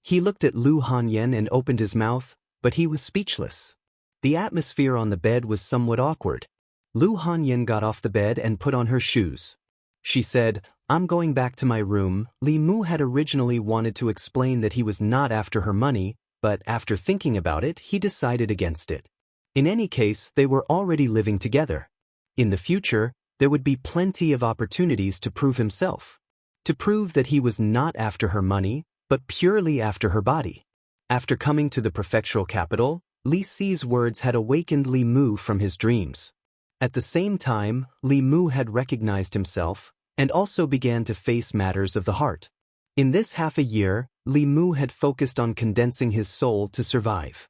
He looked at Lu Hanyan and opened his mouth, but he was speechless. The atmosphere on the bed was somewhat awkward. Lu Hanyan got off the bed and put on her shoes. She said, "I'm going back to my room." Li Mu had originally wanted to explain that he was not after her money, but after thinking about it, he decided against it. In any case, they were already living together. In the future, there would be plenty of opportunities to prove himself. To prove that he was not after her money, but purely after her body. After coming to the prefectural capital, Li Si's words had awakened Li Mu from his dreams. At the same time, Li Mu had recognized himself, and also began to face matters of the heart. In this half a year, Li Mu had focused on condensing his soul to survive.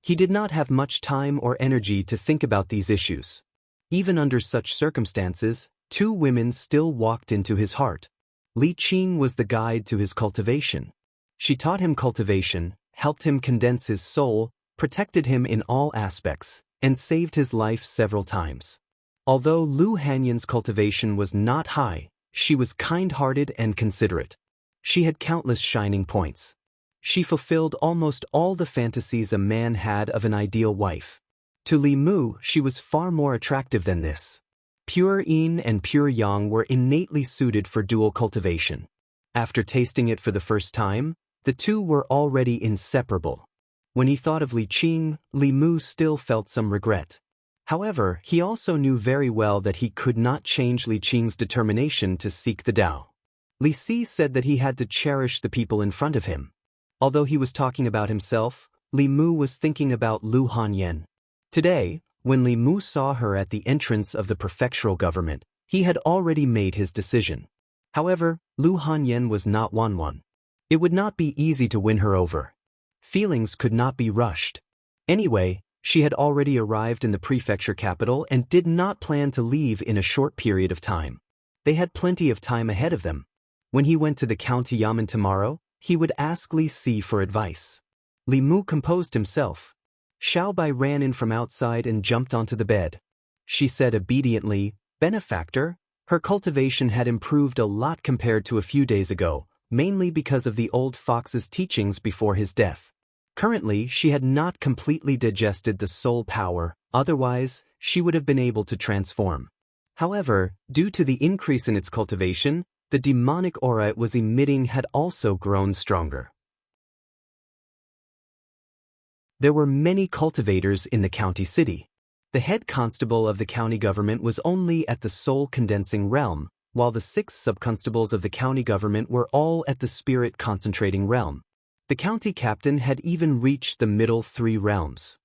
He did not have much time or energy to think about these issues. Even under such circumstances, two women still walked into his heart. Li Qing was the guide to his cultivation. She taught him cultivation, helped him condense his soul, protected him in all aspects, and saved his life several times. Although Lu Hanyan's cultivation was not high, she was kind-hearted and considerate. She had countless shining points. She fulfilled almost all the fantasies a man had of an ideal wife. To Li Mu, she was far more attractive than this. Pure yin and pure yang were innately suited for dual cultivation. After tasting it for the first time, the two were already inseparable. When he thought of Li Qing, Li Mu still felt some regret. However, he also knew very well that he could not change Li Qing's determination to seek the Tao. Li Si said that he had to cherish the people in front of him. Although he was talking about himself, Li Mu was thinking about Lu Hanyan. Today, when Li Mu saw her at the entrance of the prefectural government, he had already made his decision. However, Lu Hanyan was not Wanwan. It would not be easy to win her over. Feelings could not be rushed. Anyway, she had already arrived in the prefecture capital and did not plan to leave in a short period of time. They had plenty of time ahead of them. When he went to the county yamen tomorrow, he would ask Li Si for advice. Li Mu composed himself. Xiaobai ran in from outside and jumped onto the bed. She said obediently, "Benefactor." Her cultivation had improved a lot compared to a few days ago, mainly because of the old fox's teachings before his death. Currently, she had not completely digested the soul power, otherwise, she would have been able to transform. However, due to the increase in its cultivation, the demonic aura it was emitting had also grown stronger. There were many cultivators in the county city. The head constable of the county government was only at the soul condensing realm, while the 6 sub-constables of the county government were all at the spirit concentrating realm. The county captain had even reached the middle 3 realms.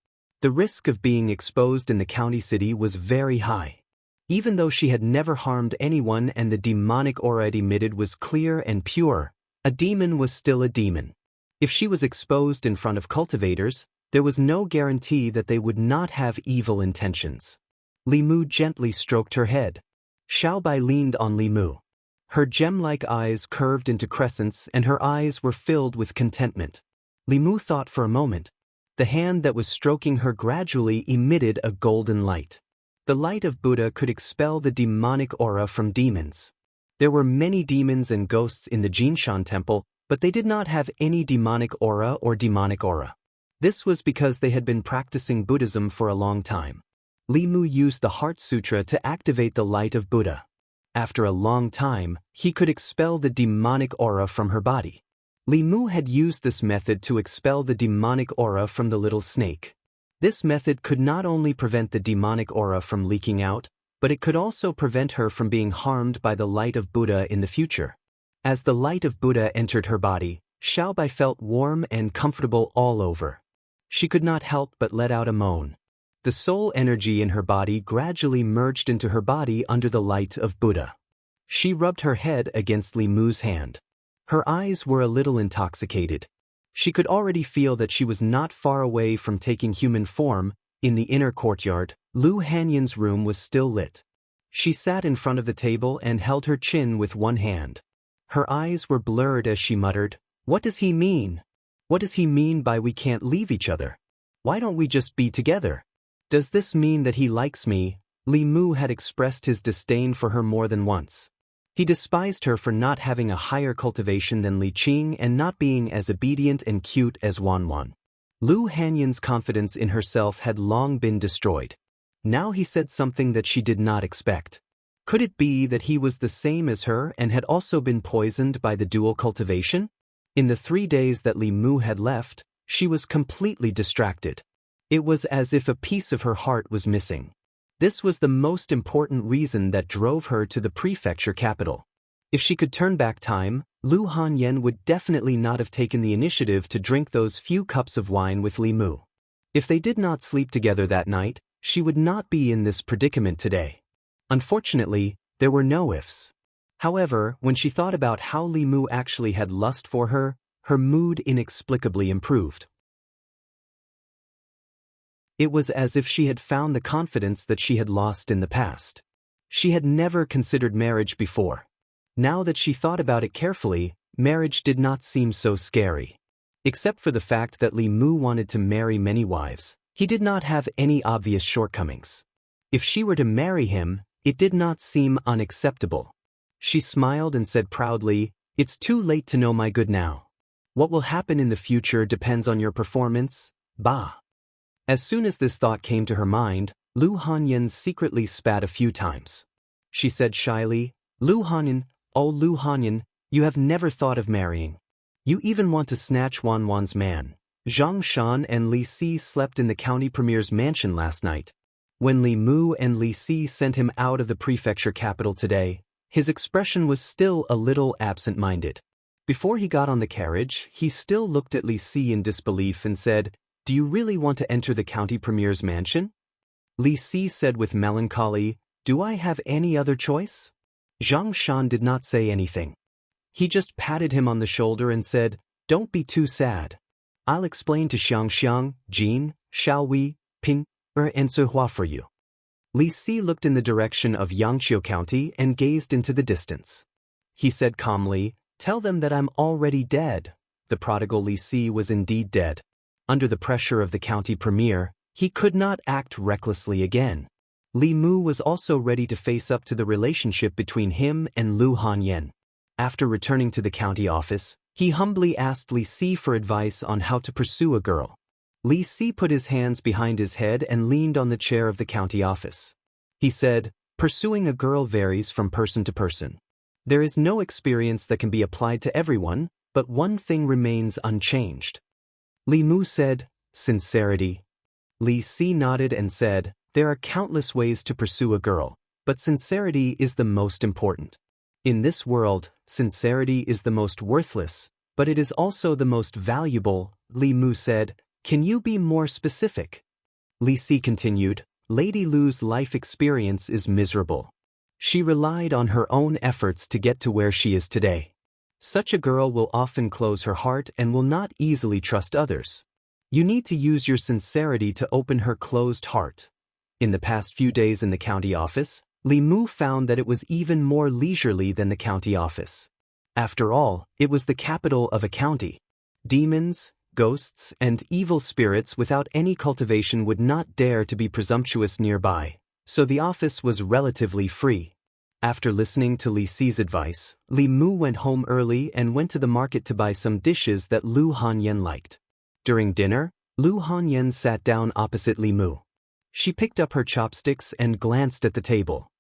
The risk of being exposed in the county city was very high. Even though she had never harmed anyone and the demonic aura it emitted was clear and pure, a demon was still a demon. If she was exposed in front of cultivators, there was no guarantee that they would not have evil intentions. Li Mu gently stroked her head. Xiaobai leaned on Li Mu. Her gem-like eyes curved into crescents and her eyes were filled with contentment. Li Mu thought for a moment. The hand that was stroking her gradually emitted a golden light. The light of Buddha could expel the demonic aura from demons. There were many demons and ghosts in the Jinshan temple, but they did not have any demonic aura or demonic aura. This was because they had been practicing Buddhism for a long time. Li Mu used the Heart Sutra to activate the light of Buddha. After a long time, he could expel the demonic aura from her body. Li Mu had used this method to expel the demonic aura from the little snake. This method could not only prevent the demonic aura from leaking out, but it could also prevent her from being harmed by the light of Buddha in the future. As the light of Buddha entered her body, Xiaobai felt warm and comfortable all over. She could not help but let out a moan. The soul energy in her body gradually merged into her body under the light of Buddha. She rubbed her head against Li Mu's hand. Her eyes were a little intoxicated. She could already feel that she was not far away from taking human form. In the inner courtyard, Lu Hanyan's room was still lit. She sat in front of the table and held her chin with one hand. Her eyes were blurred as she muttered, "What does he mean? What does he mean by we can't leave each other? Why don't we just be together? Does this mean that he likes me?" Li Mu had expressed his disdain for her more than once. He despised her for not having a higher cultivation than Li Qing and not being as obedient and cute as Wan Wan. Lu Hanyan's confidence in herself had long been destroyed. Now he said something that she did not expect. Could it be that he was the same as her and had also been poisoned by the dual cultivation? In the 3 days that Li Mu had left, she was completely distracted. It was as if a piece of her heart was missing. This was the most important reason that drove her to the prefecture capital. If she could turn back time, Lu Hanyan would definitely not have taken the initiative to drink those few cups of wine with Li Mu. If they did not sleep together that night, she would not be in this predicament today. Unfortunately, there were no ifs. However, when she thought about how Li Mu actually had lust for her, her mood inexplicably improved. It was as if she had found the confidence that she had lost in the past. She had never considered marriage before. Now that she thought about it carefully, marriage did not seem so scary. Except for the fact that Li Mu wanted to marry many wives, he did not have any obvious shortcomings. If she were to marry him, it did not seem unacceptable. She smiled and said proudly, "It's too late to know my good now. What will happen in the future depends on your performance, bah." As soon as this thought came to her mind, Lu Hanyan secretly spat a few times. She said shyly, "Lu Hanyan, oh Lu Hanyan, you have never thought of marrying. You even want to snatch Wan Wan's man." Zhang Shan and Li Si slept in the county premier's mansion last night. When Li Mu and Li Si sent him out of the prefecture capital today, his expression was still a little absent-minded. Before he got on the carriage, he still looked at Li Si in disbelief and said, "Do you really want to enter the county premier's mansion?" Li Si said with melancholy, "Do I have any other choice?" Zhang Shan did not say anything. He just patted him on the shoulder and said, "Don't be too sad. I'll explain to Xiang, Jin, Xiaowei, Ping, and Sihua for you." Li Si looked in the direction of Yangqiu County and gazed into the distance. He said calmly, "Tell them that I'm already dead." The prodigal Li Si was indeed dead. Under the pressure of the county premier, he could not act recklessly again. Li Mu was also ready to face up to the relationship between him and Lu Hanyan. After returning to the county office, he humbly asked Li Si for advice on how to pursue a girl. Li Si put his hands behind his head and leaned on the chair of the county office. He said, "Pursuing a girl varies from person to person. There is no experience that can be applied to everyone, but one thing remains unchanged." Li Mu said, "Sincerity." Li Si nodded and said, "There are countless ways to pursue a girl, but sincerity is the most important. In this world, sincerity is the most worthless, but it is also the most valuable." Li Mu said, "Can you be more specific?" Li Si continued, "Lady Lu's life experience is miserable. She relied on her own efforts to get to where she is today. Such a girl will often close her heart and will not easily trust others. You need to use your sincerity to open her closed heart." In the past few days in the county office, Li Mu found that it was even more leisurely than the county office. After all, it was the capital of a county. Demons, ghosts, and evil spirits without any cultivation would not dare to be presumptuous nearby, so the office was relatively free. After listening to Li Si's advice, Li Mu went home early and went to the market to buy some dishes that Lu Hanyan liked. During dinner, Lu Hanyan sat down opposite Li Mu. She picked up her chopsticks and glanced at the table.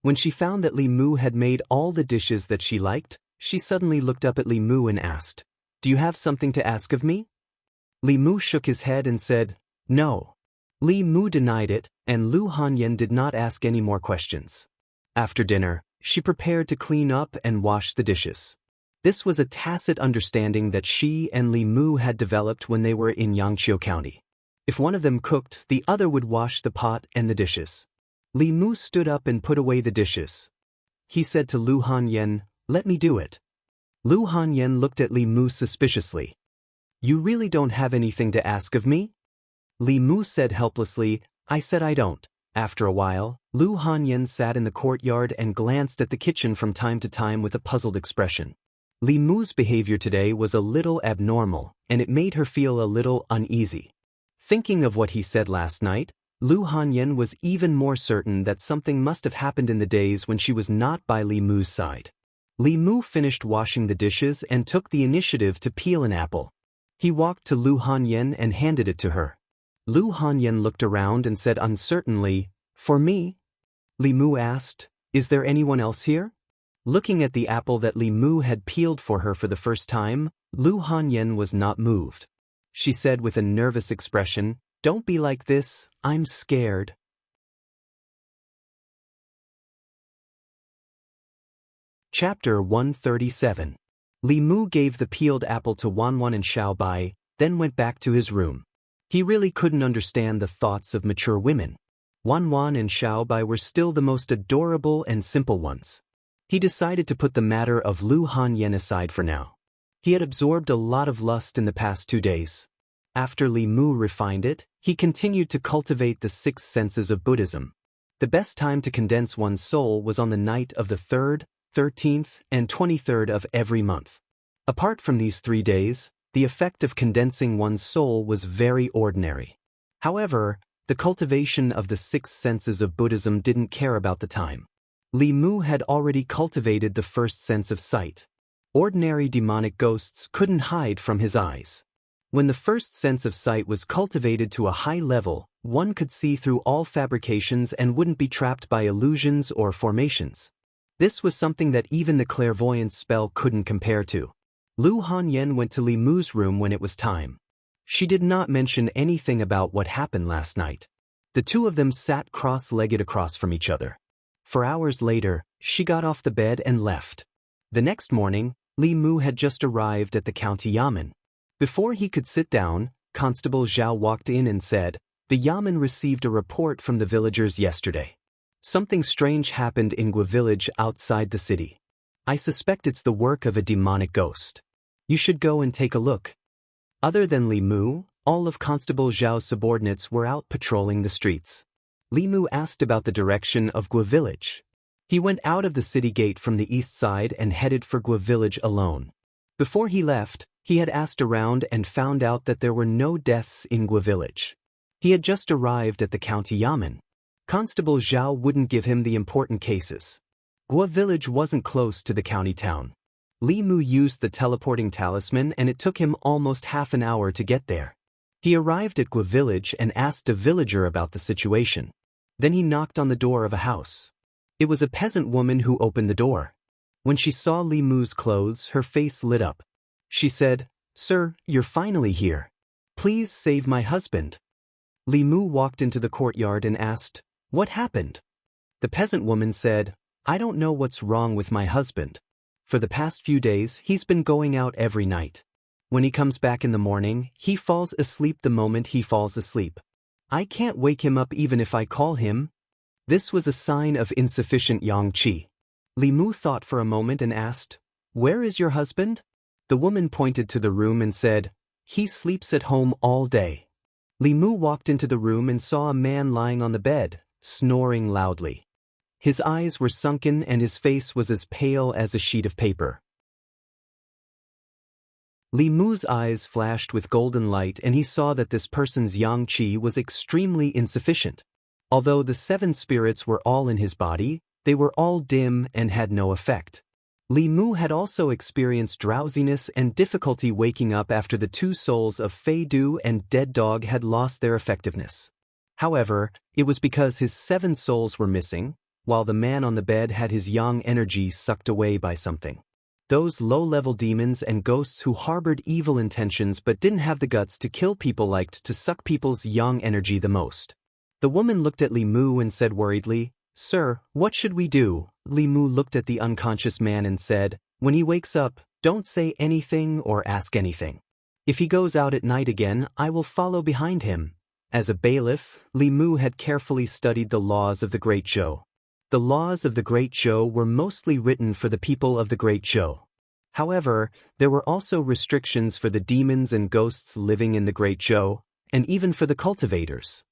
When she found that Li Mu had made all the dishes that she liked, she suddenly looked up at Li Mu and asked, "Do you have something to ask of me?" Li Mu shook his head and said, "No." Li Mu denied it, and Lu Hanyan did not ask any more questions. After dinner, she prepared to clean up and wash the dishes. This was a tacit understanding that she and Li Mu had developed when they were in Yangqiu County. If one of them cooked, the other would wash the pot and the dishes. Li Mu stood up and put away the dishes. He said to Lu Hanyan, "Let me do it." Lu Hanyan looked at Li Mu suspiciously. "You really don't have anything to ask of me?" Li Mu said helplessly, "I said I don't." After a while, Lu Hanyan sat in the courtyard and glanced at the kitchen from time to time with a puzzled expression. Li Mu's behavior today was a little abnormal, and it made her feel a little uneasy. Thinking of what he said last night, Lu Hanyan was even more certain that something must have happened in the days when she was not by Li Mu's side. Li Mu finished washing the dishes and took the initiative to peel an apple. He walked to Lu Hanyan and handed it to her. Lu Hanyan looked around and said uncertainly, "For me?" Li Mu asked, "Is there anyone else here?" Looking at the apple that Li Mu had peeled for her for the first time, Lu Hanyan was not moved. She said with a nervous expression, "Don't be like this, I'm scared." Chapter 137. Li Mu gave the peeled apple to Wanwan and Xiaobai, then went back to his room. He really couldn't understand the thoughts of mature women. Wanwan and Xiaobai were still the most adorable and simple ones. He decided to put the matter of Lu Hanyan aside for now. He had absorbed a lot of lust in the past 2 days. After Li Mu refined it, he continued to cultivate the 6 senses of Buddhism. The best time to condense one's soul was on the night of the 3rd, 13th, and 23rd of every month. Apart from these 3 days, the effect of condensing one's soul was very ordinary. However, the cultivation of the 6 senses of Buddhism didn't care about the time. Li Mu had already cultivated the first sense of sight. Ordinary demonic ghosts couldn't hide from his eyes. When the first sense of sight was cultivated to a high level, one could see through all fabrications and wouldn't be trapped by illusions or formations. This was something that even the clairvoyance spell couldn't compare to. Lu Hanyan went to Li Mu's room when it was time. She did not mention anything about what happened last night. The two of them sat cross-legged across from each other. For hours later, she got off the bed and left. The next morning, Li Mu had just arrived at the county yamen. Before he could sit down, Constable Zhao walked in and said, "The yamen received a report from the villagers yesterday. Something strange happened in Gua village outside the city. I suspect it's the work of a demonic ghost. You should go and take a look." Other than Li Mu, all of Constable Zhao's subordinates were out patrolling the streets. Li Mu asked about the direction of Gua village. He went out of the city gate from the east side and headed for Gua village alone. Before he left, he had asked around and found out that there were no deaths in Gua village. He had just arrived at the county yamen. Constable Zhao wouldn't give him the important cases. Gua village wasn't close to the county town. Li Mu used the teleporting talisman and it took him almost half an hour to get there. He arrived at Gua village and asked a villager about the situation. Then he knocked on the door of a house. It was a peasant woman who opened the door. When she saw Li Mu's clothes, her face lit up. She said, "Sir, you're finally here. Please save my husband." Li Mu walked into the courtyard and asked, "What happened?" The peasant woman said, "I don't know what's wrong with my husband. For the past few days, he's been going out every night. When he comes back in the morning, he falls asleep the moment he falls asleep. I can't wake him up even if I call him." This was a sign of insufficient yang qi. Li Mu thought for a moment and asked, "Where is your husband?" The woman pointed to the room and said, "He sleeps at home all day." Li Mu walked into the room and saw a man lying on the bed, snoring loudly. His eyes were sunken and his face was as pale as a sheet of paper. Li Mu's eyes flashed with golden light and he saw that this person's yang qi was extremely insufficient. Although the 7 spirits were all in his body, they were all dim and had no effect. Li Mu had also experienced drowsiness and difficulty waking up after the 2 souls of Fei Du and Dead Dog had lost their effectiveness. However, it was because his 7 souls were missing, while the man on the bed had his yang energy sucked away by something. Those low-level demons and ghosts who harbored evil intentions but didn't have the guts to kill people liked to suck people's yang energy the most. The woman looked at Li Mu and said worriedly, "Sir, what should we do?" Li Mu looked at the unconscious man and said, "When he wakes up, don't say anything or ask anything. If he goes out at night again, I will follow behind him." As a bailiff, Li Mu had carefully studied the laws of the Great Zhou. The laws of the Great Zhou were mostly written for the people of the Great Zhou. However, there were also restrictions for the demons and ghosts living in the Great Zhou, and even for the cultivators.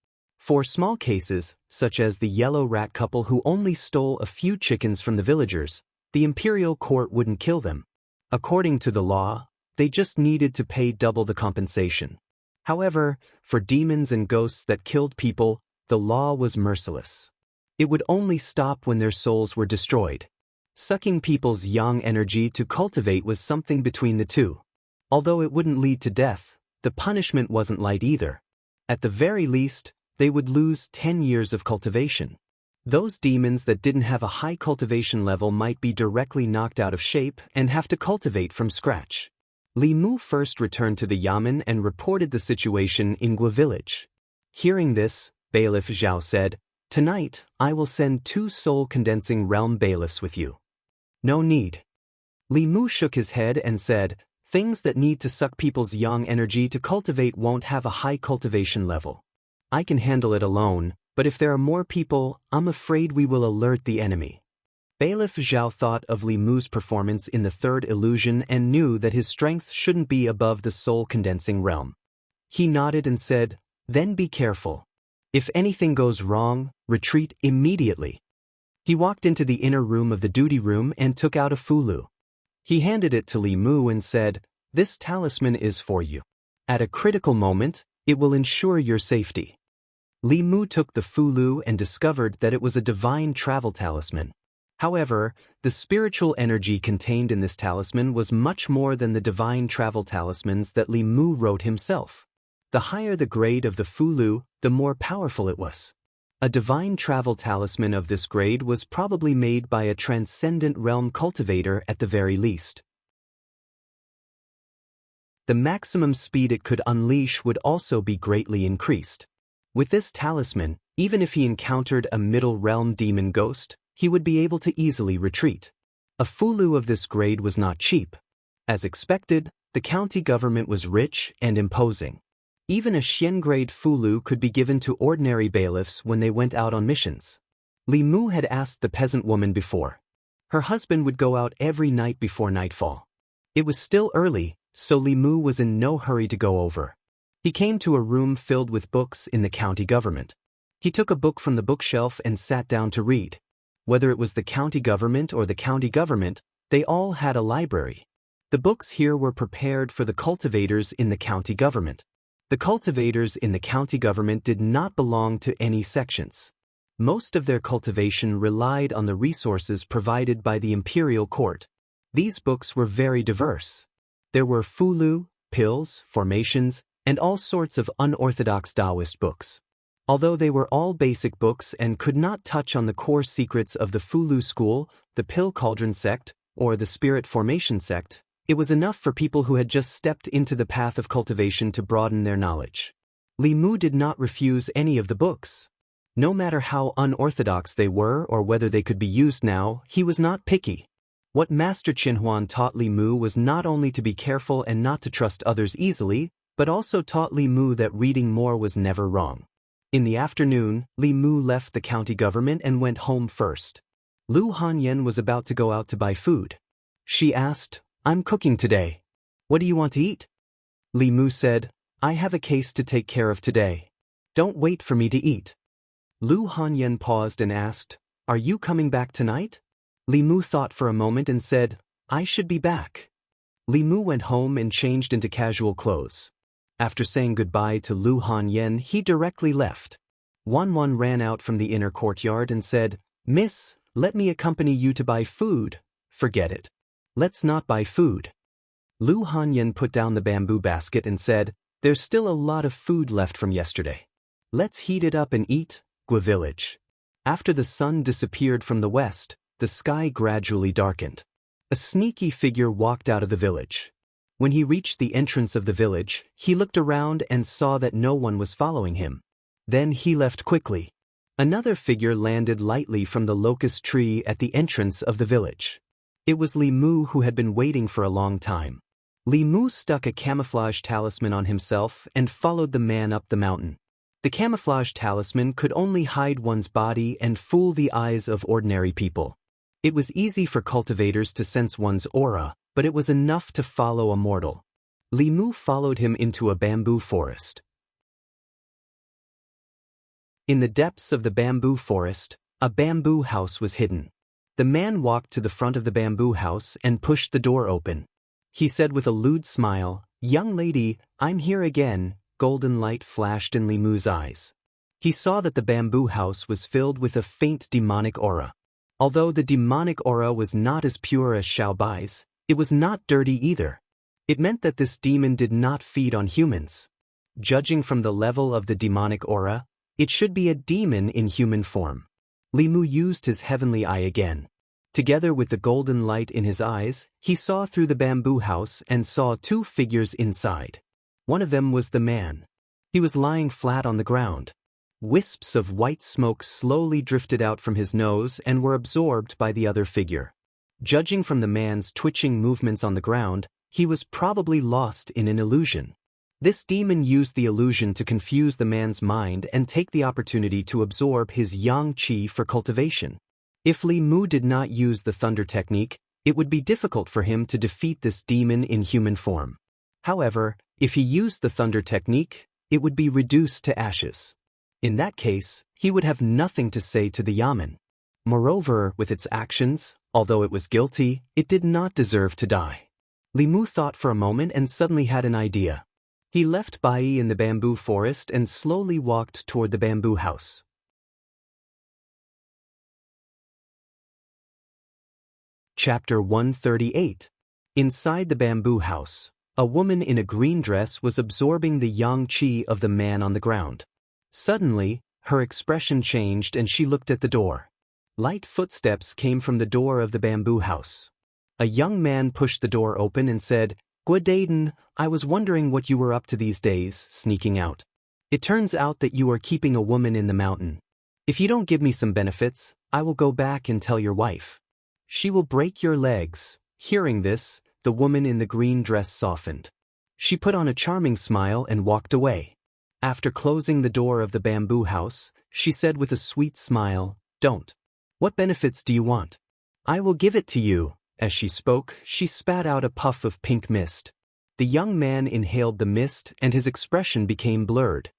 For small cases, such as the yellow rat couple who only stole a few chickens from the villagers, the imperial court wouldn't kill them. According to the law, they just needed to pay double the compensation. However, for demons and ghosts that killed people, the law was merciless. It would only stop when their souls were destroyed. Sucking people's yang energy to cultivate was something between the two. Although it wouldn't lead to death, the punishment wasn't light either. At the very least, they would lose 10 years of cultivation. Those demons that didn't have a high cultivation level might be directly knocked out of shape and have to cultivate from scratch. Li Mu first returned to the yamen and reported the situation in Gua village. Hearing this, Bailiff Zhao said, "Tonight, I will send 2 soul-condensing realm bailiffs with you." "No need." Li Mu shook his head and said, "Things that need to suck people's yang energy to cultivate won't have a high cultivation level. I can handle it alone, but if there are more people, I'm afraid we will alert the enemy." Bailiff Zhao thought of Li Mu's performance in the third illusion and knew that his strength shouldn't be above the soul-condensing realm. He nodded and said, "Then be careful. If anything goes wrong, retreat immediately." He walked into the inner room of the duty room and took out a fulu. He handed it to Li Mu and said, "This talisman is for you. At a critical moment, it will ensure your safety." Li Mu took the fulu and discovered that it was a divine travel talisman. However, the spiritual energy contained in this talisman was much more than the divine travel talismans that Li Mu wrote himself. The higher the grade of the fulu, the more powerful it was. A divine travel talisman of this grade was probably made by a transcendent realm cultivator at the very least. The maximum speed it could unleash would also be greatly increased. With this talisman, even if he encountered a middle realm demon ghost, he would be able to easily retreat. A fulu of this grade was not cheap. As expected, the county government was rich and imposing. Even a Xian-grade fulu could be given to ordinary bailiffs when they went out on missions. Li Mu had asked the peasant woman before. Her husband would go out every night before nightfall. It was still early, so Li Mu was in no hurry to go over. He came to a room filled with books in the county government. He took a book from the bookshelf and sat down to read. Whether it was the county government or the county government, they all had a library. The books here were prepared for the cultivators in the county government. The cultivators in the county government did not belong to any sections. Most of their cultivation relied on the resources provided by the imperial court. These books were very diverse. There were fulu, pills, formations, and all sorts of unorthodox Taoist books. Although they were all basic books and could not touch on the core secrets of the fulu school, the pill cauldron sect, or the spirit formation sect, it was enough for people who had just stepped into the path of cultivation to broaden their knowledge. Li Mu did not refuse any of the books. No matter how unorthodox they were or whether they could be used now, he was not picky. What Master Qinhuan taught Li Mu was not only to be careful and not to trust others easily, but also taught Li Mu that reading more was never wrong. In the afternoon, Li Mu left the county government and went home first. Lu Hanyan was about to go out to buy food. She asked, "I'm cooking today. What do you want to eat?" Li Mu said, "I have a case to take care of today. Don't wait for me to eat." Lu Hanyan paused and asked, "Are you coming back tonight?" Li Mu thought for a moment and said, "I should be back." Li Mu went home and changed into casual clothes. After saying goodbye to Lu Hanyan, he directly left. Wan ran out from the inner courtyard and said, "Miss, let me accompany you to buy food." "Forget it. Let's not buy food." Lu Hanyan put down the bamboo basket and said, "There's still a lot of food left from yesterday. Let's heat it up and eat." Gua village. After the sun disappeared from the west, the sky gradually darkened. A sneaky figure walked out of the village. When he reached the entrance of the village, he looked around and saw that no one was following him. Then he left quickly. Another figure landed lightly from the locust tree at the entrance of the village. It was Li Mu, who had been waiting for a long time. Li Mu stuck a camouflage talisman on himself and followed the man up the mountain. The camouflage talisman could only hide one's body and fool the eyes of ordinary people. It was easy for cultivators to sense one's aura, but it was enough to follow a mortal. Li Mu followed him into a bamboo forest. In the depths of the bamboo forest, a bamboo house was hidden. The man walked to the front of the bamboo house and pushed the door open. He said with a lewd smile, "Young lady, I'm here again." Golden light flashed in Li Mu's eyes. He saw that the bamboo house was filled with a faint demonic aura. Although the demonic aura was not as pure as Xiao Bai's, it was not dirty either. It meant that this demon did not feed on humans. Judging from the level of the demonic aura, it should be a demon in human form. Li Mu used his heavenly eye again. Together with the golden light in his eyes, he saw through the bamboo house and saw two figures inside. One of them was the man. He was lying flat on the ground. Wisps of white smoke slowly drifted out from his nose and were absorbed by the other figure. Judging from the man's twitching movements on the ground, he was probably lost in an illusion. This demon used the illusion to confuse the man's mind and take the opportunity to absorb his yang qi for cultivation. If Li Mu did not use the thunder technique, it would be difficult for him to defeat this demon in human form. However, if he used the thunder technique, it would be reduced to ashes. In that case, he would have nothing to say to the yamen. Moreover, with its actions, although it was guilty, it did not deserve to die. Li Mu thought for a moment and suddenly had an idea. He left Bai in the bamboo forest and slowly walked toward the bamboo house. Chapter 138. Inside the bamboo house, a woman in a green dress was absorbing the yang qi of the man on the ground. Suddenly, her expression changed and she looked at the door. Light footsteps came from the door of the bamboo house. A young man pushed the door open and said, "Good day, I was wondering what you were up to these days, sneaking out. It turns out that you are keeping a woman in the mountain. If you don't give me some benefits, I will go back and tell your wife. She will break your legs." Hearing this, the woman in the green dress softened. She put on a charming smile and walked away. After closing the door of the bamboo house, she said with a sweet smile, "Don't. What benefits do you want? I will give it to you." As she spoke, she spat out a puff of pink mist. The young man inhaled the mist and his expression became blurred.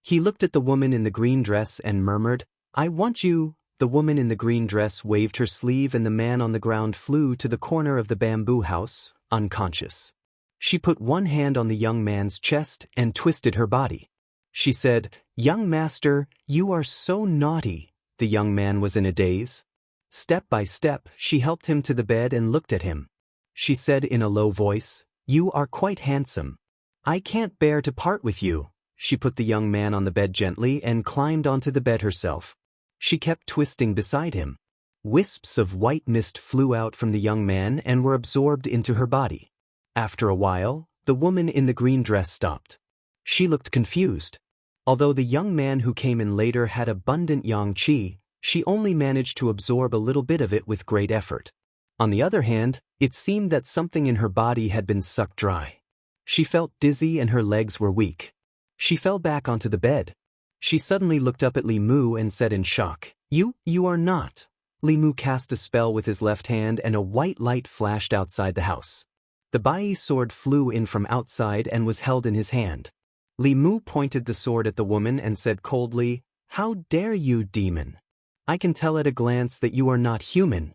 He looked at the woman in the green dress and murmured, "I want you." The woman in the green dress waved her sleeve and the man on the ground flew to the corner of the bamboo house, unconscious. She put one hand on the young man's chest and twisted her body. She said, "Young master, you are so naughty." The young man was in a daze. Step by step, she helped him to the bed and looked at him. She said in a low voice, "You are quite handsome. I can't bear to part with you." She put the young man on the bed gently and climbed onto the bed herself. She kept twisting beside him. Wisps of white mist flew out from the young man and were absorbed into her body. After a while, the woman in the green dress stopped. She looked confused. Although the young man who came in later had abundant yang qi, she only managed to absorb a little bit of it with great effort. On the other hand, it seemed that something in her body had been sucked dry. She felt dizzy and her legs were weak. She fell back onto the bed. She suddenly looked up at Li Mu and said in shock, You are not." Li Mu cast a spell with his left hand and a white light flashed outside the house. The Bai sword flew in from outside and was held in his hand. Li Mu pointed the sword at the woman and said coldly, "How dare you, demon? I can tell at a glance that you are not human."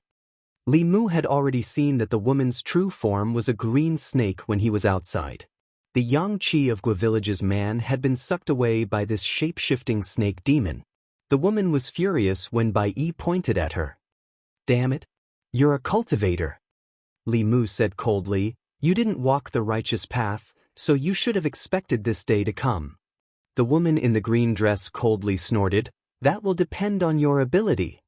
Li Mu had already seen that the woman's true form was a green snake when he was outside. The yang qi of Gua Village's man had been sucked away by this shape-shifting snake demon. The woman was furious when Bai Yi pointed at her. "Damn it! You're a cultivator." Li Mu said coldly, "You didn't walk the righteous path, so you should have expected this day to come." The woman in the green dress coldly snorted, "That will depend on your ability."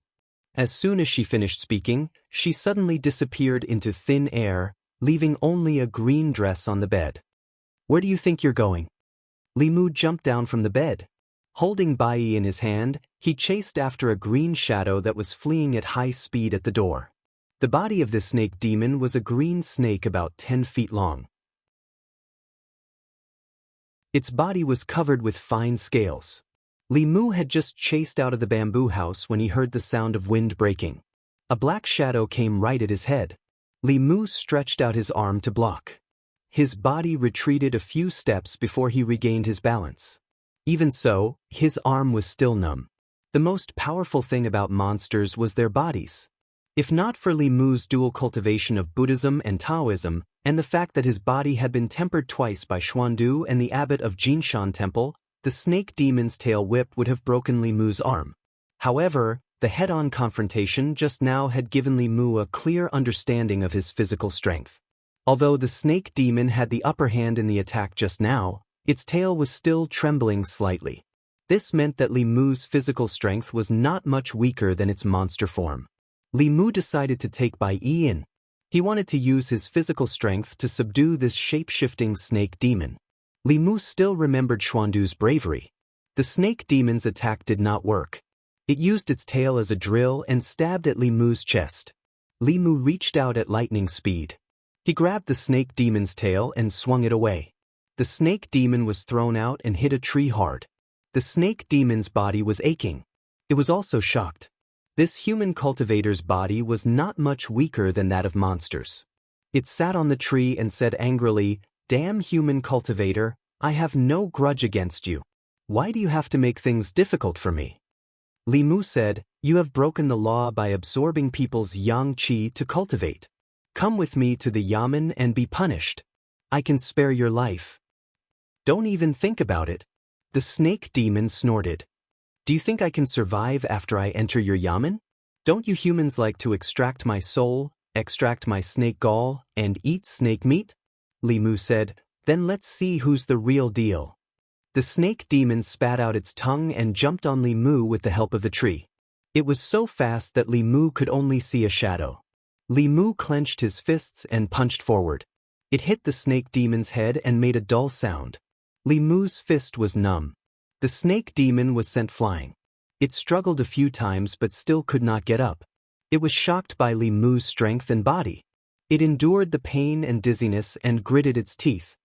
As soon as she finished speaking, she suddenly disappeared into thin air, leaving only a green dress on the bed. "Where do you think you're going?" Li Mu jumped down from the bed. Holding Bai Yi in his hand, he chased after a green shadow that was fleeing at high speed at the door. The body of the snake demon was a green snake about 10 feet long. Its body was covered with fine scales. Li Mu had just chased out of the bamboo house when he heard the sound of wind breaking. A black shadow came right at his head. Li Mu stretched out his arm to block. His body retreated a few steps before he regained his balance. Even so, his arm was still numb. The most powerful thing about monsters was their bodies. If not for Li Mu's dual cultivation of Buddhism and Taoism, and the fact that his body had been tempered twice by Xuandu and the abbot of Jinshan Temple, the snake demon's tail whip would have broken Li Mu's arm. However, the head-on confrontation just now had given Li Mu a clear understanding of his physical strength. Although the snake demon had the upper hand in the attack just now, its tail was still trembling slightly. This meant that Li Mu's physical strength was not much weaker than its monster form. Li Mu decided to take Bai Yi in. He wanted to use his physical strength to subdue this shape-shifting snake demon. Li Mu still remembered Xuandu's bravery. The snake demon's attack did not work. It used its tail as a drill and stabbed at Li Mu's chest. Li Mu reached out at lightning speed. He grabbed the snake demon's tail and swung it away. The snake demon was thrown out and hit a tree hard. The snake demon's body was aching. It was also shocked. This human cultivator's body was not much weaker than that of monsters. It sat on the tree and said angrily, "Damn human cultivator, I have no grudge against you. Why do you have to make things difficult for me?" Li Mu said, "You have broken the law by absorbing people's yang qi to cultivate. Come with me to the yamen and be punished. I can spare your life." "Don't even think about it." The snake demon snorted. "Do you think I can survive after I enter your yamen? Don't you humans like to extract my soul, extract my snake gall, and eat snake meat?" Li Mu said, "Then let's see who's the real deal." The snake demon spat out its tongue and jumped on Li Mu with the help of the tree. It was so fast that Li Mu could only see a shadow. Li Mu clenched his fists and punched forward. It hit the snake demon's head and made a dull sound. Li Mu's fist was numb. The snake demon was sent flying. It struggled a few times but still could not get up. It was shocked by Li Mu's strength and body. It endured the pain and dizziness and gritted its teeth.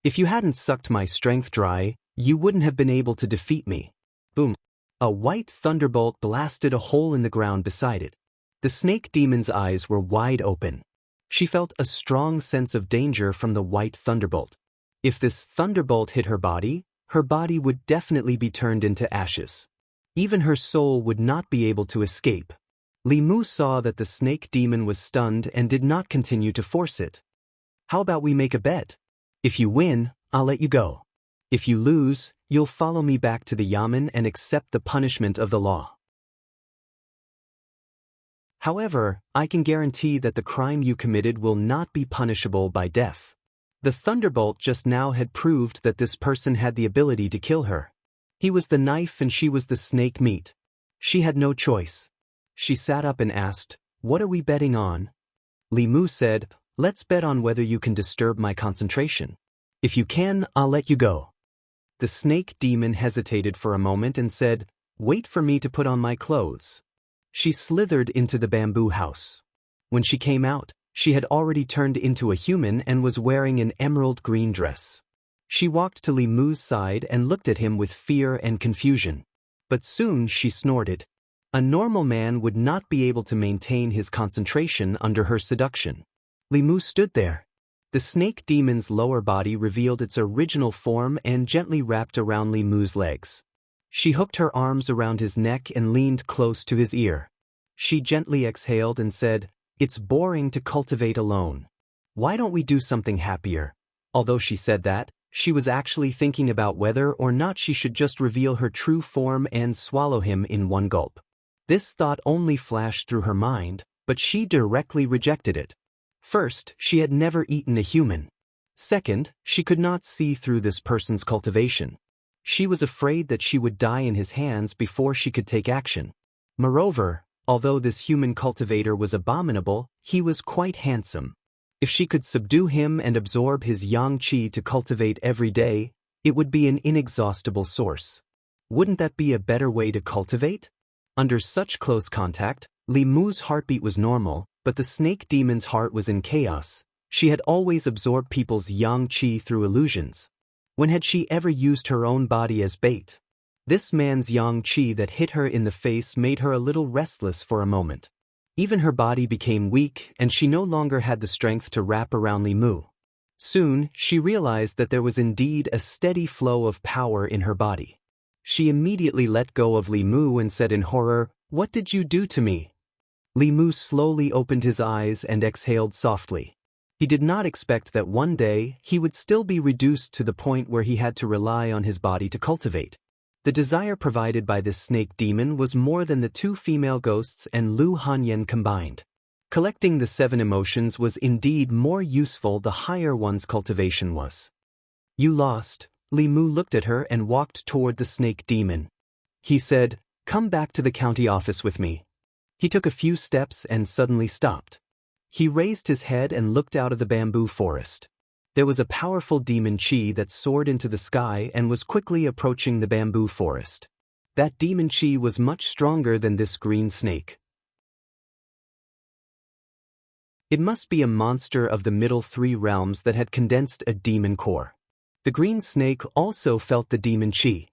"If you hadn't sucked my strength dry, you wouldn't have been able to defeat me." Boom. A white thunderbolt blasted a hole in the ground beside it. The snake demon's eyes were wide open. She felt a strong sense of danger from the white thunderbolt. If this thunderbolt hit her body would definitely be turned into ashes. Even her soul would not be able to escape. Li Mu saw that the snake demon was stunned and did not continue to force it. "How about we make a bet? If you win, I'll let you go. If you lose, you'll follow me back to the yamen and accept the punishment of the law. However, I can guarantee that the crime you committed will not be punishable by death." The thunderbolt just now had proved that this person had the ability to kill her. He was the knife and she was the snake meat. She had no choice. She sat up and asked, "What are we betting on?" Li Mu said, "Let's bet on whether you can disturb my concentration. If you can, I'll let you go." The snake demon hesitated for a moment and said, "Wait for me to put on my clothes." She slithered into the bamboo house. When she came out, she had already turned into a human and was wearing an emerald green dress. She walked to Li Mu's side and looked at him with fear and confusion. But soon she snorted. A normal man would not be able to maintain his concentration under her seduction. Li Mu stood there. The snake demon's lower body revealed its original form and gently wrapped around Li Mu's legs. She hooked her arms around his neck and leaned close to his ear. She gently exhaled and said, "It's boring to cultivate alone. Why don't we do something happier?" Although she said that, she was actually thinking about whether or not she should just reveal her true form and swallow him in one gulp. This thought only flashed through her mind, but she directly rejected it. First, she had never eaten a human. Second, she could not see through this person's cultivation. She was afraid that she would die in his hands before she could take action. Moreover, although this human cultivator was abominable, he was quite handsome. If she could subdue him and absorb his yang qi to cultivate every day, it would be an inexhaustible source. Wouldn't that be a better way to cultivate? Under such close contact, Li Mu's heartbeat was normal, but the snake demon's heart was in chaos. She had always absorbed people's yang qi through illusions. When had she ever used her own body as bait? This man's yang qi that hit her in the face made her a little restless for a moment. Even her body became weak and she no longer had the strength to wrap around Li Mu. Soon, she realized that there was indeed a steady flow of power in her body. She immediately let go of Li Mu and said in horror, "What did you do to me?" Li Mu slowly opened his eyes and exhaled softly. He did not expect that one day he would still be reduced to the point where he had to rely on his body to cultivate. The desire provided by this snake demon was more than the two female ghosts and Lu Hanyan combined. Collecting the 7 emotions was indeed more useful the higher one's cultivation was. "You lost." Li Mu looked at her and walked toward the snake demon. He said, "Come back to the county office with me." He took a few steps and suddenly stopped. He raised his head and looked out of the bamboo forest. There was a powerful demon chi that soared into the sky and was quickly approaching the bamboo forest. That demon chi was much stronger than this green snake. It must be a monster of the middle 3 realms that had condensed a demon core. The green snake also felt the demon chi.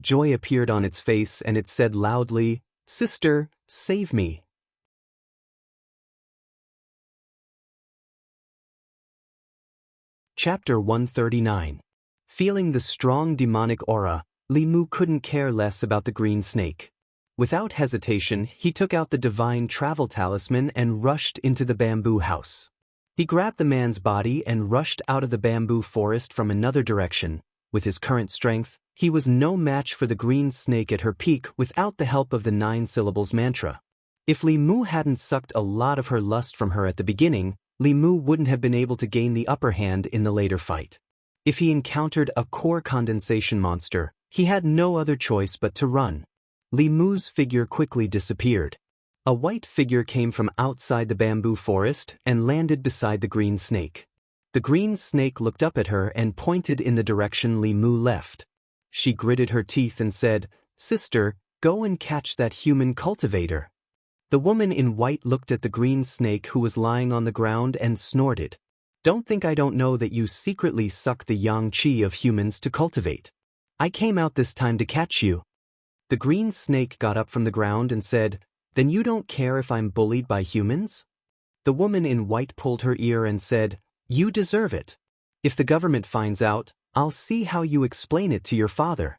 Joy appeared on its face and it said loudly, "Sister, save me." Chapter 139. Feeling the strong demonic aura, Li Mu couldn't care less about the green snake. Without hesitation, he took out the divine travel talisman and rushed into the bamboo house. He grabbed the man's body and rushed out of the bamboo forest from another direction. With his current strength, he was no match for the green snake at her peak without the help of the 9 syllables mantra. If Li Mu hadn't sucked a lot of her lust from her at the beginning, Li Mu wouldn't have been able to gain the upper hand in the later fight. If he encountered a core condensation monster, he had no other choice but to run. Li Mu's figure quickly disappeared. A white figure came from outside the bamboo forest and landed beside the green snake. The green snake looked up at her and pointed in the direction Li Mu left. She gritted her teeth and said, "Sister, go and catch that human cultivator." The woman in white looked at the green snake who was lying on the ground and snorted. "Don't think I don't know that you secretly suck the yang qi of humans to cultivate. I came out this time to catch you." The green snake got up from the ground and said, "Then you don't care if I'm bullied by humans?" The woman in white pulled her ear and said, "You deserve it. If the government finds out, I'll see how you explain it to your father."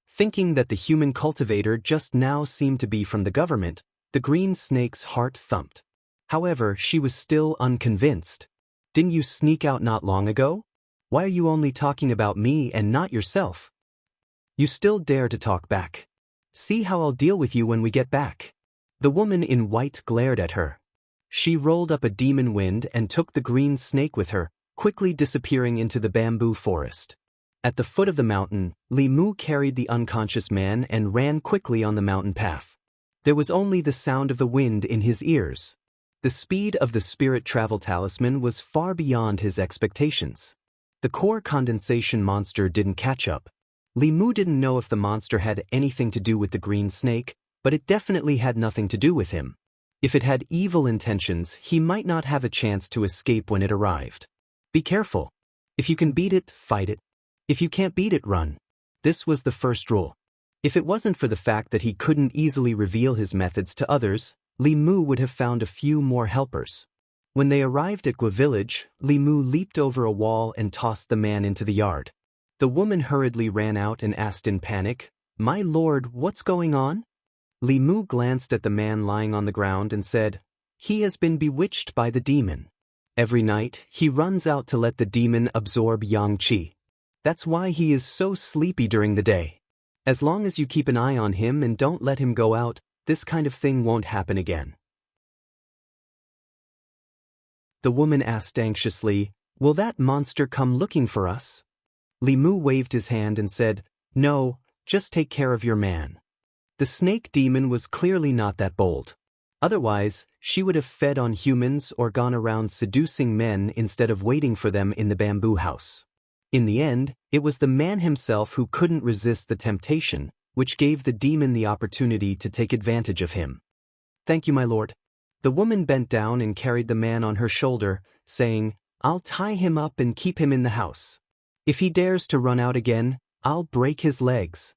Thinking that the human cultivator just now seemed to be from the government, the green snake's heart thumped. However, she was still unconvinced. "Didn't you sneak out not long ago? Why are you only talking about me and not yourself? You still dare to talk back. See how I'll deal with you when we get back." The woman in white glared at her. She rolled up a demon wind and took the green snake with her, quickly disappearing into the bamboo forest. At the foot of the mountain, Li Mu carried the unconscious man and ran quickly on the mountain path. There was only the sound of the wind in his ears. The speed of the spirit travel talisman was far beyond his expectations. The core condensation monster didn't catch up. Li Mu didn't know if the monster had anything to do with the green snake, but it definitely had nothing to do with him. If it had evil intentions, he might not have a chance to escape when it arrived. Be careful. If you can beat it, fight it. If you can't beat it, run. This was the first rule. If it wasn't for the fact that he couldn't easily reveal his methods to others, Li Mu would have found a few more helpers. When they arrived at Gua village, Li Mu leaped over a wall and tossed the man into the yard. The woman hurriedly ran out and asked in panic, "My lord, what's going on?" Li Mu glanced at the man lying on the ground and said, "He has been bewitched by the demon. Every night, he runs out to let the demon absorb yang qi. That's why he is so sleepy during the day. As long as you keep an eye on him and don't let him go out, this kind of thing won't happen again." The woman asked anxiously, "Will that monster come looking for us?" Li Mu waved his hand and said, "No, just take care of your man." The snake demon was clearly not that bold. Otherwise, she would have fed on humans or gone around seducing men instead of waiting for them in the bamboo house. In the end, it was the man himself who couldn't resist the temptation, which gave the demon the opportunity to take advantage of him. "Thank you, my lord." The woman bent down and carried the man on her shoulder, saying, "I'll tie him up and keep him in the house. If he dares to run out again, I'll break his legs."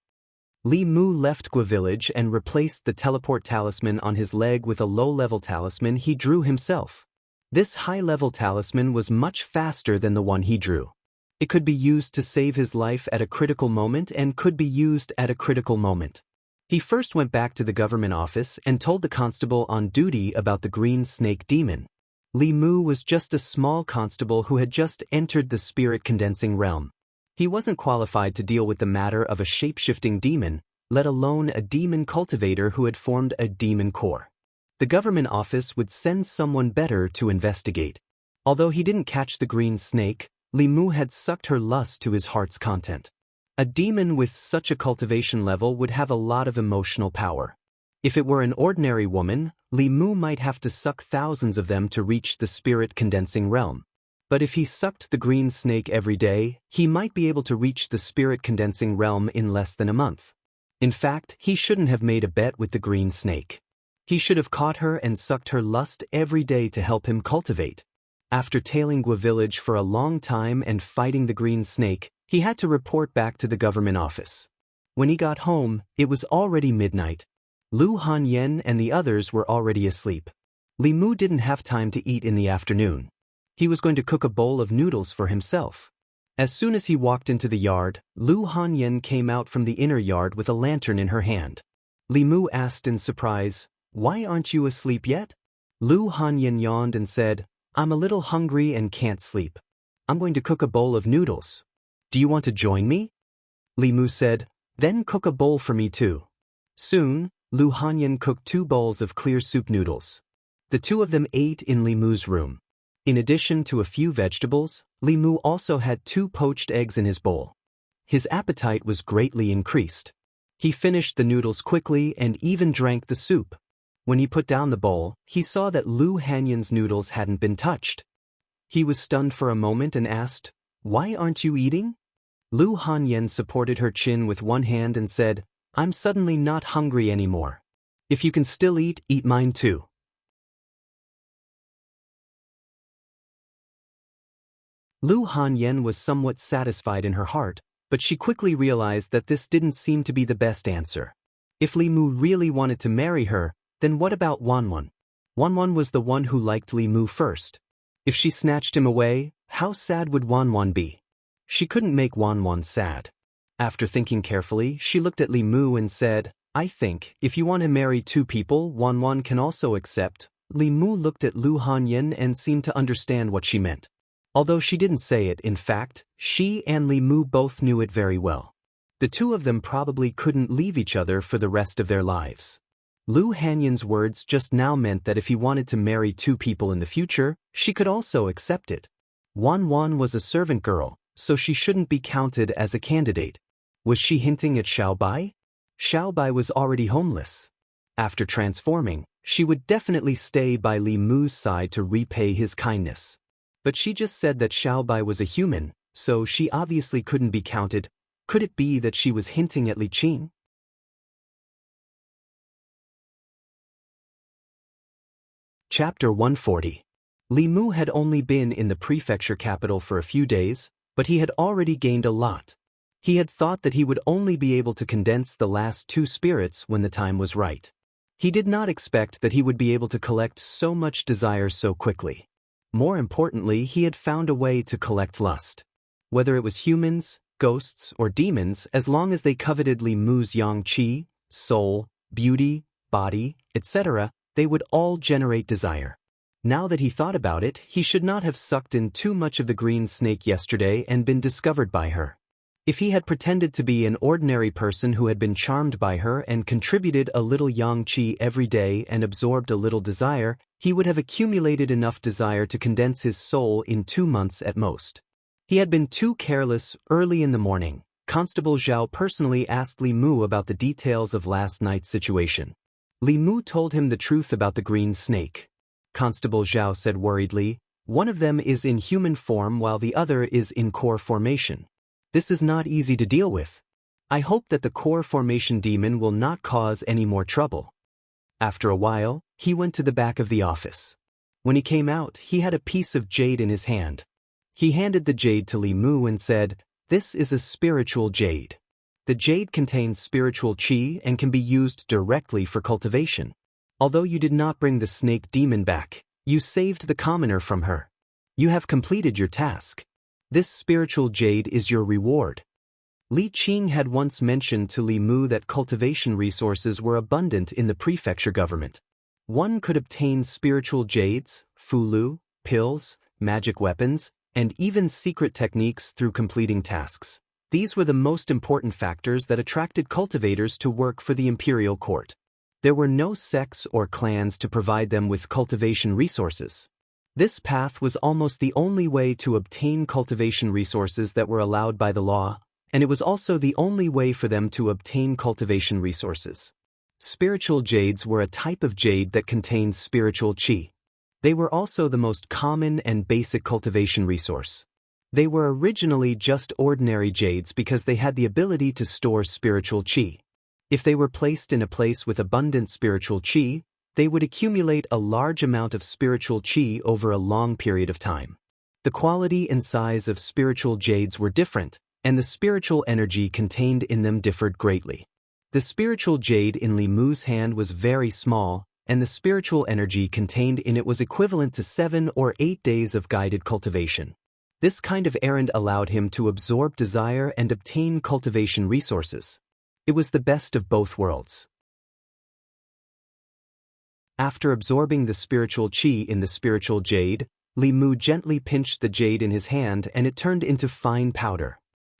Li Mu left Gua village and replaced the teleport talisman on his leg with a low-level talisman he drew himself. This high-level talisman was much faster than the one he drew. It could be used to save his life at a critical moment and could be used at a critical moment. He first went back to the government office and told the constable on duty about the green snake demon. Li Mu was just a small constable who had just entered the spirit-condensing realm. He wasn't qualified to deal with the matter of a shape-shifting demon, let alone a demon cultivator who had formed a demon core. The government office would send someone better to investigate. Although he didn't catch the green snake, Li Mu had sucked her lust to his heart's content. A demon with such a cultivation level would have a lot of emotional power. If it were an ordinary woman, Li Mu might have to suck thousands of them to reach the spirit-condensing realm. But if he sucked the green snake every day, he might be able to reach the spirit-condensing realm in less than a month. In fact, he shouldn't have made a bet with the green snake. He should have caught her and sucked her lust every day to help him cultivate. After tailing Gua village for a long time and fighting the green snake, he had to report back to the government office. When he got home, it was already midnight. Lu Hanyan and the others were already asleep. Li Mu didn't have time to eat in the afternoon. He was going to cook a bowl of noodles for himself. As soon as he walked into the yard, Lu Hanyan came out from the inner yard with a lantern in her hand. Li Mu asked in surprise, "Why aren't you asleep yet?" Lu Hanyan yawned and said, "I'm a little hungry and can't sleep. I'm going to cook a bowl of noodles. Do you want to join me?" Li Mu said, "Then cook a bowl for me too." Soon, Lu Hanyan cooked 2 bowls of clear soup noodles. The two of them ate in Li Mu's room. In addition to a few vegetables, Li Mu also had 2 poached eggs in his bowl. His appetite was greatly increased. He finished the noodles quickly and even drank the soup. When he put down the bowl, he saw that Lu Hanyan's noodles hadn't been touched. He was stunned for a moment and asked, "Why aren't you eating?" Lu Hanyan supported her chin with one hand and said, "I'm suddenly not hungry anymore. If you can still eat, eat mine too." Lu Hanyan was somewhat satisfied in her heart, but she quickly realized that this didn't seem to be the best answer. If Li Mu really wanted to marry her, then what about Wanwan? Wanwan was the one who liked Li Mu first. If she snatched him away, how sad would Wanwan be? She couldn't make Wanwan sad. After thinking carefully, she looked at Li Mu and said, "I think, if you want to marry 2 people, Wanwan can also accept." Li Mu looked at Lu Hanyan and seemed to understand what she meant. Although she didn't say it, in fact, she and Li Mu both knew it very well. The two of them probably couldn't leave each other for the rest of their lives. Lu Hanyan's words just now meant that if he wanted to marry 2 people in the future, she could also accept it. Wanwan was a servant girl, so she shouldn't be counted as a candidate. Was she hinting at Xiaobai? Xiaobai was already homeless. After transforming, she would definitely stay by Li Mu's side to repay his kindness. But she just said that Xiaobai was a human, so she obviously couldn't be counted. Could it be that she was hinting at Li Qing? Chapter 140. Li Mu had only been in the prefecture capital for a few days, but he had already gained a lot. He had thought that he would only be able to condense the last 2 spirits when the time was right. He did not expect that he would be able to collect so much desire so quickly. More importantly, he had found a way to collect lust. Whether it was humans, ghosts, or demons, as long as they coveted Li Mu's yang qi, soul, beauty, body, etc., they would all generate desire. Now that he thought about it, he should not have sucked in too much of the green snake yesterday and been discovered by her. If he had pretended to be an ordinary person who had been charmed by her and contributed a little yang qi every day and absorbed a little desire, he would have accumulated enough desire to condense his soul in 2 months at most. He had been too careless. Early in the morning, Constable Zhao personally asked Li Mu about the details of last night's situation. Li Mu told him the truth about the green snake. Constable Zhao said worriedly, "One of them is in human form while the other is in core formation. This is not easy to deal with. I hope that the core formation demon will not cause any more trouble." After a while, he went to the back of the office. When he came out, he had a piece of jade in his hand. He handed the jade to Li Mu and said, "This is a spiritual jade. The jade contains spiritual qi and can be used directly for cultivation. Although you did not bring the snake demon back, you saved the commoner from her. You have completed your task." This spiritual jade is your reward. Li Qing had once mentioned to Li Mu that cultivation resources were abundant in the prefecture government. One could obtain spiritual jades, fulu, pills, magic weapons, and even secret techniques through completing tasks. These were the most important factors that attracted cultivators to work for the imperial court. There were no sects or clans to provide them with cultivation resources. This path was almost the only way to obtain cultivation resources that were allowed by the law, and it was also the only way for them to obtain cultivation resources. Spiritual jades were a type of jade that contained spiritual qi. They were also the most common and basic cultivation resource. They were originally just ordinary jades because they had the ability to store spiritual qi. If they were placed in a place with abundant spiritual qi, they would accumulate a large amount of spiritual qi over a long period of time. The quality and size of spiritual jades were different, and the spiritual energy contained in them differed greatly. The spiritual jade in Li Mu's hand was very small, and the spiritual energy contained in it was equivalent to 7 or 8 days of guided cultivation. This kind of errand allowed him to absorb desire and obtain cultivation resources. It was the best of both worlds. After absorbing the spiritual qi in the spiritual jade, Li Mu gently pinched the jade in his hand and it turned into fine powder.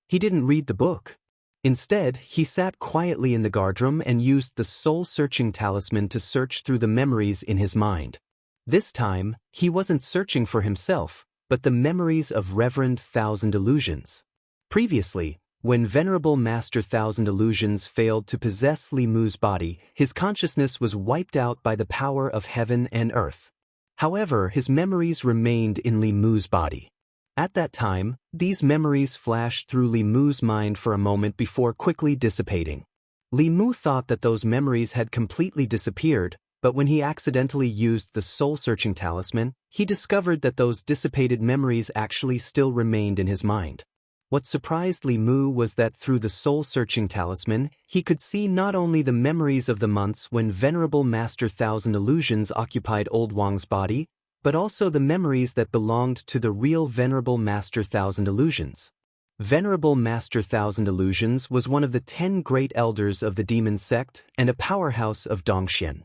He didn't read the book. Instead, he sat quietly in the guardroom and used the soul-searching talisman to search through the memories in his mind. This time, he wasn't searching for himself, but the memories of Reverend Thousand Illusions. Previously, when Venerable Master Thousand Illusions failed to possess Li Mu's body, his consciousness was wiped out by the power of heaven and earth. However, his memories remained in Li Mu's body. At that time, these memories flashed through Li Mu's mind for a moment before quickly dissipating. Li Mu thought that those memories had completely disappeared, but when he accidentally used the soul-searching talisman, he discovered that those dissipated memories actually still remained in his mind. What surprised Li Mu was that through the soul-searching talisman, he could see not only the memories of the months when Venerable Master Thousand Illusions occupied Old Wang's body, but also the memories that belonged to the real Venerable Master Thousand Illusions. Venerable Master Thousand Illusions was one of the 10 great elders of the demon sect and a powerhouse of Dongxian.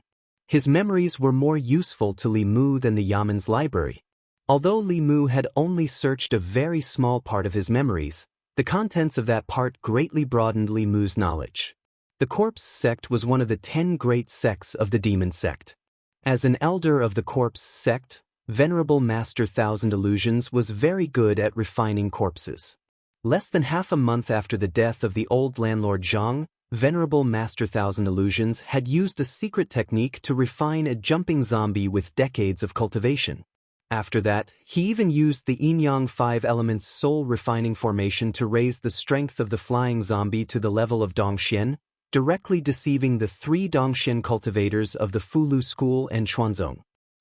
His memories were more useful to Li Mu than the Yaman's library. Although Li Mu had only searched a very small part of his memories, the contents of that part greatly broadened Li Mu's knowledge. The Corpse sect was one of the 10 great sects of the demon sect. As an elder of the Corpse sect, Venerable Master Thousand Illusions was very good at refining corpses. Less than half a month after the death of the old landlord Jianghu, Venerable Master Thousand Illusions had used a secret technique to refine a jumping zombie with decades of cultivation. After that, he even used the Yin-Yang 5 Elements soul refining formation to raise the strength of the flying zombie to the level of Dongxian, directly deceiving the 3 Dongxian cultivators of the Fulu school and Xuanzong.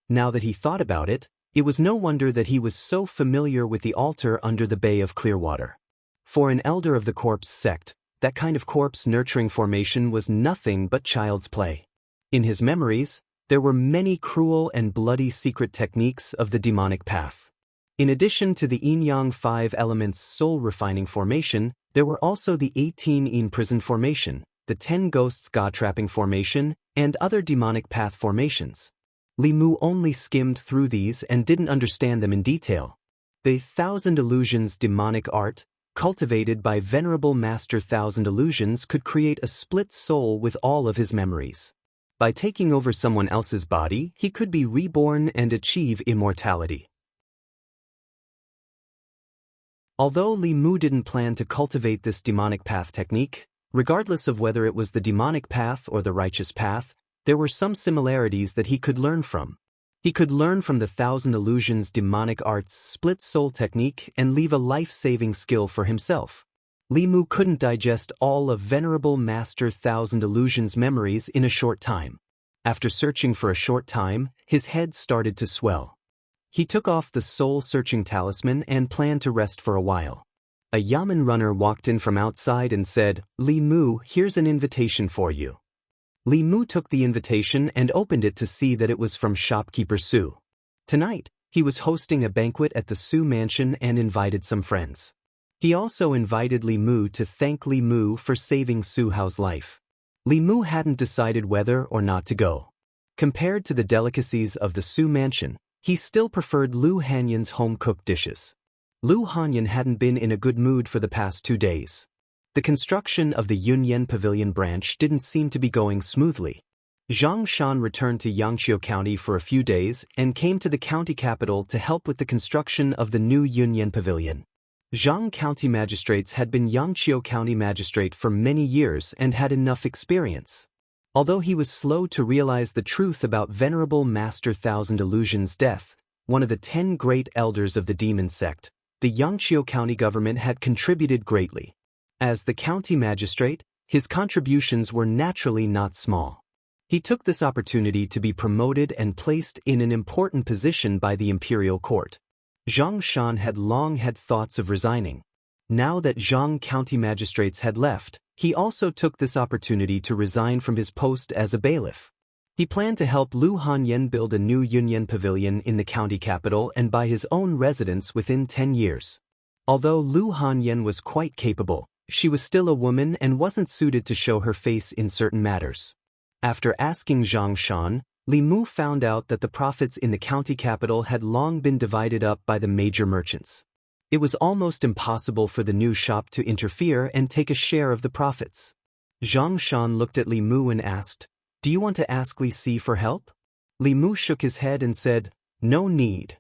Now that he thought about it, it was no wonder that he was so familiar with the altar under the Bay of Clearwater. For an elder of the Corpse sect, that kind of corpse nurturing formation was nothing but child's play. In his memories, there were many cruel and bloody secret techniques of the demonic path. In addition to the Yin-Yang 5 Elements soul refining formation, there were also the 18 Yin prison formation, the 10 Ghosts God-trapping formation, and other demonic path formations. Li Mu only skimmed through these and didn't understand them in detail. The Thousand Illusions demonic art, cultivated by Venerable Master Thousand Illusions, could create a split soul with all of his memories. By taking over someone else's body, he could be reborn and achieve immortality. Although Li Mu didn't plan to cultivate this demonic path technique, regardless of whether it was the demonic path or the righteous path, there were some similarities that he could learn from. He could learn from the Thousand Illusions demonic art's split soul technique and leave a life-saving skill for himself. Li Mu couldn't digest all of Venerable Master Thousand Illusions' memories in a short time. After searching for a short time, his head started to swell. He took off the soul-searching talisman and planned to rest for a while. A Yaman runner walked in from outside and said, "Li Mu, here's an invitation for you." Li Mu took the invitation and opened it to see that it was from shopkeeper Su. Tonight, He was hosting a banquet at the Su mansion and invited some friends. He also invited Li Mu to thank Li Mu for saving Su Hao's life. Li Mu hadn't decided whether or not to go. Compared to the delicacies of the Su mansion, he still preferred Lu Hanyan's home-cooked dishes. Lu Hanyan hadn't been in a good mood for the past 2 days. The construction of the Yunyan Pavilion branch didn't seem to be going smoothly. Zhang Shan returned to Yangqiu County for a few days and came to the county capital to help with the construction of the new Yunyan Pavilion. Zhang County magistrates had been Yangqiu County magistrate for many years and had enough experience. Although he was slow to realize the truth about Venerable Master Thousand Illusions' death, one of the 10 great elders of the demon sect, the Yangqiu County government had contributed greatly. As the county magistrate, his contributions were naturally not small. He took this opportunity to be promoted and placed in an important position by the imperial court. Zhang Shan had long had thoughts of resigning. Now that Zhang County magistrates had left, he also took this opportunity to resign from his post as a bailiff. He planned to help Lu Hanyan build a new Yunyan Pavilion in the county capital and buy his own residence within 10 years. Although Lu Hanyan was quite capable, she was still a woman and wasn't suited to show her face in certain matters. After asking Zhang Shan, Li Mu found out that the profits in the county capital had long been divided up by the major merchants. It was almost impossible for the new shop to interfere and take a share of the profits. Zhang Shan looked at Li Mu and asked, "Do you want to ask Li Si for help?" Li Mu shook his head and said, "No need."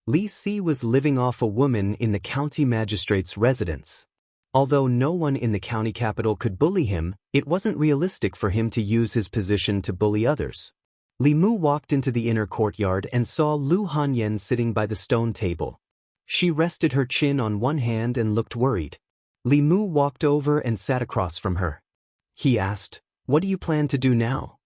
Li Si was living off a woman in the county magistrate's residence. Although no one in the county capital could bully him, it wasn't realistic for him to use his position to bully others. Li Mu walked into the inner courtyard and saw Lu Hanyan sitting by the stone table. She rested her chin on one hand and looked worried. Li Mu walked over and sat across from her. He asked, "What do you plan to do now?"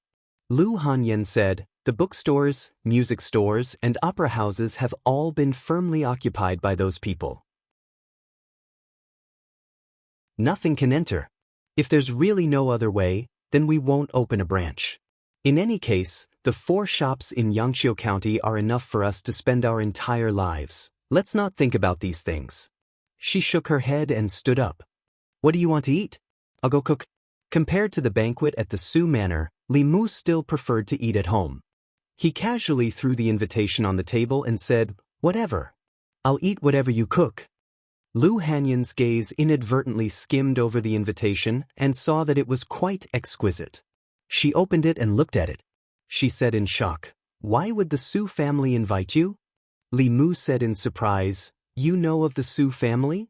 Lu Hanyan said, "The bookstores, music stores, and opera houses have all been firmly occupied by those people. Nothing can enter. If there's really no other way, then we won't open a branch. In any case, the 4 shops in Yangqiu County are enough for us to spend our entire lives. Let's not think about these things." She shook her head and stood up. "What do you want to eat? I'll go cook." Compared to the banquet at the Su Manor, Li Mu still preferred to eat at home. He casually threw the invitation on the table and said, "Whatever. I'll eat whatever you cook." Lu Hanyan's gaze inadvertently skimmed over the invitation and saw that it was quite exquisite. She opened it and looked at it. She said in shock, "Why would the Su family invite you?" Li Mu said in surprise, "You know of the Su family?"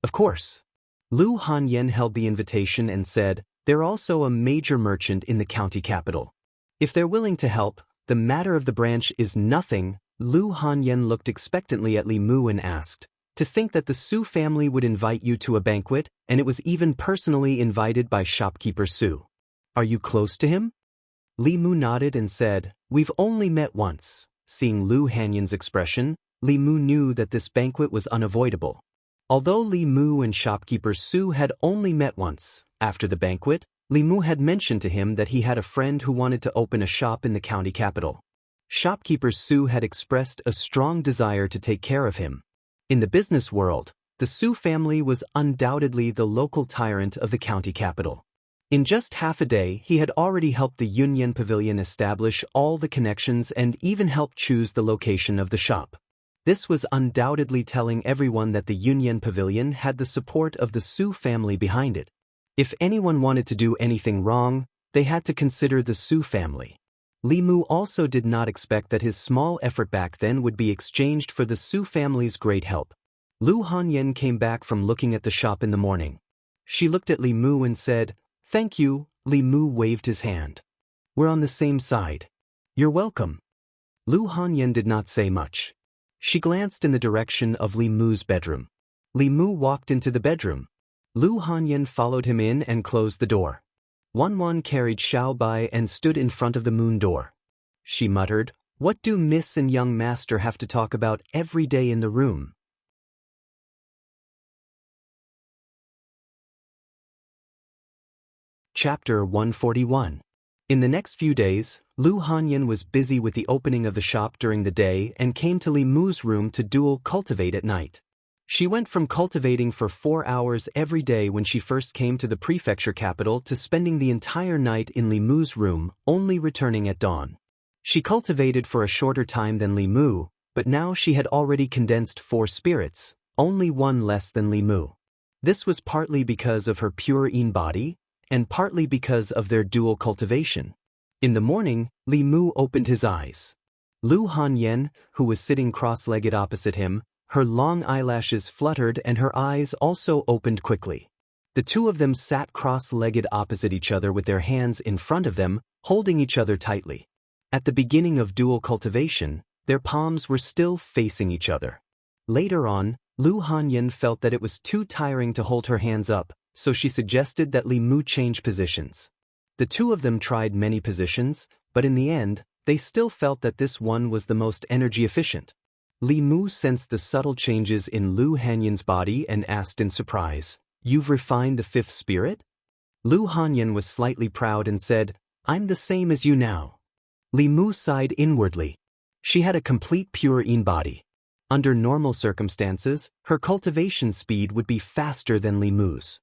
"Of course." Lu Hanyan held the invitation and said, "They're also a major merchant in the county capital. If they're willing to help, the matter of the branch is nothing." Lu Hanyan looked expectantly at Li Mu and asked, "To think that the Su family would invite you to a banquet, and it was even personally invited by shopkeeper Su. Are you close to him?" Li Mu nodded and said, "We've only met once." Seeing Lu Hanyan's expression, Li Mu knew that this banquet was unavoidable. Although Li Mu and shopkeeper Su had only met once, after the banquet, Li Mu had mentioned to him that he had a friend who wanted to open a shop in the county capital. Shopkeeper Su had expressed a strong desire to take care of him. In the business world, the Su family was undoubtedly the local tyrant of the county capital. In just half a day, he had already helped the Yunyan Pavilion establish all the connections and even helped choose the location of the shop. This was undoubtedly telling everyone that the Yunyan Pavilion had the support of the Su family behind it. If anyone wanted to do anything wrong, they had to consider the Su family. Li Mu also did not expect that his small effort back then would be exchanged for the Su family's great help. Lu Hanyan came back from looking at the shop in the morning. She looked at Li Mu and said, "Thank you." Li Mu waved his hand. "We're on the same side. You're welcome." Lu Hanyan did not say much. She glanced in the direction of Li Mu's bedroom. Li Mu walked into the bedroom. Lu Hanyan followed him in and closed the door. Wanwan carried Xiaobai and stood in front of the moon door. She muttered, "What do Miss and young master have to talk about every day in the room?" Chapter 141. In the next few days, Lu Hanyan was busy with the opening of the shop during the day and came to Li Mu's room to dual cultivate at night. She went from cultivating for 4 hours every day when she first came to the prefecture capital to spending the entire night in Li Mu's room, only returning at dawn. She cultivated for a shorter time than Li Mu, but now she had already condensed 4 spirits, only 1 less than Li Mu. This was partly because of her pure yin body, and partly because of their dual cultivation. In the morning, Li Mu opened his eyes. Lu Hanyan, who was sitting cross-legged opposite him, her long eyelashes fluttered and her eyes also opened quickly. The two of them sat cross-legged opposite each other with their hands in front of them, holding each other tightly. At the beginning of dual cultivation, their palms were still facing each other. Later on, Lu Hanyan felt that it was too tiring to hold her hands up, so she suggested that Li Mu change positions. The two of them tried many positions, but in the end, they still felt that this one was the most energy efficient. Li Mu sensed the subtle changes in Lu Hanyan's body and asked in surprise, "You've refined the 5th spirit?" Lu Hanyan was slightly proud and said, "I'm the same as you now." Li Mu sighed inwardly. She had a complete pure yin body. Under normal circumstances, her cultivation speed would be faster than Li Mu's.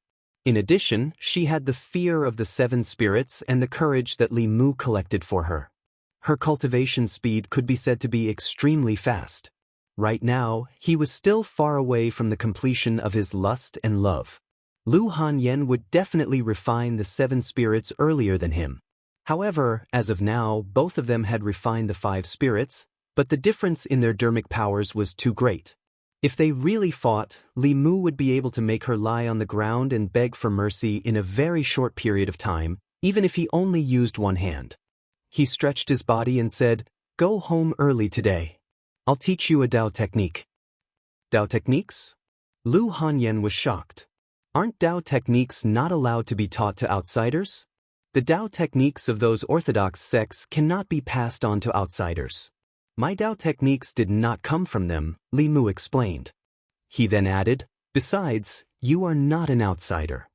In addition, she had the fear of the 7 spirits and the courage that Li Mu collected for her. Her cultivation speed could be said to be extremely fast. Right now, he was still far away from the completion of his lust and love. Lu Hanyan would definitely refine the 7 spirits earlier than him. However, as of now, both of them had refined the 5 spirits, but the difference in their dermic powers was too great. If they really fought, Li Mu would be able to make her lie on the ground and beg for mercy in a very short period of time, even if he only used one hand. He stretched his body and said, "Go home early today. I'll teach you a Dao technique." Dao techniques? Lu Hanyan was shocked. Aren't Dao techniques not allowed to be taught to outsiders? The Dao techniques of those orthodox sects cannot be passed on to outsiders. My Dao techniques did not come from them, Li Mu explained. He then added, "Besides, you are not an outsider."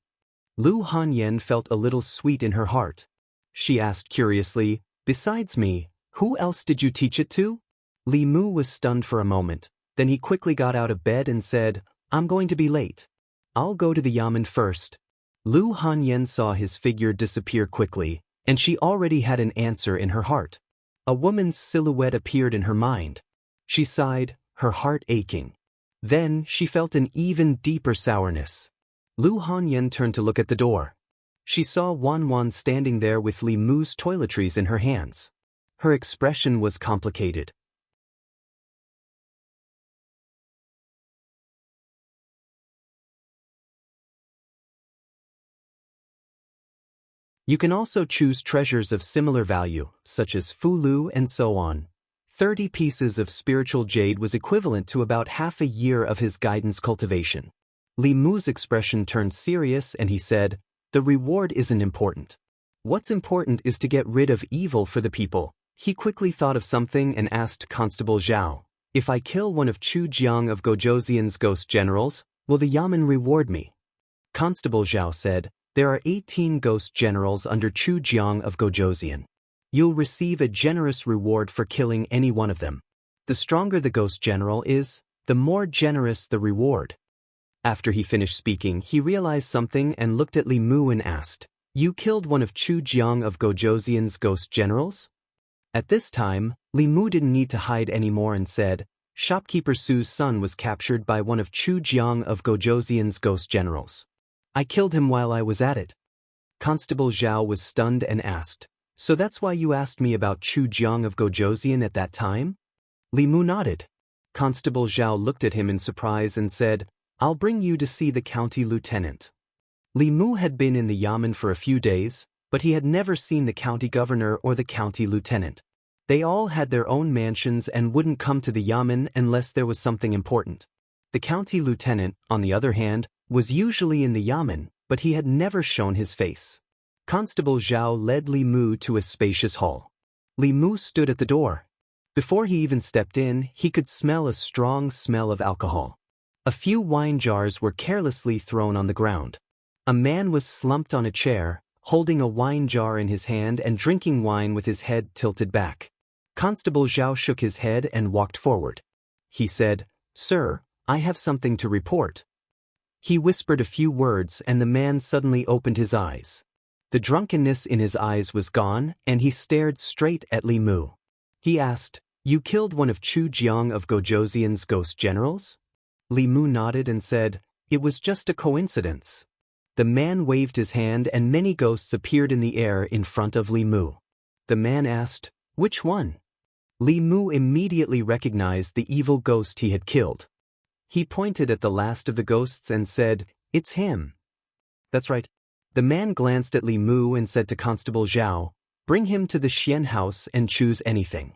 Lu Hanyan felt a little sweet in her heart. She asked curiously, "Besides me, who else did you teach it to?" Li Mu was stunned for a moment, then he quickly got out of bed and said, "I'm going to be late. I'll go to the yamen first." Lu Hanyan saw his figure disappear quickly, and she already had an answer in her heart. A woman's silhouette appeared in her mind. She sighed, her heart aching. Then she felt an even deeper sourness. Lu Hanyan turned to look at the door. She saw Wan Wan standing there with Li Mu's toiletries in her hands. Her expression was complicated. You can also choose treasures of similar value, such as Fulu and so on. 30 pieces of spiritual jade was equivalent to about half a year of his guidance cultivation. Li Mu's expression turned serious and he said, "The reward isn't important. What's important is to get rid of evil for the people." He quickly thought of something and asked Constable Zhao, "If I kill one of Chu Jiang of Gojoseon's ghost generals, will the yamen reward me?" Constable Zhao said, "There are 18 ghost generals under Chu Jiang of Gojoseon. You'll receive a generous reward for killing any one of them. The stronger the ghost general is, the more generous the reward." After he finished speaking, he realized something and looked at Li Mu and asked, "You killed one of Chu Jiang of Gojoseon's ghost generals?" At this time, Li Mu didn't need to hide anymore and said, "Shopkeeper Su's son was captured by one of Chu Jiang of Gojoseon's ghost generals. I killed him while I was at it." Constable Zhao was stunned and asked, "So that's why you asked me about Chu Jiang of Gojoseon at that time?" Li Mu nodded. Constable Zhao looked at him in surprise and said, "I'll bring you to see the county lieutenant." Li Mu had been in the yamen for a few days, but he had never seen the county governor or the county lieutenant. They all had their own mansions and wouldn't come to the yamen unless there was something important. The county lieutenant, on the other hand, was usually in the yamen, but he had never shown his face. Constable Zhao led Li Mu to a spacious hall. Li Mu stood at the door. Before he even stepped in, he could smell a strong smell of alcohol. A few wine jars were carelessly thrown on the ground. A man was slumped on a chair, holding a wine jar in his hand and drinking wine with his head tilted back. Constable Zhao shook his head and walked forward. He said, "Sir, I have something to report." He whispered a few words and the man suddenly opened his eyes. The drunkenness in his eyes was gone and he stared straight at Li Mu. He asked, "You killed one of Chu Jiang of Gojoseon's ghost generals?" Li Mu nodded and said, "It was just a coincidence." The man waved his hand and many ghosts appeared in the air in front of Li Mu. The man asked, "Which one?" Li Mu immediately recognized the evil ghost he had killed. He pointed at the last of the ghosts and said, "It's him." "That's right." The man glanced at Li Mu and said to Constable Zhao, "Bring him to the Xian house and choose anything."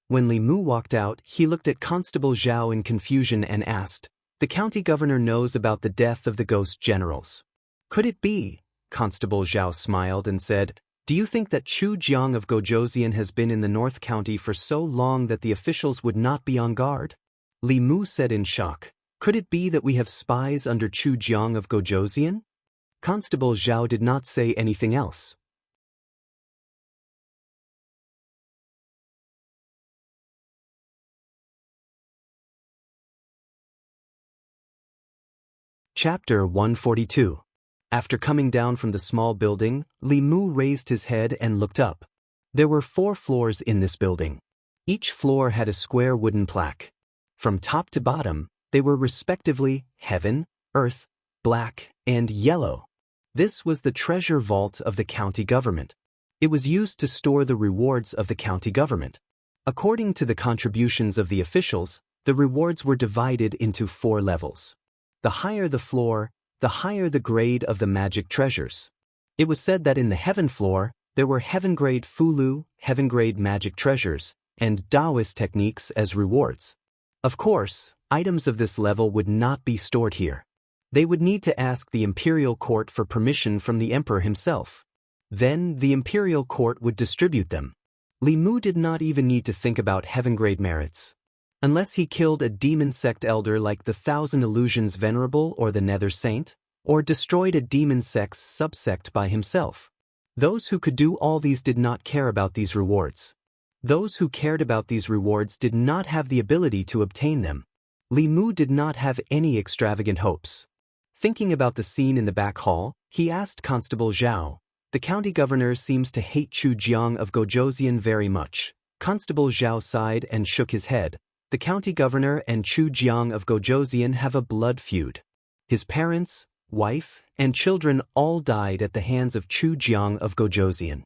When Li Mu walked out, he looked at Constable Zhao in confusion and asked, "The county governor knows about the death of the ghost generals. Could it be?" Constable Zhao smiled and said, "Do you think that Chu Jiang of Gojoseon has been in the North County for so long that the officials would not be on guard?" Li Mu said in shock, "Could it be that we have spies under Chu Jiang of Gojoseon?" Constable Zhao did not say anything else. Chapter 142. After coming down from the small building, Li Mu raised his head and looked up. There were 4 floors in this building. Each floor had a square wooden plaque. From top to bottom, they were respectively heaven, earth, black, and yellow. This was the treasure vault of the county government. It was used to store the rewards of the county government. According to the contributions of the officials, the rewards were divided into 4 levels. The higher the floor, the higher the grade of the magic treasures. It was said that in the heaven floor, there were heaven-grade Fulu, heaven-grade magic treasures, and Taoist techniques as rewards. Of course, items of this level would not be stored here. They would need to ask the imperial court for permission from the emperor himself. Then, the imperial court would distribute them. Li Mu did not even need to think about heaven-grade merits. Unless he killed a demon sect elder like the Thousand Illusions Venerable or the Nether Saint, or destroyed a demon sect's subsect by himself. Those who could do all these did not care about these rewards. Those who cared about these rewards did not have the ability to obtain them. Li Mu did not have any extravagant hopes. Thinking about the scene in the back hall, he asked Constable Zhao, "The county governor seems to hate Chu Jiang of Gojoseon very much." Constable Zhao sighed and shook his head. "The county governor and Chu Jiang of Gojoseon have a blood feud. His parents, wife, and children all died at the hands of Chu Jiang of Gojoseon."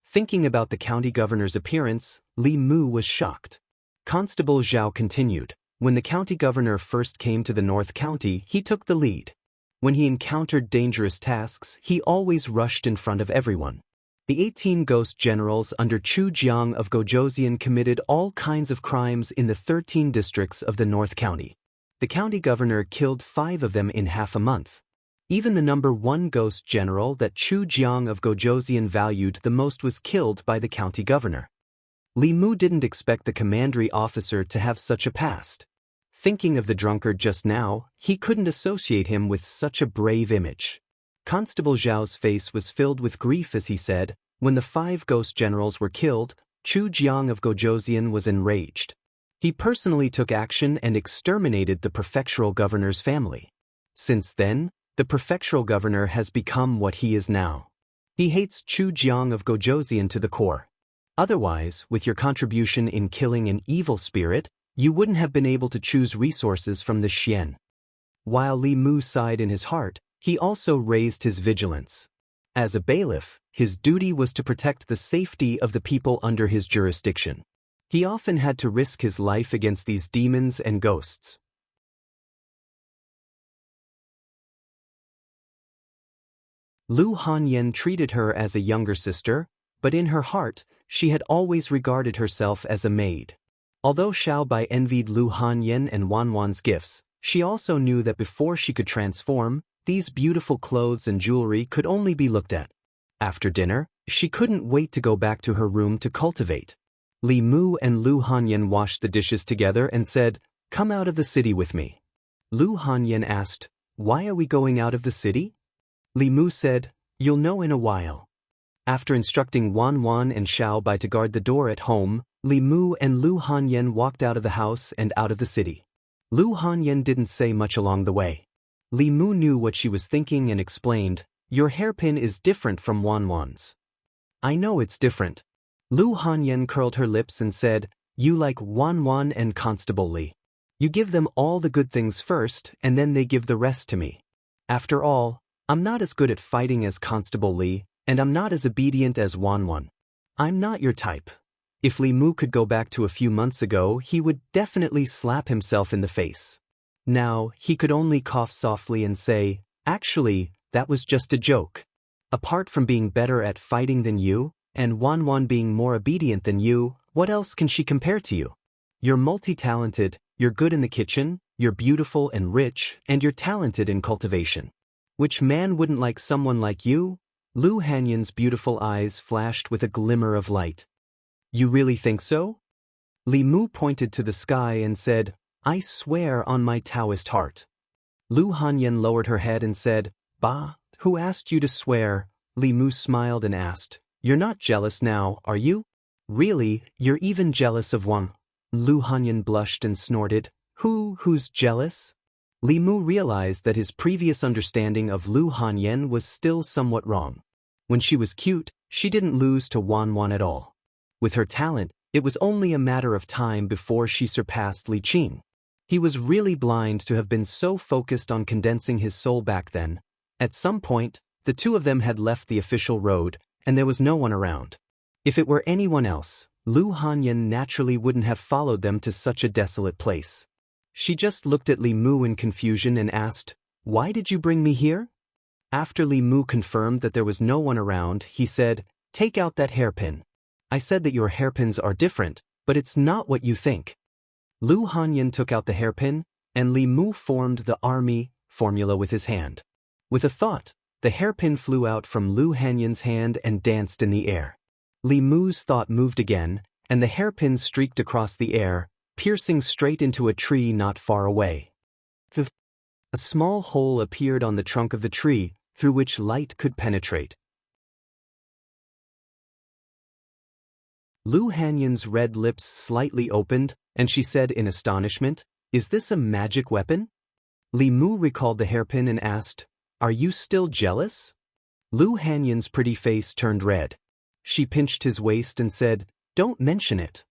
Thinking about the county governor's appearance, Li Mu was shocked. Constable Zhao continued, "When the county governor first came to the North County, he took the lead. When he encountered dangerous tasks, he always rushed in front of everyone. The 18 ghost generals under Chu Jiang of Gojoseon committed all kinds of crimes in the 13 districts of the North County. The county governor killed 5 of them in half a month. Even the number 1 ghost general that Chu Jiang of Gojoseon valued the most was killed by the county governor." Li Mu didn't expect the commandery officer to have such a past. Thinking of the drunkard just now, he couldn't associate him with such a brave image. Constable Zhao's face was filled with grief as he said, "When the 5 ghost generals were killed, Chu Jiang of Gojoseon was enraged. He personally took action and exterminated the prefectural governor's family. Since then, the prefectural governor has become what he is now. He hates Chu Jiang of Gojoseon to the core. Otherwise, with your contribution in killing an evil spirit, you wouldn't have been able to choose resources from the Xian." While Li Mu sighed in his heart, he also raised his vigilance. As a bailiff, his duty was to protect the safety of the people under his jurisdiction. He often had to risk his life against these demons and ghosts. Lu Hanyan treated her as a younger sister, but in her heart, she had always regarded herself as a maid. Although Xiaobai envied Lu Hanyan and Wanwan's gifts, she also knew that before she could transform, these beautiful clothes and jewelry could only be looked at. After dinner, she couldn't wait to go back to her room to cultivate. Li Mu and Lu Hanyan washed the dishes together and said, "Come out of the city with me." Lu Hanyan asked, "Why are we going out of the city?" Li Mu said, You'll know in a while. After instructing Wan Wan and Xiao Bai to guard the door at home, Li Mu and Lu Hanyan walked out of the house and out of the city. Lu Hanyan didn't say much along the way. Li Mu knew what she was thinking and explained, "Your hairpin is different from Wan Wan's." "I know it's different." Lu Hanyan curled her lips and said, "You like Wan Wan and Constable Li. You give them all the good things first and then they give the rest to me. After all, I'm not as good at fighting as Constable Li, and I'm not as obedient as Wan Wan. I'm not your type." If Li Mu could go back to a few months ago, he would definitely slap himself in the face. Now, he could only cough softly and say, "Actually, that was just a joke. Apart from being better at fighting than you, and Wan Wan being more obedient than you, what else can she compare to you? You're multi-talented, you're good in the kitchen, you're beautiful and rich, and you're talented in cultivation. Which man wouldn't like someone like you?" Lu Hanyan's beautiful eyes flashed with a glimmer of light. "You really think so?" Li Mu pointed to the sky and said, "I swear on my Taoist heart." Lu Hanyan lowered her head and said, "Bah, who asked you to swear?" Li Mu smiled and asked, "You're not jealous now, are you?" "Really, you're even jealous of Wang?" Lu Hanyan blushed and snorted, Who's jealous?" Li Mu realized that his previous understanding of Lu Hanyan was still somewhat wrong. When she was cute, she didn't lose to Wan Wan at all. With her talent, it was only a matter of time before she surpassed Li Qing. He was really blind to have been so focused on condensing his soul back then. At some point, the two of them had left the official road, and there was no one around. If it were anyone else, Lu Hanyan naturally wouldn't have followed them to such a desolate place. She just looked at Li Mu in confusion and asked, "Why did you bring me here?" After Li Mu confirmed that there was no one around, he said, "Take out that hairpin. I said that your hairpins are different, but it's not what you think." Lu Hanyan took out the hairpin, and Li Mu formed the army formula with his hand. With a thought, the hairpin flew out from Lu Hanyan's hand and danced in the air. Li Mu's thought moved again, and the hairpin streaked across the air, piercing straight into a tree not far away. A small hole appeared on the trunk of the tree, through which light could penetrate. Lu Hanyan's red lips slightly opened, and she said in astonishment, "Is this a magic weapon?" Li Mu recalled the hairpin and asked, "Are you still jealous?" Lu Hanyan's pretty face turned red. She pinched his waist and said, "Don't mention it."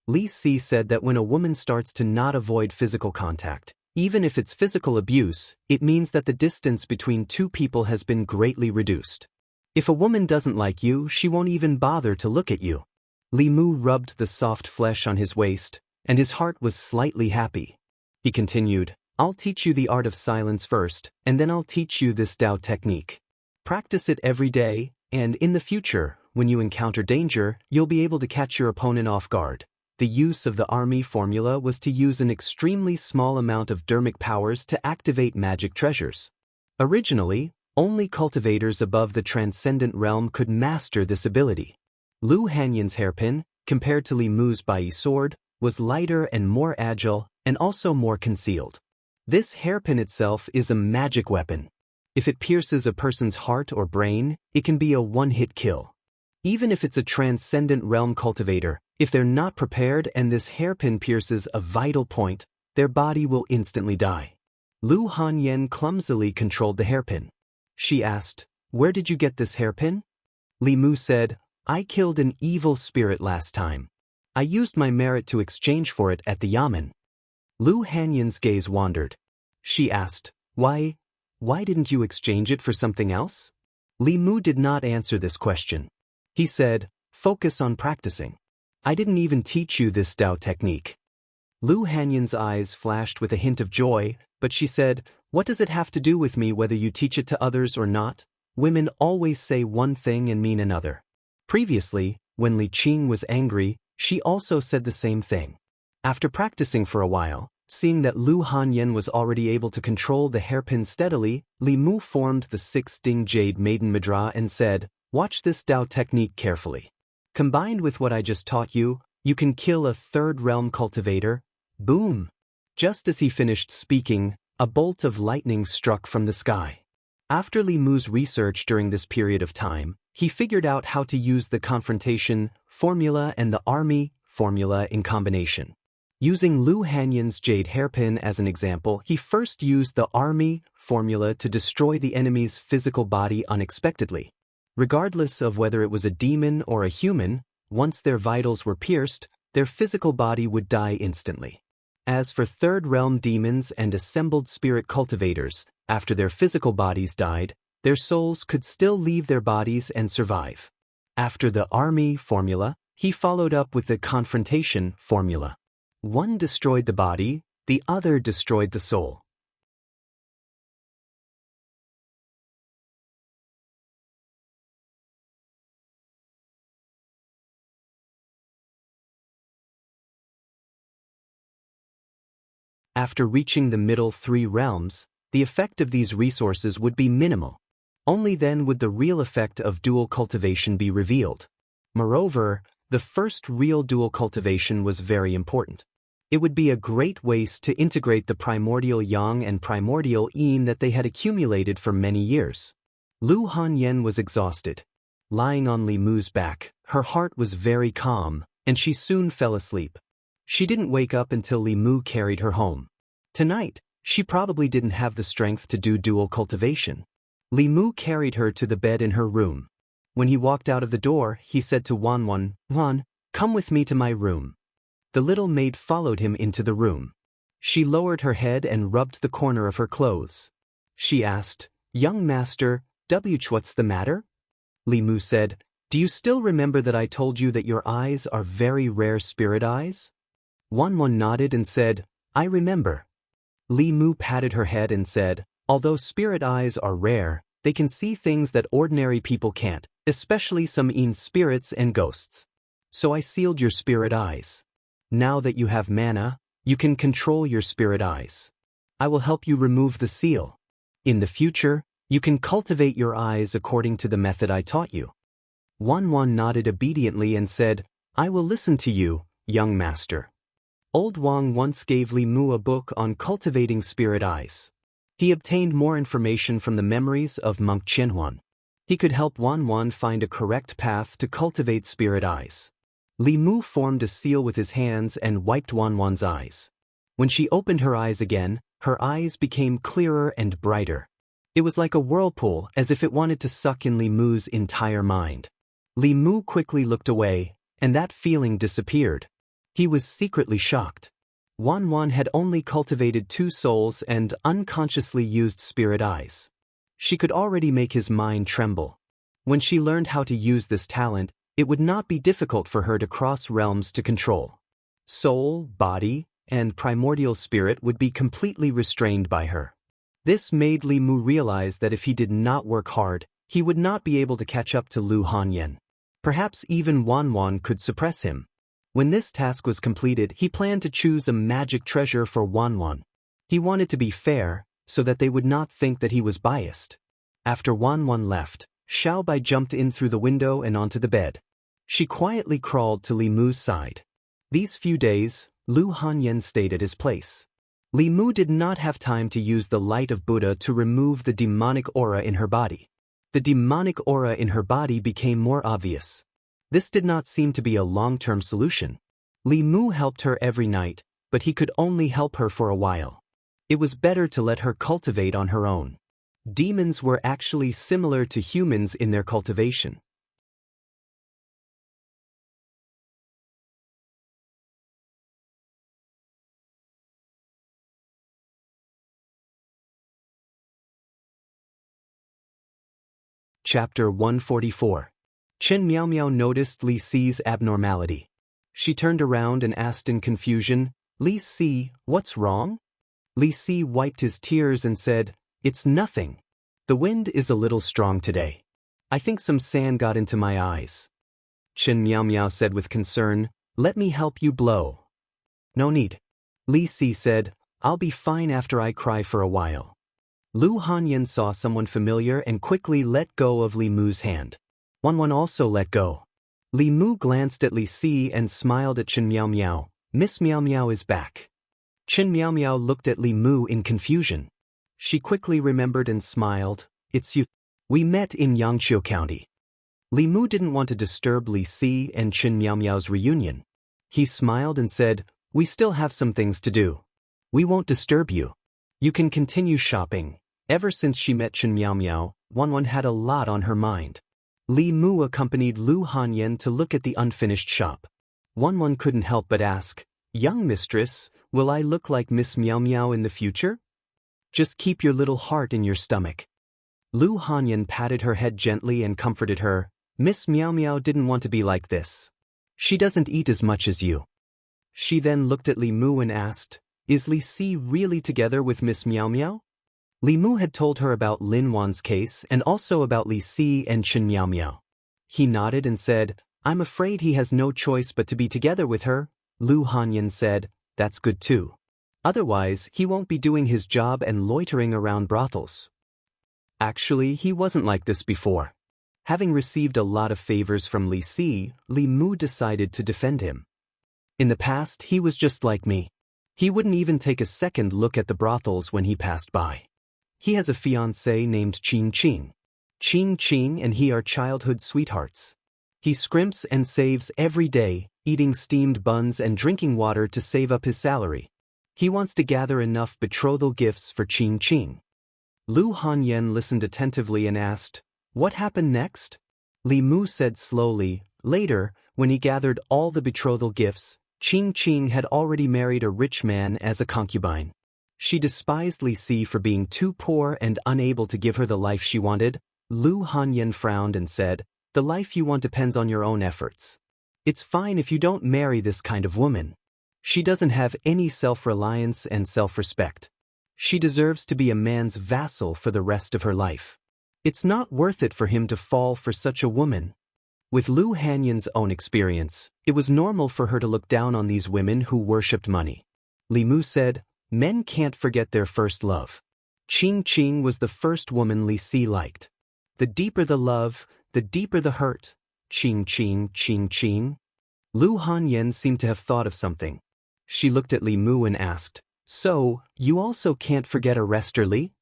Li Si said that when a woman starts to not avoid physical contact, even if it's physical abuse, it means that the distance between two people has been greatly reduced. If a woman doesn't like you, she won't even bother to look at you. Li Mu rubbed the soft flesh on his waist, and his heart was slightly happy. He continued, "I'll teach you the art of silence first, and then I'll teach you this Tao technique. Practice it every day, and in the future, when you encounter danger, you'll be able to catch your opponent off guard." The use of the army formula was to use an extremely small amount of dermic powers to activate magic treasures. Originally, only cultivators above the transcendent realm could master this ability. Lu Hanyan's hairpin, compared to Li Mu's Bai sword, was lighter and more agile, and also more concealed. This hairpin itself is a magic weapon. If it pierces a person's heart or brain, it can be a one-hit kill. Even if it's a transcendent realm cultivator, if they're not prepared and this hairpin pierces a vital point, their body will instantly die. Lu Hanyan clumsily controlled the hairpin. She asked, "Where did you get this hairpin?" Li Mu said, "I killed an evil spirit last time. I used my merit to exchange for it at the yamen." Lu Hanyan's gaze wandered. She asked, Why didn't you exchange it for something else?" Li Mu did not answer this question. He said, "Focus on practicing. I didn't even teach you this Tao technique." Lu Hanyan's eyes flashed with a hint of joy, but she said, "What does it have to do with me whether you teach it to others or not? Women always say one thing and mean another." Previously, when Li Qing was angry, she also said the same thing. After practicing for a while, seeing that Lu Hanyan was already able to control the hairpin steadily, Li Mu formed the 6-ding jade maiden mudra and said, "Watch this Tao technique carefully. Combined with what I just taught you, you can kill a third realm cultivator." Boom! Just as he finished speaking, a bolt of lightning struck from the sky. After Li Mu's research during this period of time, he figured out how to use the confrontation formula and the army formula in combination. Using Lu Hanyan's jade hairpin as an example, he first used the army formula to destroy the enemy's physical body unexpectedly. Regardless of whether it was a demon or a human, once their vitals were pierced, their physical body would die instantly. As for third realm demons and assembled spirit cultivators, after their physical bodies died, their souls could still leave their bodies and survive. After the army formula, he followed up with the confrontation formula. One destroyed the body, the other destroyed the soul. After reaching the middle three realms, the effect of these resources would be minimal. Only then would the real effect of dual cultivation be revealed. Moreover, the first real dual cultivation was very important. It would be a great waste to integrate the primordial yang and primordial yin that they had accumulated for many years. Lu Hanyan was exhausted. Lying on Li Mu's back, her heart was very calm, and she soon fell asleep. She didn't wake up until Li Mu carried her home. Tonight, she probably didn't have the strength to do dual cultivation. Li Mu carried her to the bed in her room. When he walked out of the door, he said to Wan, "Come with me to my room." The little maid followed him into the room. She lowered her head and rubbed the corner of her clothes. She asked, "Young master, what's the matter?" Li Mu said, "Do you still remember that I told you that your eyes are very rare spirit eyes?" Wan nodded and said, "I remember." Li Mu patted her head and said, "Although spirit eyes are rare, they can see things that ordinary people can't, especially some yin spirits and ghosts. So I sealed your spirit eyes. Now that you have mana, you can control your spirit eyes. I will help you remove the seal. In the future, you can cultivate your eyes according to the method I taught you." Wan nodded obediently and said, "I will listen to you, young master." Old Wang once gave Li Mu a book on cultivating spirit eyes. He obtained more information from the memories of monk Qianhuan. He could help Wan find a correct path to cultivate spirit eyes. Li Mu formed a seal with his hands and wiped Wan's eyes. When she opened her eyes again, her eyes became clearer and brighter. It was like a whirlpool, as if it wanted to suck in Li Mu's entire mind. Li Mu quickly looked away, and that feeling disappeared. He was secretly shocked. Wan had only cultivated 2 souls and unconsciously used spirit eyes. She could already make his mind tremble. When she learned how to use this talent, it would not be difficult for her to cross realms to control. Soul, body, and primordial spirit would be completely restrained by her. This made Li Mu realize that if he did not work hard, he would not be able to catch up to Lu Hanyan. Perhaps even Wan could suppress him. When this task was completed, he planned to choose a magic treasure for Wan. He wanted to be fair, so that they would not think that he was biased. After Wan left, Xiaobai jumped in through the window and onto the bed. She quietly crawled to Li Mu's side. These few days, Lu Hanyan stayed at his place. Li Mu did not have time to use the light of Buddha to remove the demonic aura in her body. The demonic aura in her body became more obvious. This did not seem to be a long-term solution. Li Mu helped her every night, but he could only help her for a while. It was better to let her cultivate on her own. Demons were actually similar to humans in their cultivation. Chapter 144. Chen Miao noticed Li Si's abnormality. She turned around and asked in confusion, "Li Si, what's wrong?" Li Si wiped his tears and said, "It's nothing. The wind is a little strong today. I think some sand got into my eyes." Chen Miao said with concern, "Let me help you blow." "No need." Li Si said, "I'll be fine after I cry for a while." Lu Hanyan saw someone familiar and quickly let go of Li Mu's hand. Wan also let go. Li Mu glanced at Li Si and smiled at Chen Miao. "Miss Miao is back." Chen Miao looked at Li Mu in confusion. She quickly remembered and smiled. it's you. We met in Yangqiu County. Li Mu didn't want to disturb Li Si and Chen Miao Miao's reunion. He smiled and said, we still have some things to do. We won't disturb you. You can continue shopping. Ever since she met Chen Miao Miao, Wanwan had a lot on her mind. Li Mu accompanied Lu Hanyan to look at the unfinished shop. Wanwan couldn't help but ask, young mistress, will I look like Miss Miao Miao in the future? Just keep your little heart in your stomach. Lu Hanyan patted her head gently and comforted her. Miss Miao Miao didn't want to be like this. She doesn't eat as much as you. She then looked at Li Mu and asked, is Li Si really together with Miss Miao Miao? Li Mu had told her about Lin Wan's case and also about Li Si and Chen Miao Miao. He nodded and said, I'm afraid he has no choice but to be together with her. Lu Hanyan said, that's good too. Otherwise, he won't be doing his job and loitering around brothels. Actually, he wasn't like this before. Having received a lot of favors from Li Si, Li Mu decided to defend him. In the past, he was just like me. He wouldn't even take a second look at the brothels when he passed by. He has a fiancée named Qing Qing. Qing Qing and he are childhood sweethearts. He scrimps and saves every day, eating steamed buns and drinking water to save up his salary. He wants to gather enough betrothal gifts for Qing Qing. Lu Hanyan listened attentively and asked, what happened next? Li Mu said slowly, later, when he gathered all the betrothal gifts, Qing Qing had already married a rich man as a concubine. She despised Li Si for being too poor and unable to give her the life she wanted. Lu Hanyan frowned and said, the life you want depends on your own efforts. It's fine if you don't marry this kind of woman. She doesn't have any self-reliance and self-respect. She deserves to be a man's vassal for the rest of her life. It's not worth it for him to fall for such a woman. With Lu Hanyan's own experience, it was normal for her to look down on these women who worshipped money. Li Mu said, men can't forget their first love. Qing Qing was the first woman Li Si liked. The deeper the love, the deeper the hurt. Qing Qing, Qing Qing. Lu Hanyan seemed to have thought of something. She looked at Li Mu and asked, so, you also can't forget Arresterly?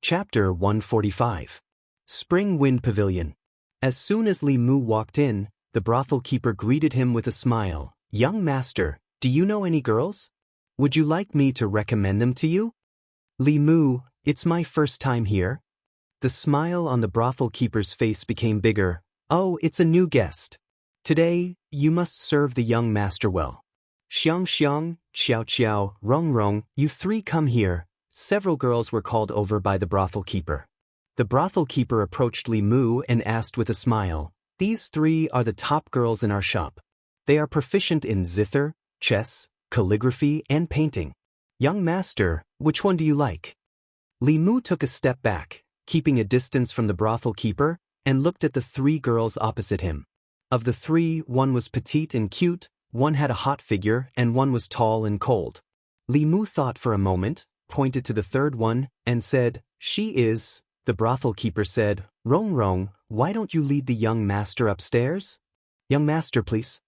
Chapter 145. Spring Wind Pavilion. As soon as Li Mu walked in, the brothel keeper greeted him with a smile. Young master, do you know any girls? Would you like me to recommend them to you? Li Mu, it's my first time here. The smile on the brothel keeper's face became bigger. Oh, it's a new guest. Today, you must serve the young master well. Xiang Xiang, Xiao Xiao, Rong Rong, you three come here. Several girls were called over by the brothel keeper. The brothel keeper approached Li Mu and asked with a smile, these three are the top girls in our shop. They are proficient in zither, chess, calligraphy, and painting. Young master, which one do you like? Li Mu took a step back, keeping a distance from the brothel keeper, and looked at the three girls opposite him. Of the three, one was petite and cute, one had a hot figure, and one was tall and cold. Li Mu thought for a moment, pointed to the third one, and said, she is. The brothel keeper said, Rong Rong, why don't you lead the young master upstairs? Young master, please.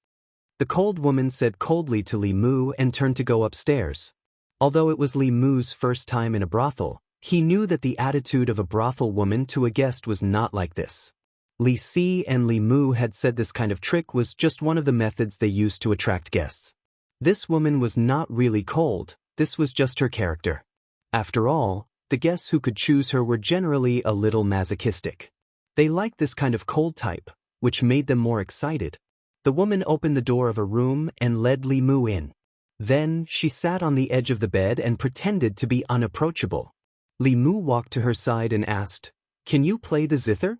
The cold woman said coldly to Li Mu and turned to go upstairs. Although it was Li Mu's first time in a brothel, he knew that the attitude of a brothel woman to a guest was not like this. Li Si and Li Mu had said this kind of trick was just one of the methods they used to attract guests. This woman was not really cold, this was just her character. After all, the guests who could choose her were generally a little masochistic. They liked this kind of cold type, which made them more excited. The woman opened the door of a room and led Li Mu in. Then, she sat on the edge of the bed and pretended to be unapproachable. Li Mu walked to her side and asked, can you play the zither?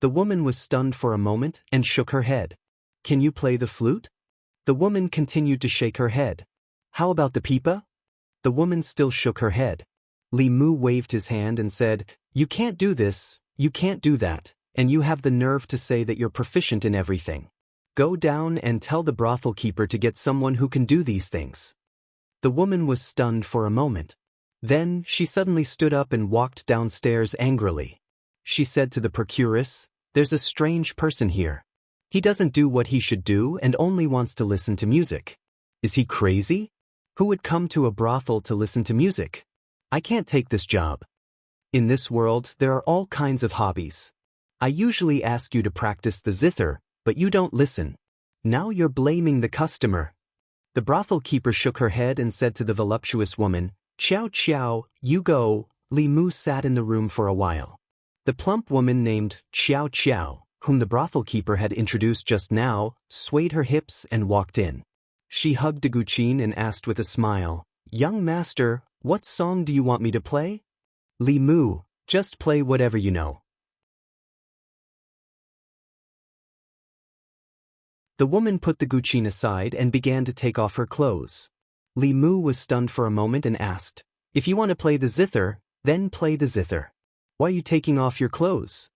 The woman was stunned for a moment and shook her head. Can you play the flute? The woman continued to shake her head. How about the pipa? The woman still shook her head. Li Mu waved his hand and said, you can't do this, you can't do that, and you have the nerve to say that you're proficient in everything. Go down and tell the brothel keeper to get someone who can do these things. The woman was stunned for a moment. Then, she suddenly stood up and walked downstairs angrily. She said to the procuress, "There's a strange person here. He doesn't do what he should do and only wants to listen to music. Is he crazy? Who would come to a brothel to listen to music? I can't take this job. In this world, there are all kinds of hobbies. I usually ask you to practice the zither, but you don't listen. Now you're blaming the customer." The brothel keeper shook her head and said to the voluptuous woman, "Chow chow, you go." Li Mu sat in the room for a while. The plump woman named Chow Chow, whom the brothel keeper had introduced just now, swayed her hips and walked in. She hugged de Guqin and asked with a smile, "Young master, what song do you want me to play?" "Li Mu, just play whatever you know." The woman put the Guqin aside and began to take off her clothes. Li Mu was stunned for a moment and asked, "If you want to play the zither, then play the zither. Why are you taking off your clothes?"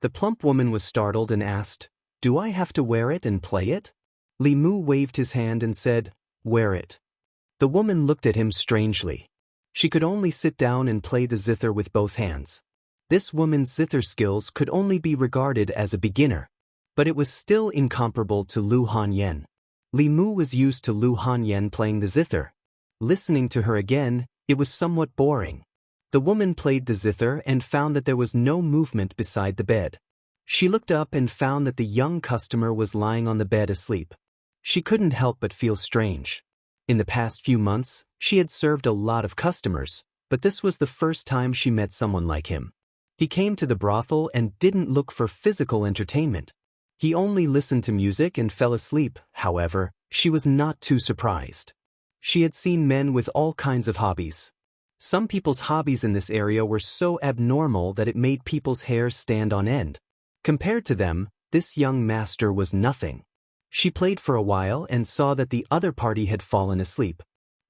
The plump woman was startled and asked, "Do I have to wear it and play it?" Li Mu waved his hand and said, "Wear it." The woman looked at him strangely. She could only sit down and play the zither with both hands. This woman's zither skills could only be regarded as a beginner. But it was still incomparable to Lu Hanyan. Li Mu was used to Lu Hanyan playing the zither. Listening to her again, it was somewhat boring. The woman played the zither and found that there was no movement beside the bed. She looked up and found that the young customer was lying on the bed asleep. She couldn't help but feel strange. In the past few months, she had served a lot of customers, but this was the first time she met someone like him. He came to the brothel and didn't look for physical entertainment. He only listened to music and fell asleep. However, she was not too surprised. She had seen men with all kinds of hobbies. Some people's hobbies in this area were so abnormal that it made people's hair stand on end. Compared to them, this young master was nothing. She played for a while and saw that the other party had fallen asleep.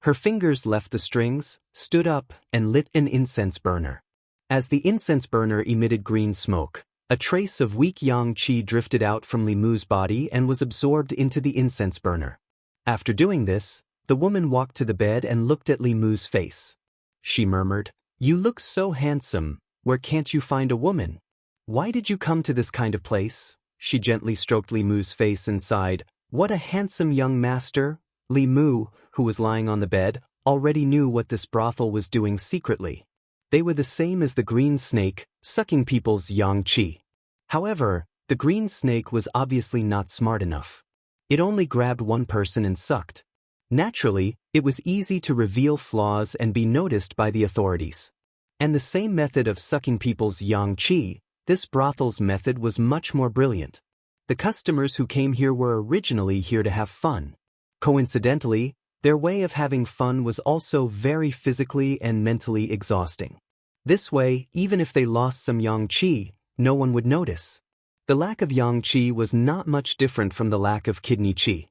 Her fingers left the strings, stood up, and lit an incense burner. As the incense burner emitted green smoke, a trace of weak yang qi drifted out from Li Mu's body and was absorbed into the incense burner. After doing this, the woman walked to the bed and looked at Li Mu's face. She murmured, "You look so handsome, where can't you find a woman? Why did you come to this kind of place?" She gently stroked Li Mu's face and sighed, "What a handsome young master." Li Mu, who was lying on the bed, already knew what this brothel was doing secretly. They were the same as the green snake, sucking people's yang qi. However, the green snake was obviously not smart enough. It only grabbed one person and sucked. Naturally, it was easy to reveal flaws and be noticed by the authorities. And the same method of sucking people's yang qi, this brothel's method was much more brilliant. The customers who came here were originally here to have fun. Coincidentally, their way of having fun was also very physically and mentally exhausting. This way, even if they lost some yang qi, no one would notice. The lack of yang qi was not much different from the lack of kidney qi.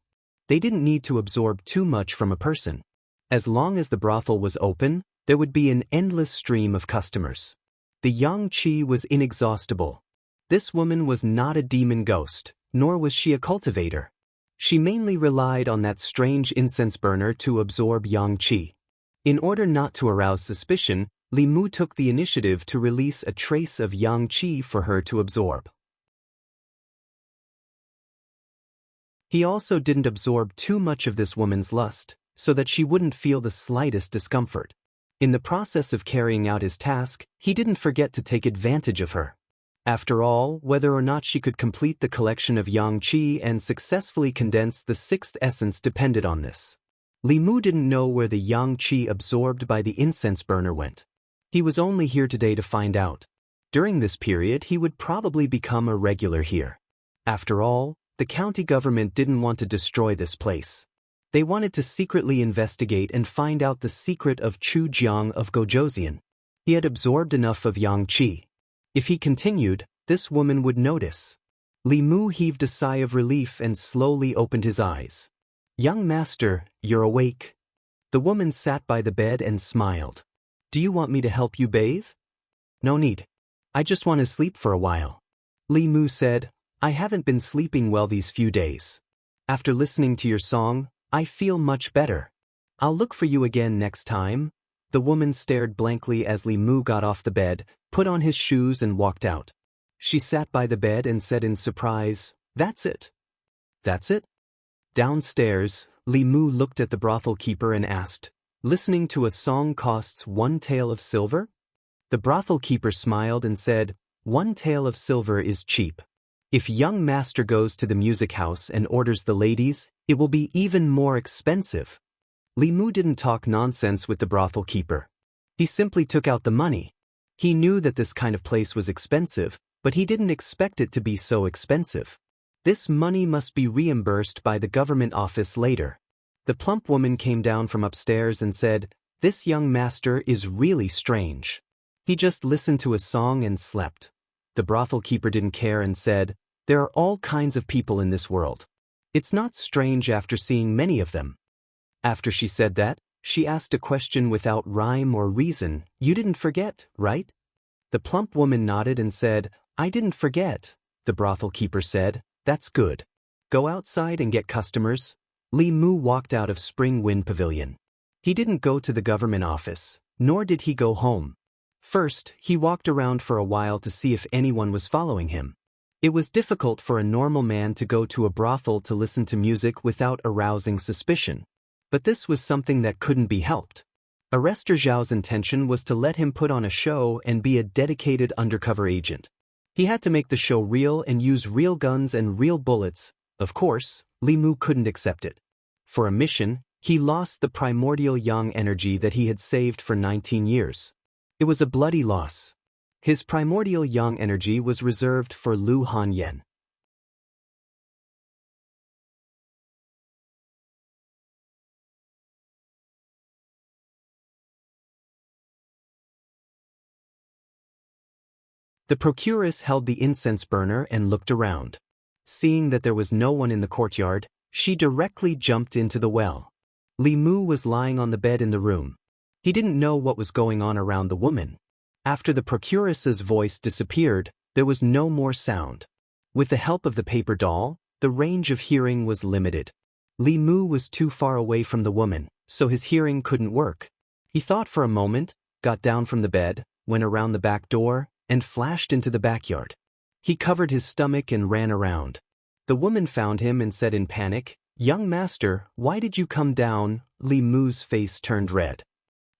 They didn't need to absorb too much from a person. As long as the brothel was open, there would be an endless stream of customers. The yang qi was inexhaustible. This woman was not a demon ghost, nor was she a cultivator. She mainly relied on that strange incense burner to absorb yang qi. In order not to arouse suspicion, Li Mu took the initiative to release a trace of yang qi for her to absorb. He also didn't absorb too much of this woman's lust, so that she wouldn't feel the slightest discomfort. In the process of carrying out his task, he didn't forget to take advantage of her. After all, whether or not she could complete the collection of yang qi and successfully condense the sixth essence depended on this. Li Mu didn't know where the yang qi absorbed by the incense burner went. He was only here today to find out. During this period, he would probably become a regular here. After all, the county government didn't want to destroy this place. They wanted to secretly investigate and find out the secret of Chu Jiang of Gojoseon. He had absorbed enough of yang qi. If he continued, this woman would notice. Li Mu heaved a sigh of relief and slowly opened his eyes. "Young master, you're awake." The woman sat by the bed and smiled. "Do you want me to help you bathe?" "No need. I just want to sleep for a while." Li Mu said, "I haven't been sleeping well these few days. After listening to your song, I feel much better. I'll look for you again next time." The woman stared blankly as Li Mu got off the bed, put on his shoes and walked out. She sat by the bed and said in surprise, "That's it." "That's it?" Downstairs, Li Mu looked at the brothel keeper and asked, "Listening to a song costs 1 tael of silver?" The brothel keeper smiled and said, "1 tael of silver is cheap. If young master goes to the music house and orders the ladies, it will be even more expensive." Li Mu didn't talk nonsense with the brothel keeper. He simply took out the money. He knew that this kind of place was expensive, but he didn't expect it to be so expensive. This money must be reimbursed by the government office later. The plump woman came down from upstairs and said, "This young master is really strange. He just listened to a song and slept." The brothel keeper didn't care and said, "There are all kinds of people in this world. It's not strange after seeing many of them." After she said that, she asked a question without rhyme or reason. "You didn't forget, right?" The plump woman nodded and said, "I didn't forget." The brothel keeper said, "That's good. Go outside and get customers." Li Mu walked out of Spring Wind Pavilion. He didn't go to the government office, nor did he go home. First, he walked around for a while to see if anyone was following him. It was difficult for a normal man to go to a brothel to listen to music without arousing suspicion. But this was something that couldn't be helped. Arrestor Zhao's intention was to let him put on a show and be a dedicated undercover agent. He had to make the show real and use real guns and real bullets. Of course, Li Mu couldn't accept it. For a mission, he lost the primordial yang energy that he had saved for 19 years. It was a bloody loss. His primordial yang energy was reserved for Lu Hanyan. The procuress held the incense burner and looked around. Seeing that there was no one in the courtyard, she directly jumped into the well. Li Mu was lying on the bed in the room. He didn't know what was going on around the woman. After the procuress's voice disappeared, there was no more sound. With the help of the paper doll, the range of hearing was limited. Li Mu was too far away from the woman, so his hearing couldn't work. He thought for a moment, got down from the bed, went around the back door, and flashed into the backyard. He covered his stomach and ran around. The woman found him and said in panic, "Young master, why did you come down?" Li Mu's face turned red.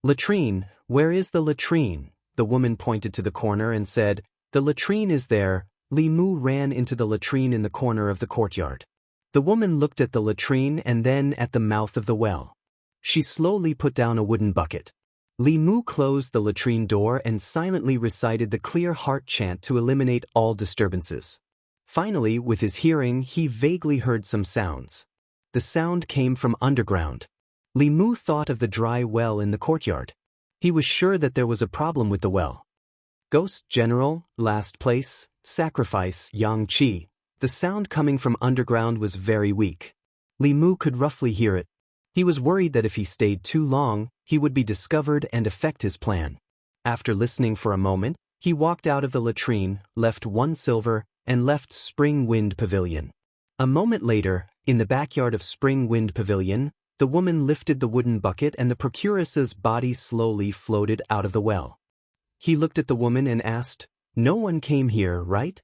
"Latrine, where is the latrine?" The woman pointed to the corner and said, "The latrine is there." Li Mu ran into the latrine in the corner of the courtyard. The woman looked at the latrine and then at the mouth of the well. She slowly put down a wooden bucket. Li Mu closed the latrine door and silently recited the clear heart chant to eliminate all disturbances. Finally, with his hearing, he vaguely heard some sounds. The sound came from underground. Li Mu thought of the dry well in the courtyard. He was sure that there was a problem with the well. Ghost General, last place, sacrifice, Yang Qi. The sound coming from underground was very weak. Li Mu could roughly hear it. He was worried that if he stayed too long, he would be discovered and affect his plan. After listening for a moment, he walked out of the latrine, left 1 silver, and left Spring Wind Pavilion. A moment later, in the backyard of Spring Wind Pavilion, the woman lifted the wooden bucket and the procuress's body slowly floated out of the well. He looked at the woman and asked, "No one came here, right?"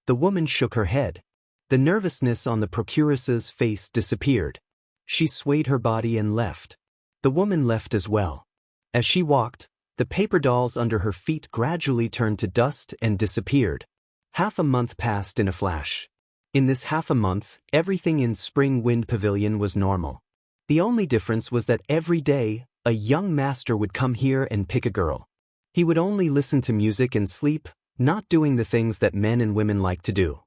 The woman shook her head. The nervousness on the procuress's face disappeared. She swayed her body and left. The woman left as well. As she walked, the paper dolls under her feet gradually turned to dust and disappeared. Half a month passed in a flash. In this half a month, everything in Spring Wind Pavilion was normal. The only difference was that every day, a young master would come here and pick a girl. He would only listen to music and sleep, not doing the things that men and women like to do.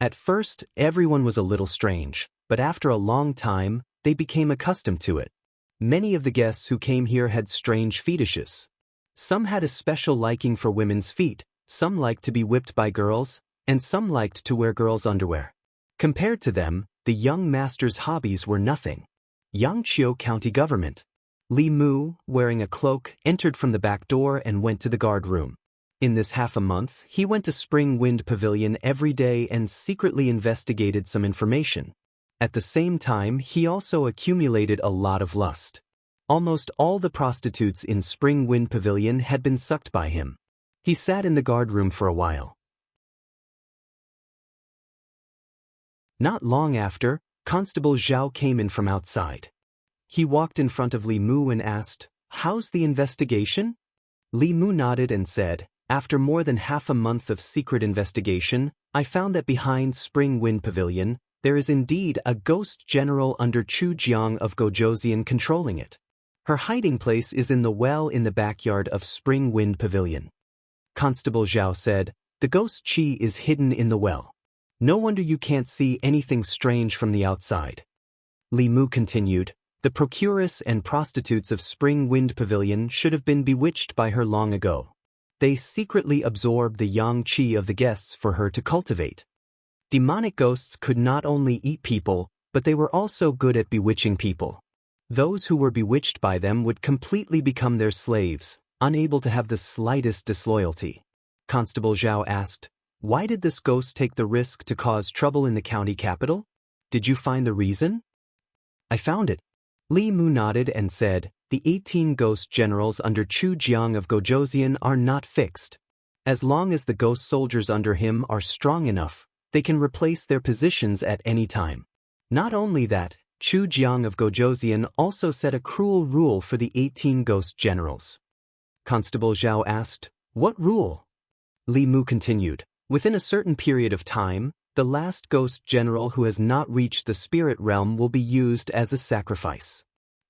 At first, everyone was a little strange, but after a long time, they became accustomed to it. Many of the guests who came here had strange fetishes. Some had a special liking for women's feet, some liked to be whipped by girls, and some liked to wear girls' underwear. Compared to them, the young master's hobbies were nothing. Yangqiu County Government. Li Mu, wearing a cloak, entered from the back door and went to the guard room. In this half a month, he went to Spring Wind Pavilion every day and secretly investigated some information. At the same time, he also accumulated a lot of lust. Almost all the prostitutes in Spring Wind Pavilion had been sucked by him. He sat in the guardroom for a while. Not long after, Constable Zhao came in from outside. He walked in front of Li Mu and asked, "How's the investigation?" Li Mu nodded and said, "After more than half a month of secret investigation, I found that behind Spring Wind Pavilion, there is indeed a ghost general under Chu Jiang of Gojoseon controlling it. Her hiding place is in the well in the backyard of Spring Wind Pavilion." Constable Zhao said, "The ghost Qi is hidden in the well. No wonder you can't see anything strange from the outside." Li Mu continued, "The procuress and prostitutes of Spring Wind Pavilion should have been bewitched by her long ago. They secretly absorbed the yang qi of the guests for her to cultivate. Demonic ghosts could not only eat people, but they were also good at bewitching people. Those who were bewitched by them would completely become their slaves, unable to have the slightest disloyalty." Constable Zhao asked, "Why did this ghost take the risk to cause trouble in the county capital? Did you find the reason?" "I found it." Li Mu nodded and said, "The 18 ghost generals under Chu Jiang of Gojoseon are not fixed. As long as the ghost soldiers under him are strong enough, they can replace their positions at any time. Not only that, Chu Jiang of Gojoseon also set a cruel rule for the 18 ghost generals." Constable Zhao asked, "What rule?" Li Mu continued, "Within a certain period of time, the last ghost general who has not reached the spirit realm will be used as a sacrifice.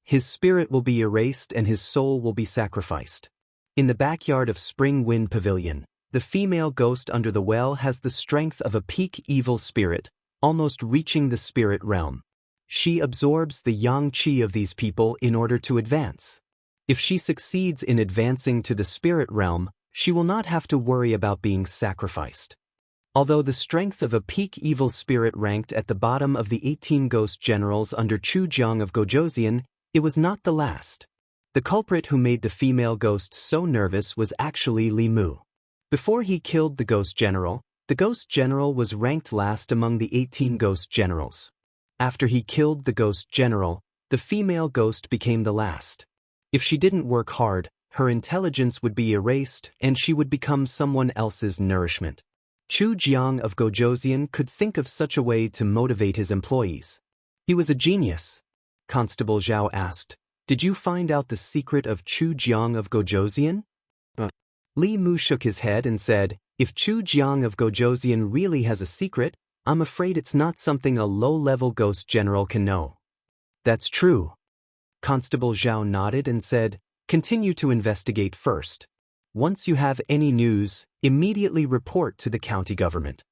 His spirit will be erased and his soul will be sacrificed. In the backyard of Spring Wind Pavilion, the female ghost under the well has the strength of a peak evil spirit, almost reaching the spirit realm. She absorbs the yang qi of these people in order to advance. If she succeeds in advancing to the spirit realm, she will not have to worry about being sacrificed. Although the strength of a peak evil spirit ranked at the bottom of the 18 ghost generals under Chu Jiang of Gojoseon, it was not the last. The culprit who made the female ghost so nervous was actually Li Mu. Before he killed the ghost general was ranked last among the 18 ghost generals. After he killed the ghost general, the female ghost became the last. If she didn't work hard, her intelligence would be erased and she would become someone else's nourishment. Chu Jiang of Gojoseon could think of such a way to motivate his employees. He was a genius. Constable Zhao asked, "Did you find out the secret of Chu Jiang of Gojoseon?" Li Mu shook his head and said, "If Chu Jiang of Gojoseon really has a secret, I'm afraid it's not something a low-level ghost general can know." "That's true." Constable Zhao nodded and said, "Continue to investigate first. Once you have any news, immediately report to the county government."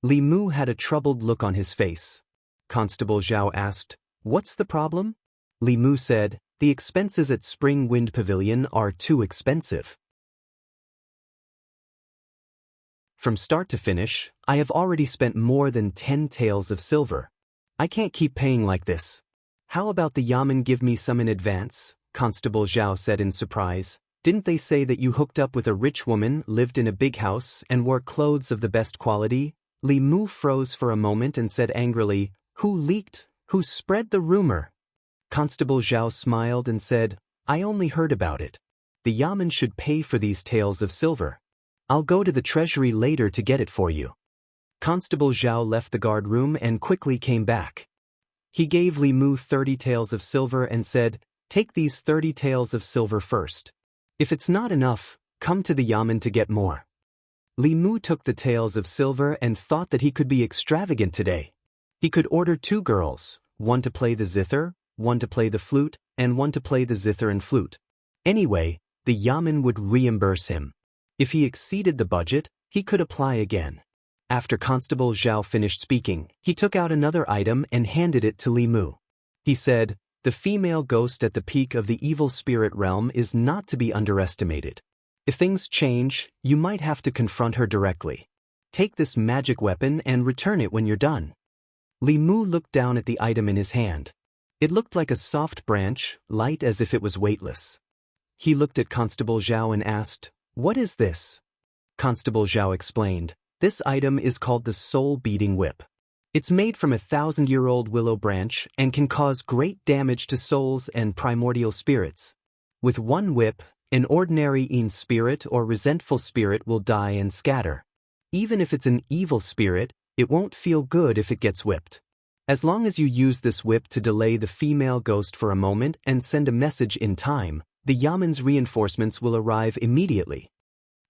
Li Mu had a troubled look on his face. Constable Zhao asked, "What's the problem?" Li Mu said, "The expenses at Spring Wind Pavilion are too expensive. From start to finish, I have already spent more than 10 taels of silver. I can't keep paying like this. How about the Yamen give me some in advance?" Constable Zhao said in surprise. "Didn't they say that you hooked up with a rich woman, lived in a big house, and wore clothes of the best quality?" Li Mu froze for a moment and said angrily, "Who leaked? Who spread the rumor?" Constable Zhao smiled and said, "I only heard about it. The Yamen should pay for these taels of silver. I'll go to the treasury later to get it for you." Constable Zhao left the guard room and quickly came back. He gave Li Mu 30 taels of silver and said, "Take these 30 taels of silver first. If it's not enough, come to the Yamen to get more." Li Mu took the taels of silver and thought that he could be extravagant today. He could order 2 girls, one to play the zither, one to play the flute, and one to play the zither and flute. Anyway, the Yamen would reimburse him. If he exceeded the budget, he could apply again. After Constable Zhao finished speaking, he took out another item and handed it to Li Mu. He said, "The female ghost at the peak of the evil spirit realm is not to be underestimated. If things change, you might have to confront her directly. Take this magic weapon and return it when you're done." Li Mu looked down at the item in his hand. It looked like a soft branch, light as if it was weightless. He looked at Constable Zhao and asked, "What is this?" Constable Zhao explained, "This item is called the soul-beating whip. It's made from a 1,000-year-old willow branch and can cause great damage to souls and primordial spirits. With one whip, an ordinary in spirit or resentful spirit will die and scatter. Even if it's an evil spirit, it won't feel good if it gets whipped. As long as you use this whip to delay the female ghost for a moment and send a message in time, the Yaman's reinforcements will arrive immediately.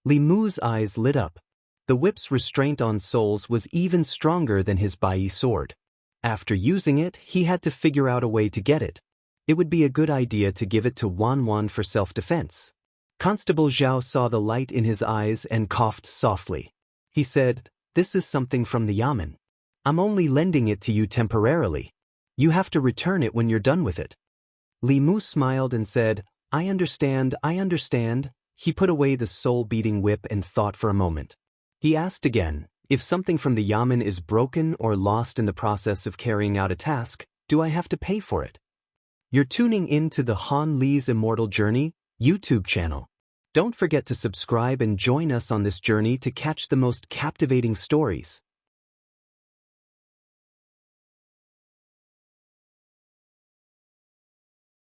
Li Mu's eyes lit up. The whip's restraint on souls was even stronger than his Bai sword. After using it, he had to figure out a way to get it. It would be a good idea to give it to Wan Wan for self-defense. Constable Zhao saw the light in his eyes and coughed softly. He said, "This is something from the Yaman. I'm only lending it to you temporarily. You have to return it when you're done with it." Li Mu smiled and said, I understand. He put away the soul-beating whip and thought for a moment. He asked again, if something from the Yaman is broken or lost in the process of carrying out a task, do I have to pay for it? You're tuning in to the Han Li's Immortal Journey YouTube channel. Don't forget to subscribe and join us on this journey to catch the most captivating stories.